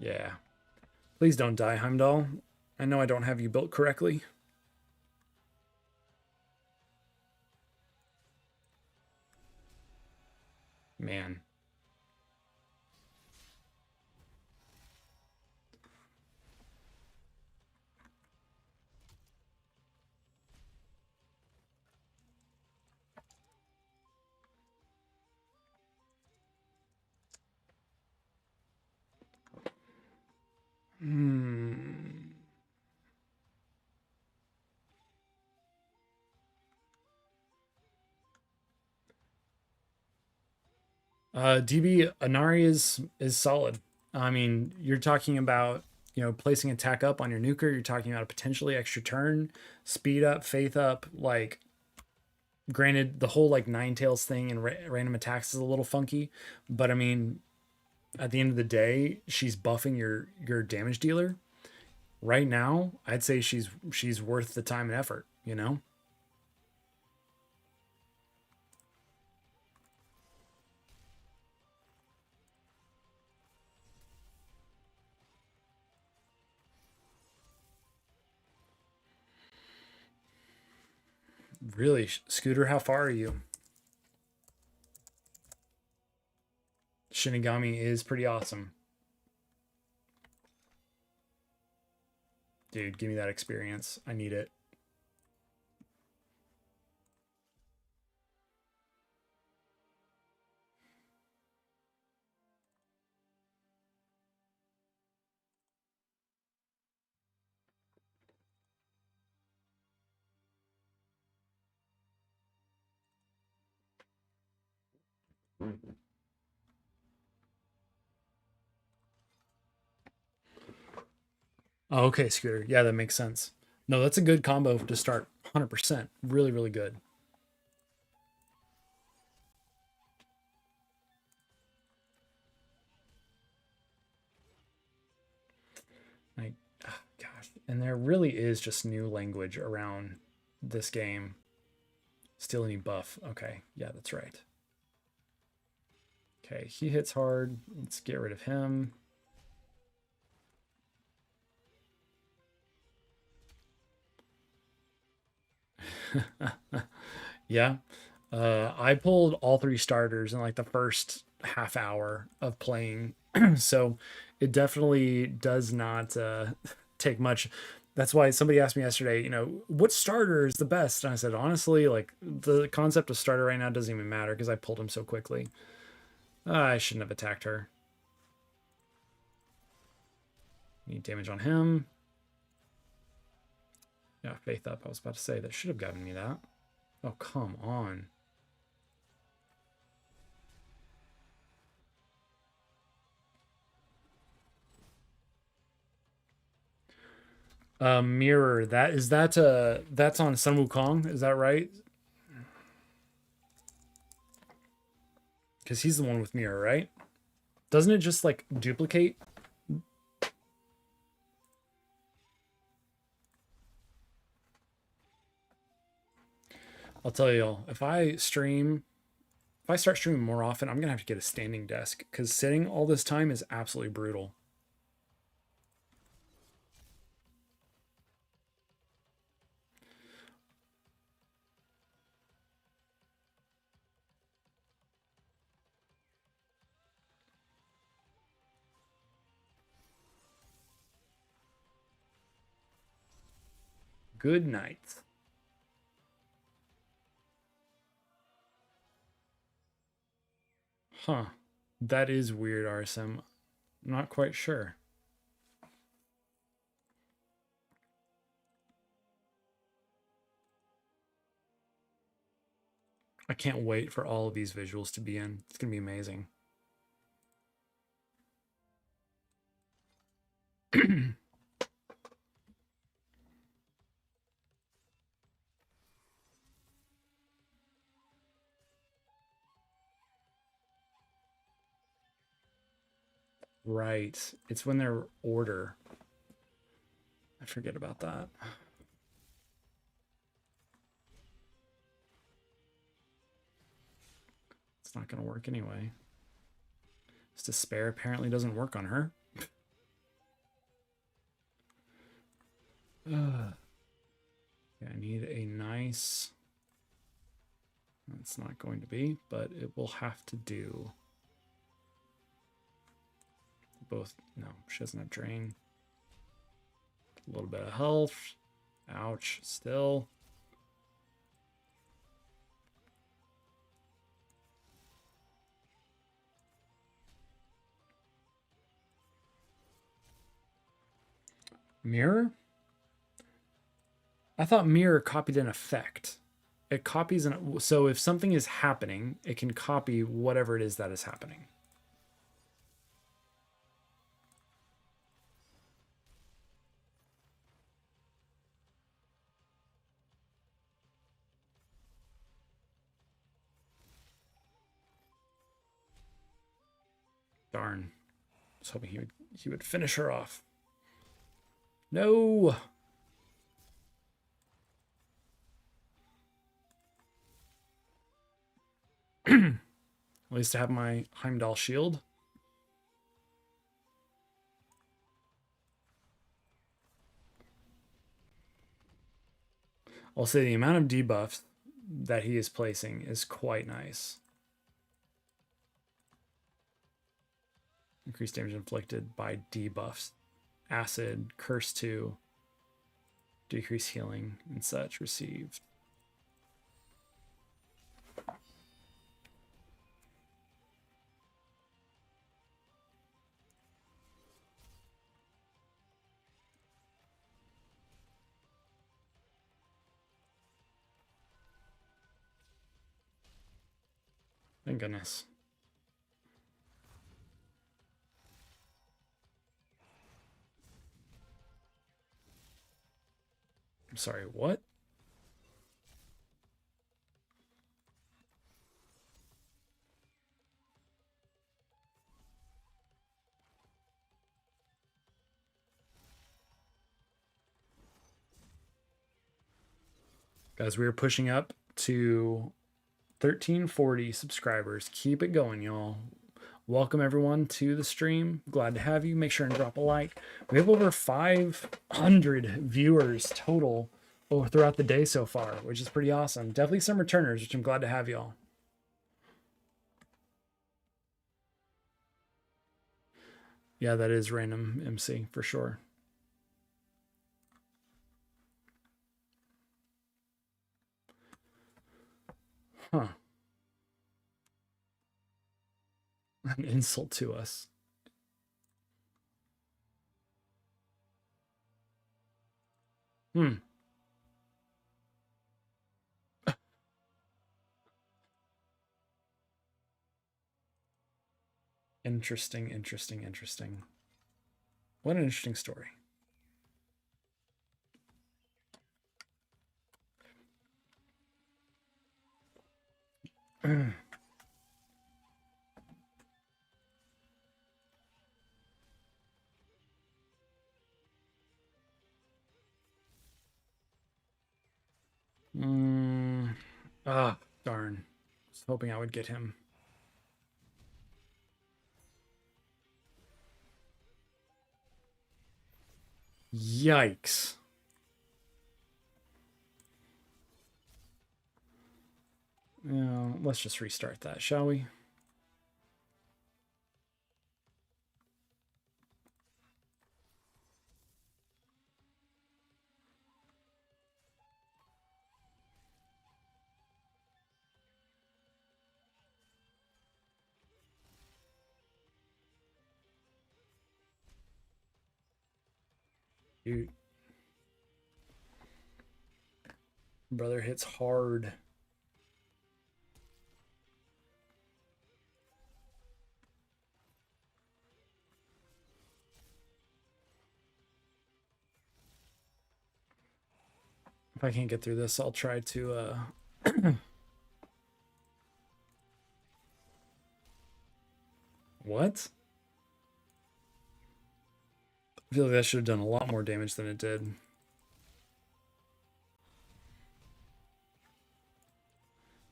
Yeah. Please don't die, Heimdall. I know I don't have you built correctly. Man. Hmm. DB Anari is solid. I mean, you're talking about placing attack up on your nuker. You're talking about a potentially extra turn, speed up, faith up. Like, granted, the whole like nine tails thing and random attacks is a little funky, but I mean, at the end of the day, she's buffing your damage dealer. Right now, I'd say she's worth the time and effort. Really, Scooter, how far are you? Shinigami is pretty awesome. Dude, give me that experience. I need it. Oh, okay, Scooter. Yeah, that makes sense. No, that's a good combo to start. 100%. Really, really good. Like, oh, gosh. And there really is just new language around this game. Still any buff. Okay. Yeah, that's right. Okay, he hits hard. Let's get rid of him. Yeah. I pulled all three starters in like the first half hour of playing. So it definitely does not take much. That's why somebody asked me yesterday, what starter is the best? And I said, honestly, like the concept of starter right now doesn't even matter because I pulled him so quickly. I shouldn't have attacked her. Need damage on him. Yeah, faith up. I was about to say that should have gotten me that. Oh, come on. Mirror. That's on Sun Wukong, is that right? Because he's the one with mirror, right? Doesn't it just like duplicate? I'll tell y'all, if I start streaming more often, I'm gonna have to get a standing desk because sitting all this time is absolutely brutal. Good night. Huh. That is weird, RSM. I'm not quite sure. I can't wait for all of these visuals to be in. It's gonna be amazing. Right. It's when they're order. I forget about that. It's not going to work anyway. This despair apparently doesn't work on her. Yeah, I need a nice... It's not going to be, but it will have to do. Both... No, she doesn't have drain. A little bit of health. Ouch, still. Mirror? I thought mirror copied an effect. It copies an... So if something is happening, it can copy whatever it is that is happening. Darn. I was hoping he would finish her off. No. At least I have my Heimdall shield. I'll say the amount of debuffs that he is placing is quite nice. Increased damage inflicted by debuffs. Acid, Curse 2, decrease healing, and such received. Thank goodness. I'm sorry, what? Guys, we are pushing up to 1340 subscribers. Keep it going, y'all. Welcome everyone to the stream. Glad to have you. Make sure and drop a like. We have over 500 viewers total throughout the day so far, which is pretty awesome. Definitely some returners, which I'm glad to have y'all. Yeah, that is random MC for sure. Huh. An insult to us. Hmm. Interesting. What an interesting story. Ah, darn. I was hoping I would get him. Yikes. Let's just restart that, shall we? Dude. Brother hits hard. If I can't get through this, I'll try to What? I feel like that should have done a lot more damage than it did.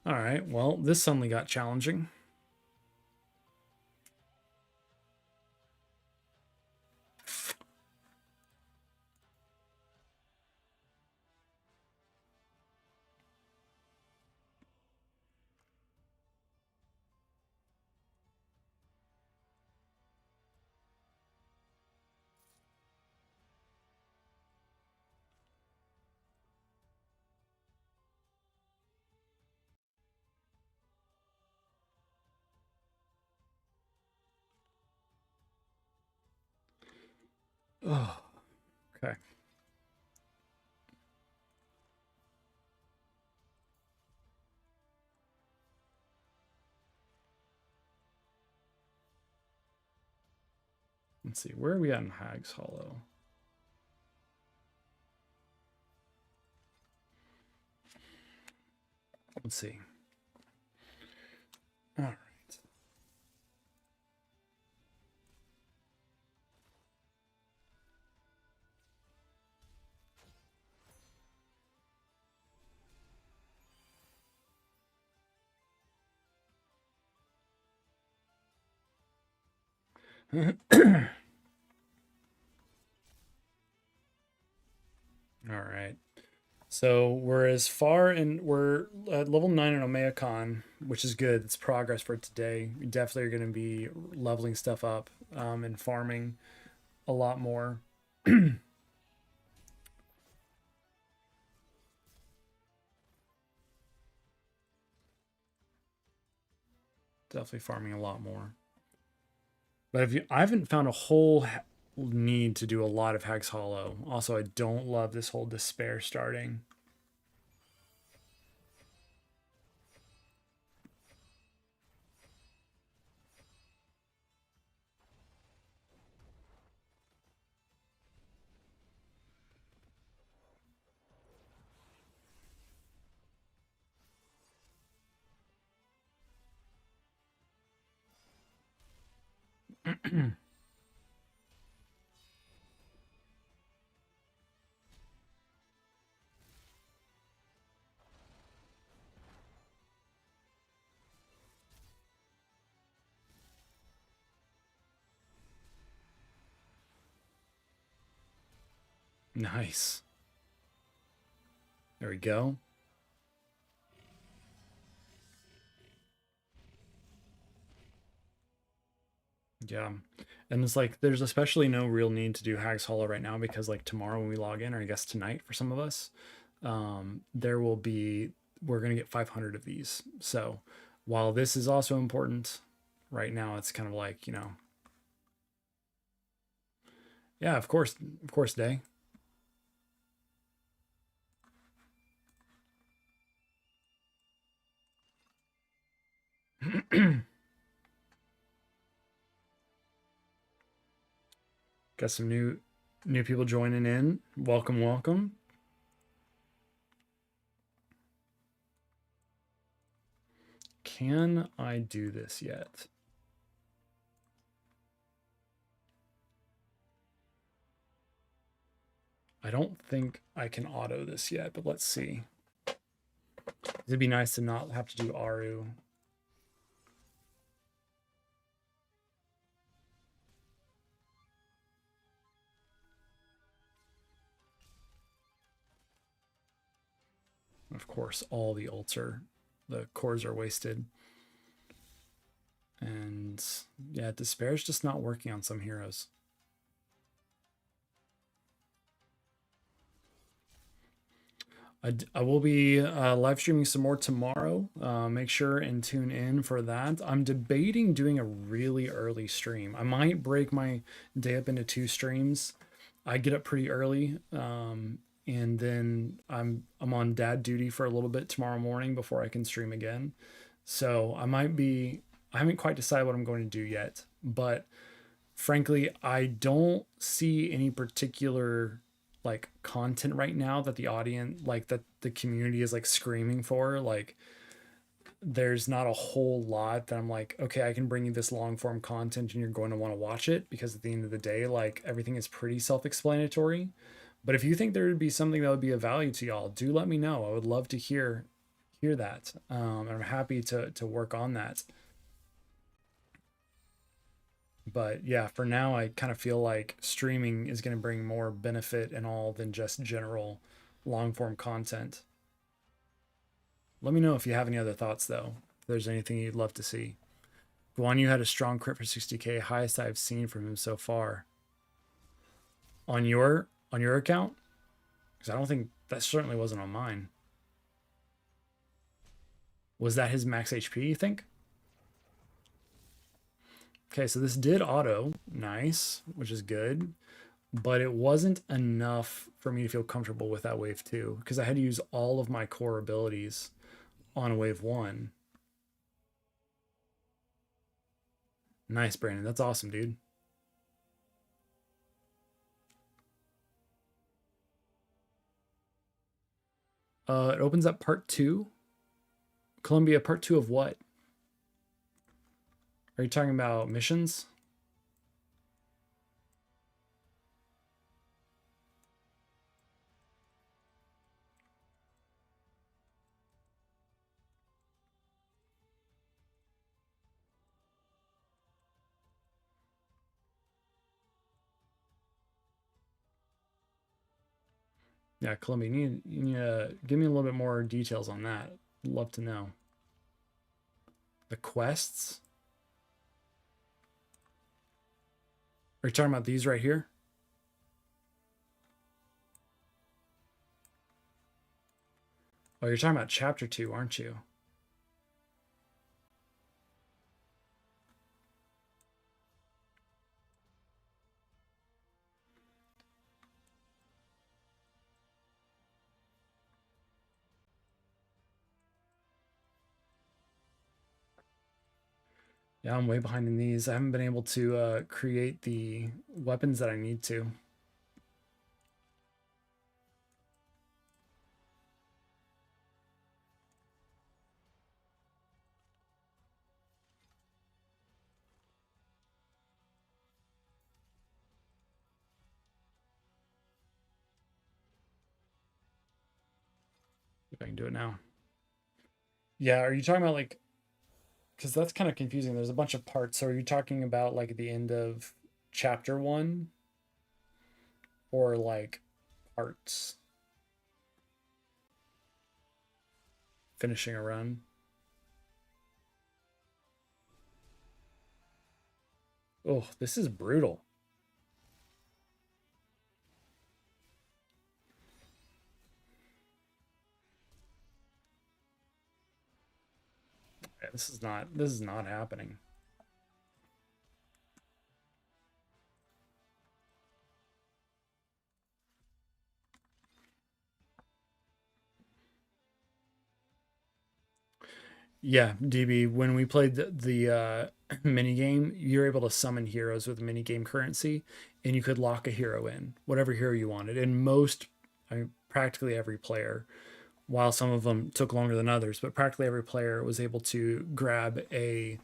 Alright, well, this suddenly got challenging. Oh, okay. Let's see, where are we at in Hag's Hollow? Let's see. All right. All right. So we're as far in, we're at level 9 in Omega Con, which is good. It's progress for today. We definitely are going to be leveling stuff up and farming a lot more. Definitely farming a lot more. But if you, I haven't found a whole need to do a lot of Hag's Hollow. Also, I don't love this whole despair starting. Nice. There we go. Yeah. And it's like there's especially no real need to do Hag's Hollow right now because like tomorrow when we log in, or I guess tonight for some of us, there will be we're gonna get 500 of these. So while this is also important, right now it's kind of like, yeah, of course, Day. Got some new people joining in. Welcome, welcome. Can I do this yet? I don't think I can auto this yet, but let's see. It'd be nice to not have to do Aru. Of course, all the the cores are wasted. And yeah, Despair is just not working on some heroes. I will be live streaming some more tomorrow. Make sure and tune in for that. I'm debating doing a really early stream. I might break my day up into 2 streams. I get up pretty early, and then I'm on dad duty for a little bit tomorrow morning before I can stream again. So I haven't quite decided what I'm going to do yet, but frankly, I don't see any particular like content right now that the audience, like that the community is like screaming for. Like there's not a whole lot that I'm like, okay, I can bring you this long form content and you're going to want to watch it, because at the end of the day, like everything is pretty self-explanatory. But if you think there would be something that would be of value to y'all, do let me know. I would love to hear that. And I'm happy to work on that. But yeah, for now, I kind of feel like streaming is going to bring more benefit and all than just general long form content. Let me know if you have any other thoughts, though. If there's anything you'd love to see. Guan Yu had a strong crit for 60k, highest I've seen from him so far. On your account? Because I don't think that certainly wasn't on mine. Was that his max HP, you think? Okay, so this did auto. Nice, which is good. But it wasn't enough for me to feel comfortable with that wave 2, because I had to use all of my core abilities on wave 1. Nice, Brandon. That's awesome, dude. It opens up part 2. Columbia, part 2 of what? Are you talking about missions? Yeah, Columbia, you need to give me a little bit more details on that. I'd love to know. The quests? Are you talking about these right here? Oh, you're talking about chapter 2, aren't you? Yeah, I'm way behind in these. I haven't been able to create the weapons that I need to. If I can do it now. Yeah, are you talking about like, because that's kind of confusing. There's a bunch of parts. So are you talking about like the end of chapter 1, or like parts finishing a run? Oh, this is brutal. Yeah, this is not happening. Yeah, DB, when we played the mini game, you're able to summon heroes with mini game currency, and you could lock a hero in, whatever hero you wanted. And I mean, practically every player while some of them took longer than others, but practically every player was able to grab a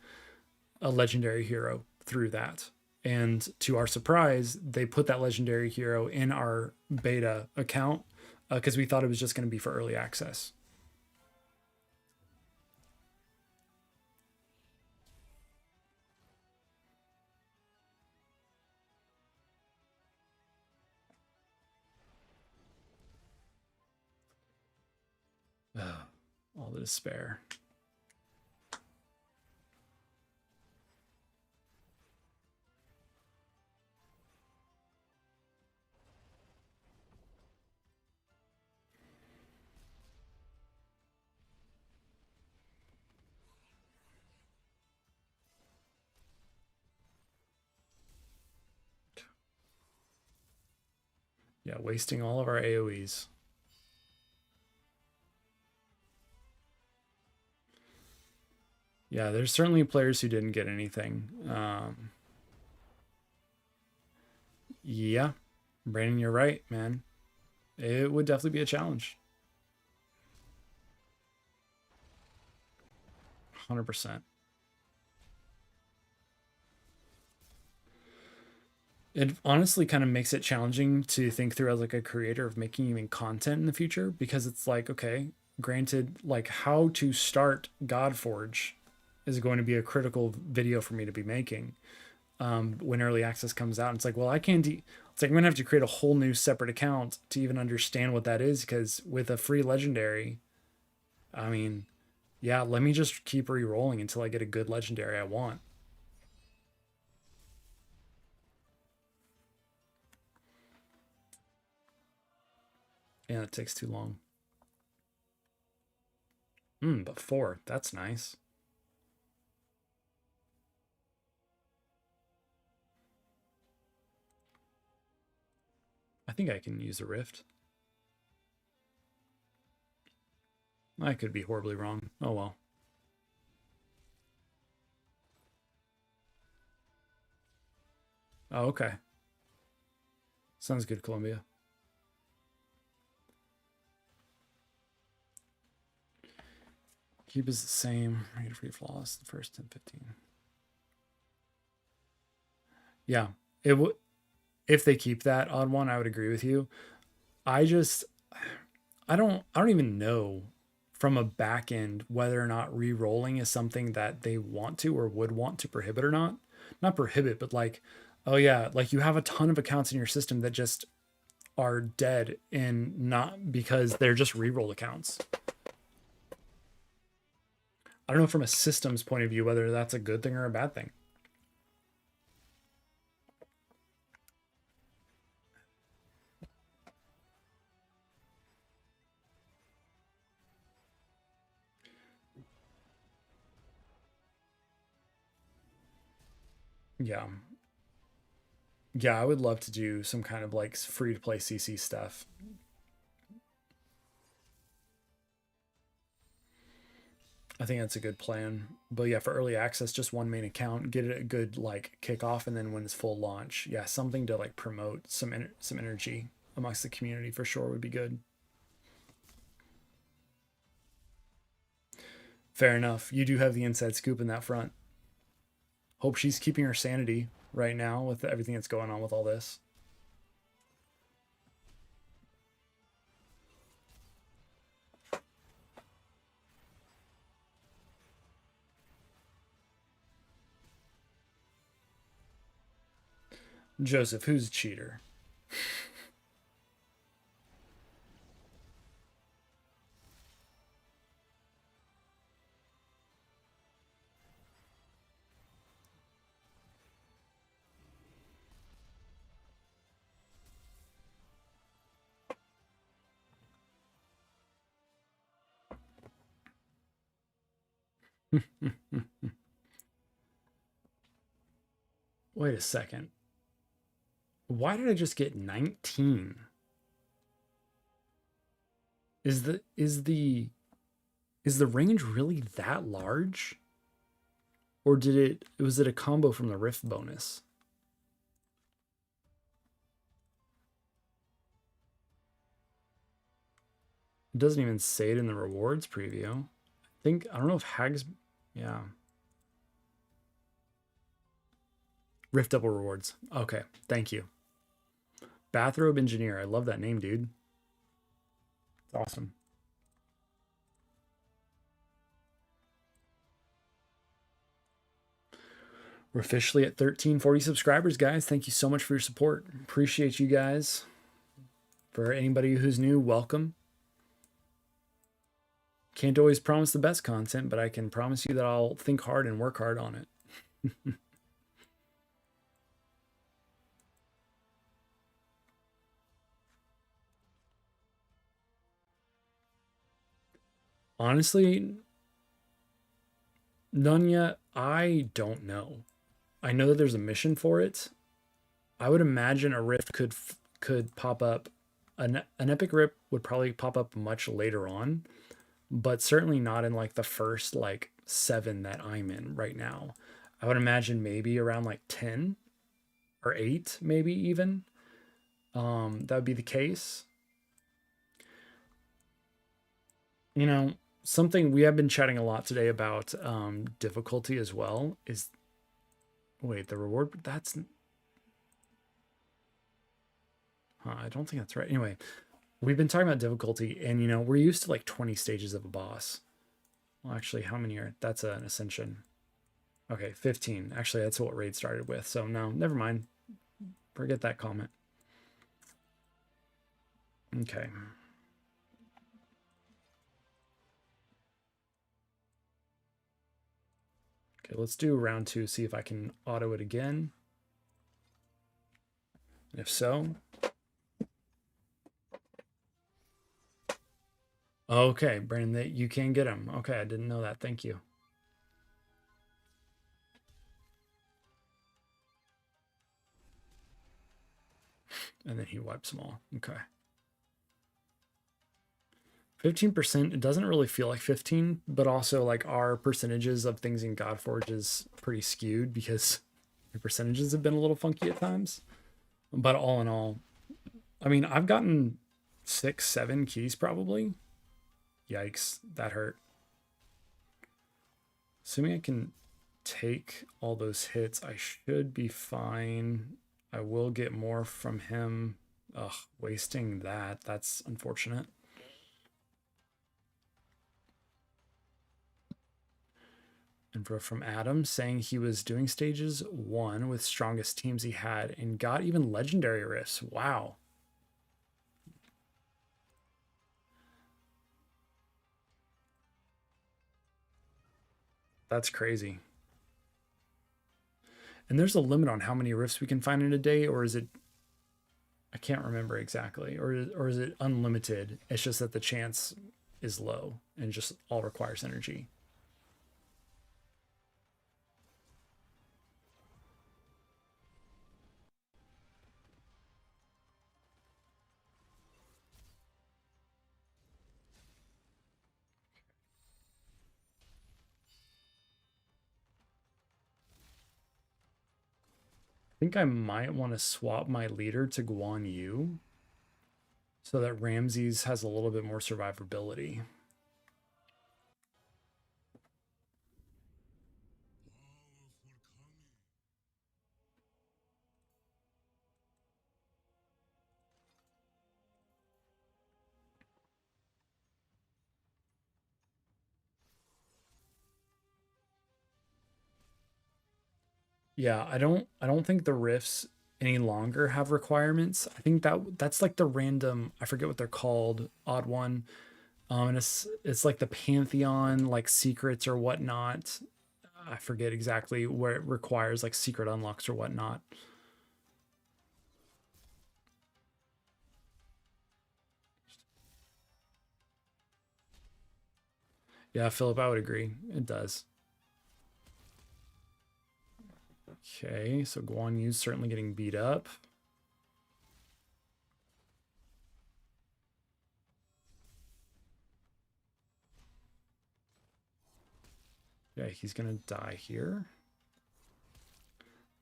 legendary hero through that. And to our surprise, they put that legendary hero in our beta account because we thought it was just going to be for early access. All the despair. Yeah, wasting all of our AoEs. Yeah, there's certainly players who didn't get anything. Yeah, Brandon, you're right, man. It would definitely be a challenge. 100%. It honestly kind of makes it challenging to think through as like a creator of making even content in the future, because it's like, okay, granted, like how to start Godforge is going to be a critical video for me to be making when early access comes out. And it's like, well, I can't. It's like I'm gonna have to create a whole new separate account to even understand what that is, because with a free legendary, I mean, yeah, let me just keep re-rolling until I get a good legendary I want. Yeah, it takes too long. But 4, that's nice. I think I can use a rift. I could be horribly wrong. Oh well. Oh, okay. Sounds good, Columbia. Keep is the same. Rate of free flawless the first 10, 15. Yeah, it would. If they keep that odd one, I would agree with you. I just, I don't even know from a back end whether or not re-rolling is something that they want to or would want to prohibit or not. Not prohibit, but like, oh yeah, like you have a ton of accounts in your system that just are dead, and not because they're just re-roll accounts. I don't know from a systems point of view whether that's a good thing or a bad thing. Yeah. Yeah, I would love to do some kind of like free to play CC stuff. I think that's a good plan. But yeah, for early access, just one main account, get it a good like kickoff, and then when it's full launch, yeah, something to like promote some energy amongst the community for sure would be good. Fair enough. You do have the inside scoop in that front. Hope she's keeping her sanity right now with everything that's going on with all this. Joseph, who's a cheater? Wait a second. Why did I just get 19? Is the range really that large? Or was it a combo from the Rift bonus? It doesn't even say it in the rewards preview. I don't know if Hags, yeah. Rift Double rewards. Okay, thank you. Bathrobe Engineer. I love that name, dude. It's awesome. We're officially at 1340 subscribers, guys. Thank you so much for your support. Appreciate you guys. For anybody who's new, welcome. Can't always promise the best content, but I can promise you that I'll think hard and work hard on it. Honestly, none yet. I don't know. I know that there's a mission for it. I would imagine a rift could pop up. An epic rip would probably pop up much later on, but certainly not in like the first like 7 that I'm in right now. I would imagine maybe around like 10 or 8, maybe even. That would be the case. You know, something we have been chatting a lot today about difficulty as well is, wait, the reward, that's, I don't think that's right. Anyway, we've been talking about difficulty, and you know, we're used to like 20 stages of a boss. Well, actually, how many are, that's an ascension. Okay, 15. Actually, that's what raid started with. So no, never mind. Forget that comment. Okay. Okay, let's do round 2, see if I can auto it again. And if so. Okay, Brandon, you can get him. Okay, I didn't know that. Thank you. And then he wipes them all. Okay. 15%, it doesn't really feel like 15, but also like our percentages of things in Godforge is pretty skewed because your percentages have been a little funky at times. But all in all, I mean, I've gotten 6, 7 keys probably. Yikes, that hurt. Assuming I can take all those hits, I should be fine. I will get more from him. Ugh, wasting that. That's unfortunate. And from Adam saying he was doing stages 1 with strongest teams he had and got even legendary rifts. Wow. That's crazy. And there's a limit on how many rifts we can find in a day, or is it, I can't remember exactly, or is it unlimited? It's just that the chance is low and just all requires energy. I think I might want to swap my leader to Guan Yu so that Ramses has a little bit more survivability. Yeah, I don't think the rifts any longer have requirements. I think that's like the random, I forget what they're called, odd one. And it's like the Pantheon, like secrets or whatnot. I forget exactly where it requires like secret unlocks or whatnot. Yeah, Philip, I would agree. It does. Okay, so Guan Yu's certainly getting beat up. Yeah, he's gonna die here.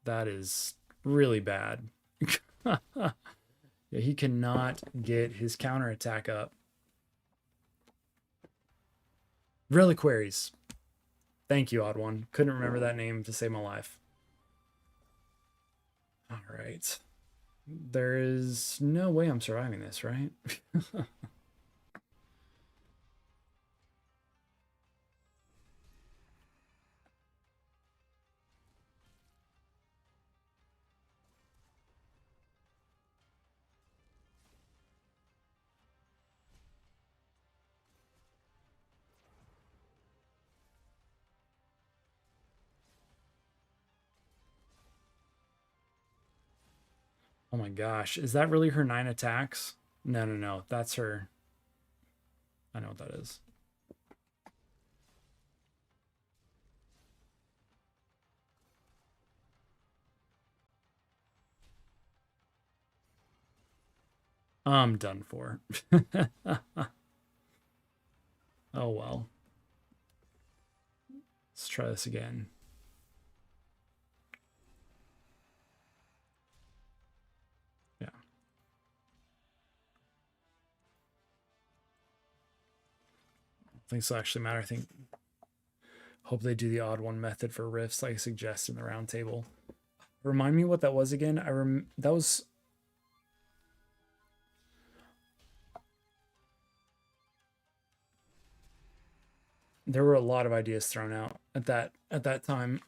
That is really bad. Yeah, he cannot get his counterattack up. Reliquaries. Thank you, Odd One. Couldn't remember that name to save my life. All right. There is no way I'm surviving this, right? Oh my gosh. Is that really her 9 attacks? No, no, no. That's her. I know what that is. I'm done for. Oh well. Let's try this again. Yeah. I think this will actually matter. I think hope they do the odd one method for rifts like I suggest in the round table. Remind me what that was again. That was there were a lot of ideas thrown out at that time.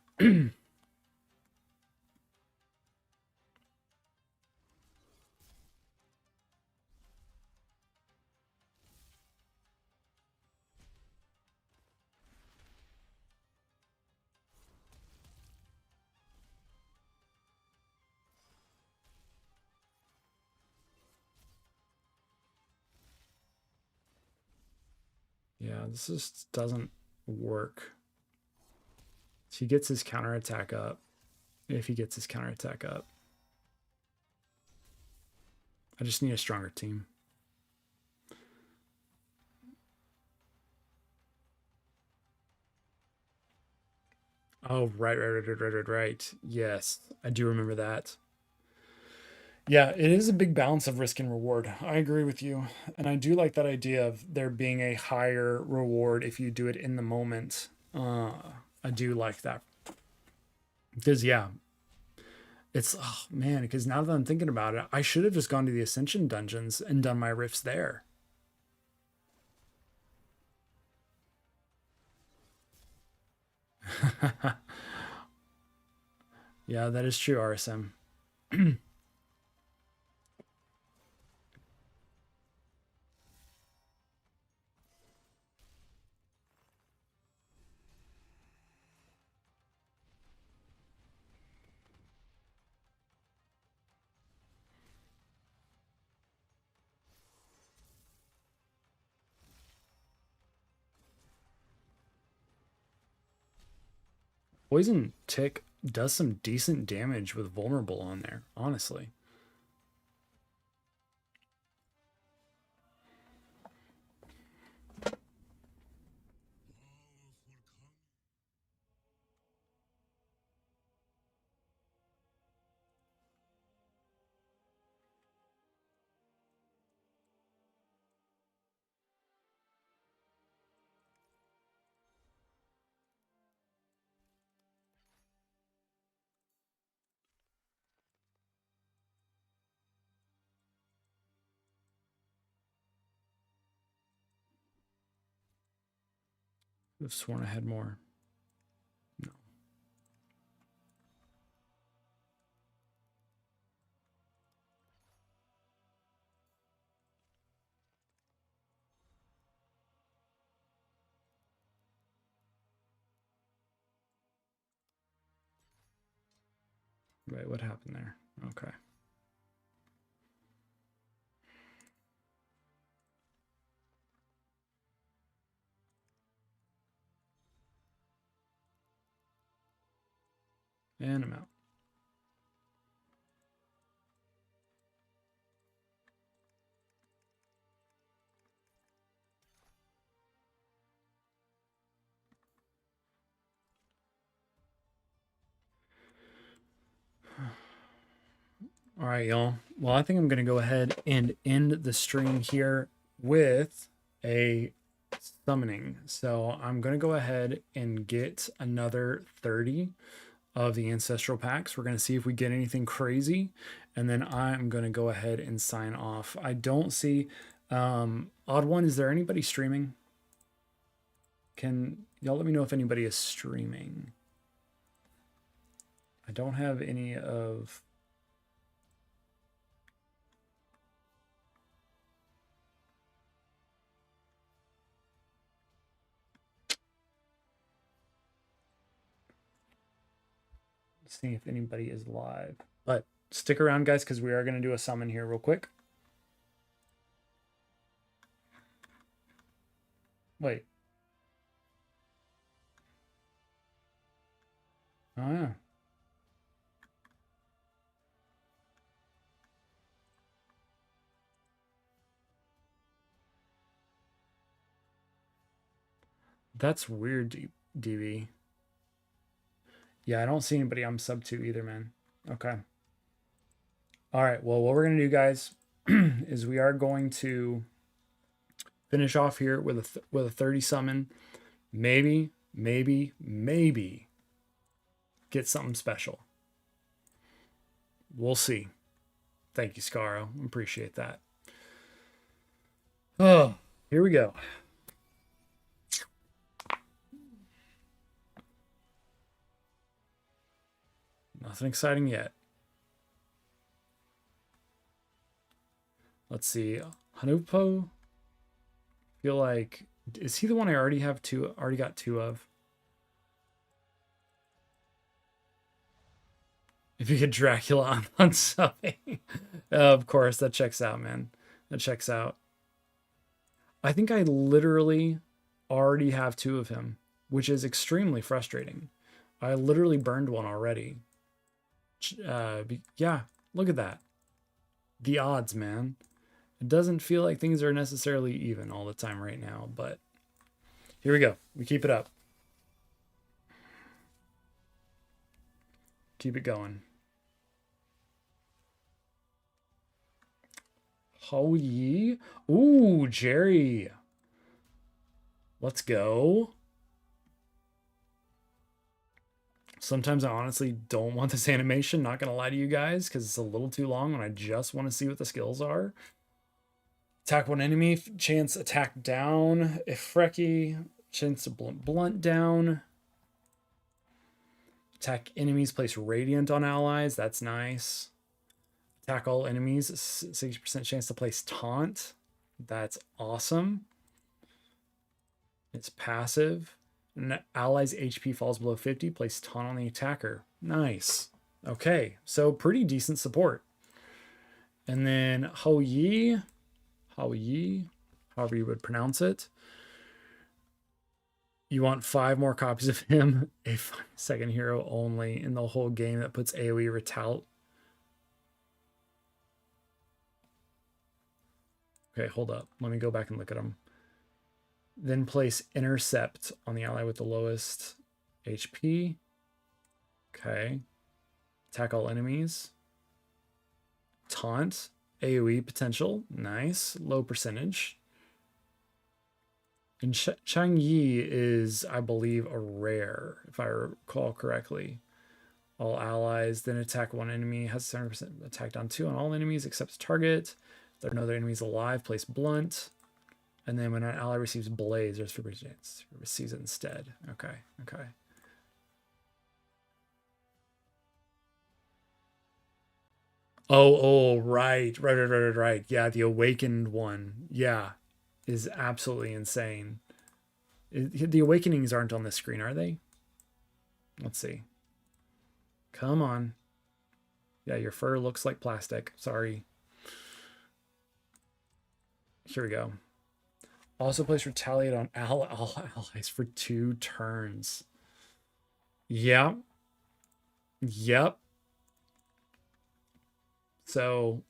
Yeah, this just doesn't work. He gets his counterattack up. If he gets his counterattack up. I just need a stronger team. Oh, right. Yes, I do remember that. Yeah, it is a big balance of risk and reward. I agree with you. And I do like that idea of there being a higher reward if you do it in the moment. I do like that. Because, yeah, it's, oh man, because now that I'm thinking about it, I should have just gone to the Ascension dungeons and done my rifts there. Yeah, that is true, RSM. Poison Tick does some decent damage with Vulnerable on there, honestly. I've sworn I had more. No. Wait, what happened there? Okay. And I'm out. All right, y'all. Well, I think I'm going to go ahead and end the stream here with a summoning. So I'm going to go ahead and get another 30 of the ancestral packs. We're going to see if we get anything crazy, and then I'm going to go ahead and sign off. I don't see Odd One, is there anybody streaming? Can y'all let me know if anybody is streaming? I don't have any of seeing if anybody is live. But stick around, guys, because we are going to do a summon here real quick. Wait. Oh, yeah. That's weird, DB. Yeah, I don't see anybody I'm sub to either, man. Okay. All right. Well, what we're going to do, guys, is we are going to finish off here with a 30 summon. Maybe get something special. We'll see. Thank you, Scaro. Appreciate that. Oh, here we go. Nothing exciting yet. Let's see. Hanupo. Feel like, is he the one I already got two of? If you get Dracula on subbing. Of course, that checks out, man. That checks out. I think I literally already have two of him, which is extremely frustrating. I literally burned one already. Yeah, look at that. The odds, man. It doesn't feel like things are necessarily even all the time right now, but here we go. We keep it up. Keep it going. Holy. Ooh, Jerry. Let's go. Sometimes I honestly don't want this animation, not going to lie to you guys, because it's a little too long and I just want to see what the skills are. Attack one enemy, chance attack down. If Frecky, chance to blunt down. Attack enemies, place radiant on allies. That's nice. Attack all enemies, 60% chance to place taunt. That's awesome. It's passive. And allies HP falls below 50, place taunt on the attacker. Nice. Okay, so pretty decent support. And then Hou Yi, however you would pronounce it. You want 5 more copies of him, a 5-second hero only in the whole game that puts AoE retaliate. Okay, hold up. Let me go back and look at them. Then place intercept on the ally with the lowest HP. Okay. Attack all enemies. Taunt. AoE potential. Nice. Low percentage. And Chang Yi is, I believe, a rare, if I recall correctly. All allies, then attack one enemy, has 70% attack down 2 on all enemies except target. If there are no other enemies alive, place blunt. And then when an ally receives blaze, there's 50% chance it receives it instead. Okay, okay. Oh, right. Yeah, the awakened one. Yeah, is absolutely insane. The awakenings aren't on this screen, are they? Let's see. Come on. Yeah, your fur looks like plastic. Sorry. Here we go. Also place retaliate on all allies for 2 turns. Yep. So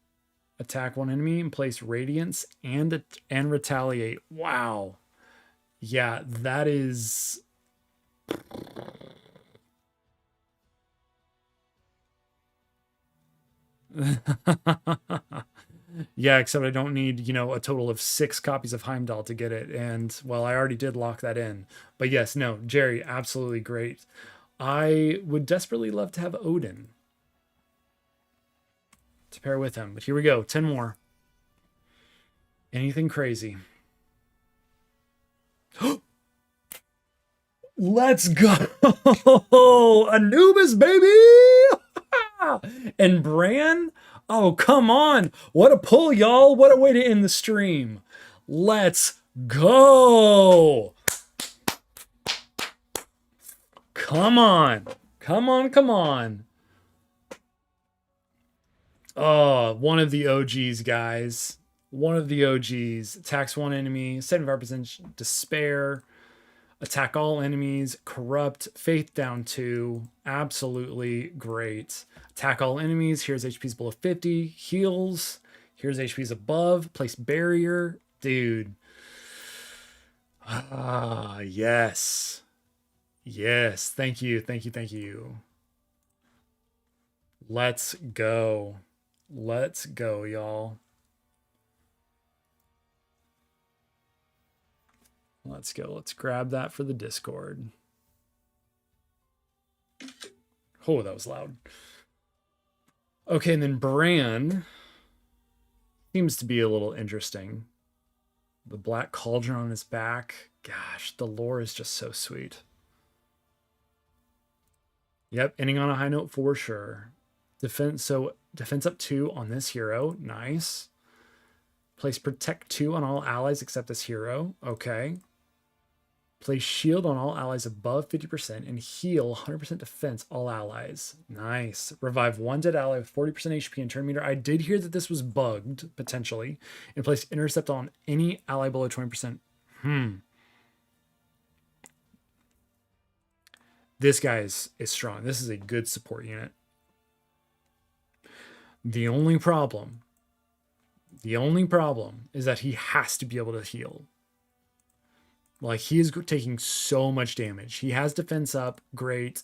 attack one enemy and place radiance and retaliate. Wow. Yeah, that is Yeah, except I don't need, a total of 6 copies of Heimdall to get it. And, well, I already did lock that in. But yes, no, Jerry, absolutely great. I would desperately love to have Odin to pair with him. But here we go, 10 more. Anything crazy. Let's go! Anubis, baby! And Bran? Oh, come on. What a pull, y'all. What a way to end the stream. Let's go. Come on. Come on, come on. Oh, one of the OGs, guys. One of the OGs. Attacks one enemy, 75% despair. Attack all enemies, corrupt, faith down 2. Absolutely great. Attack all enemies. Here's HP's below 50. Heals. Here's HP's above. Place barrier. Dude. Ah, yes. Yes. Thank you. Thank you. Thank you. Let's go. Let's go, y'all. Let's go. Let's grab that for the Discord. Oh, that was loud. Okay, and then Bran seems to be a little interesting. The black cauldron on his back. Gosh, the lore is just so sweet. Yep, ending on a high note for sure. Defense up 2 on this hero. Nice. Place protect 2 on all allies except this hero. Okay. Place shield on all allies above 50% and heal 100% defense all allies. Nice. Revive one dead ally with 40% HP and turn meter. I did hear that this was bugged, potentially. And place intercept on any ally below 20%. This guy is strong. This is a good support unit. The only problem is that he has to be able to heal. Like, he is taking so much damage. He has defense up, great,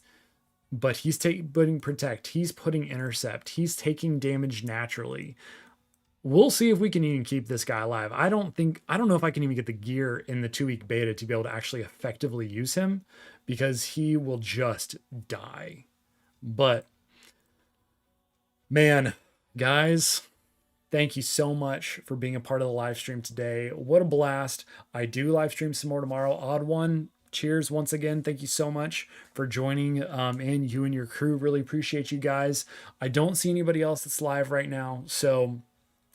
but he's putting protect. He's putting intercept. He's taking damage naturally. We'll see if we can even keep this guy alive. I don't know if I can even get the gear in the 2-week beta to be able to actually effectively use him, because he will just die. But man, guys, thank you so much for being a part of the live stream today. What a blast. I do live stream some more tomorrow. Odd One, cheers once again. Thank you so much for joining, and you and your crew. Really appreciate you guys. I don't see anybody else that's live right now, so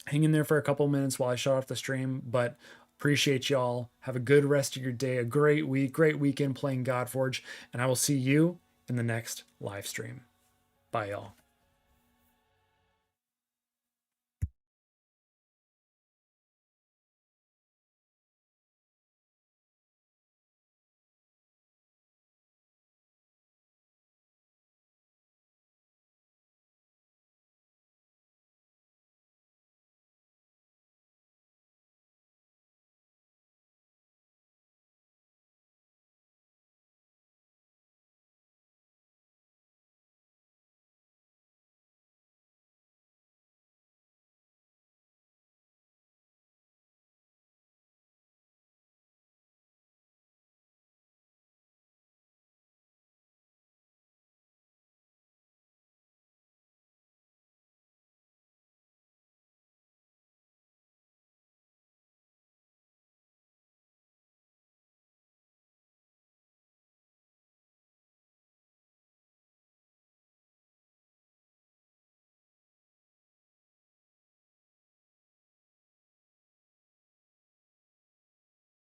hang in there for a couple minutes while I shut off the stream, but appreciate y'all. Have a good rest of your day, a great week, great weekend playing Godforge, and I will see you in the next live stream. Bye, y'all.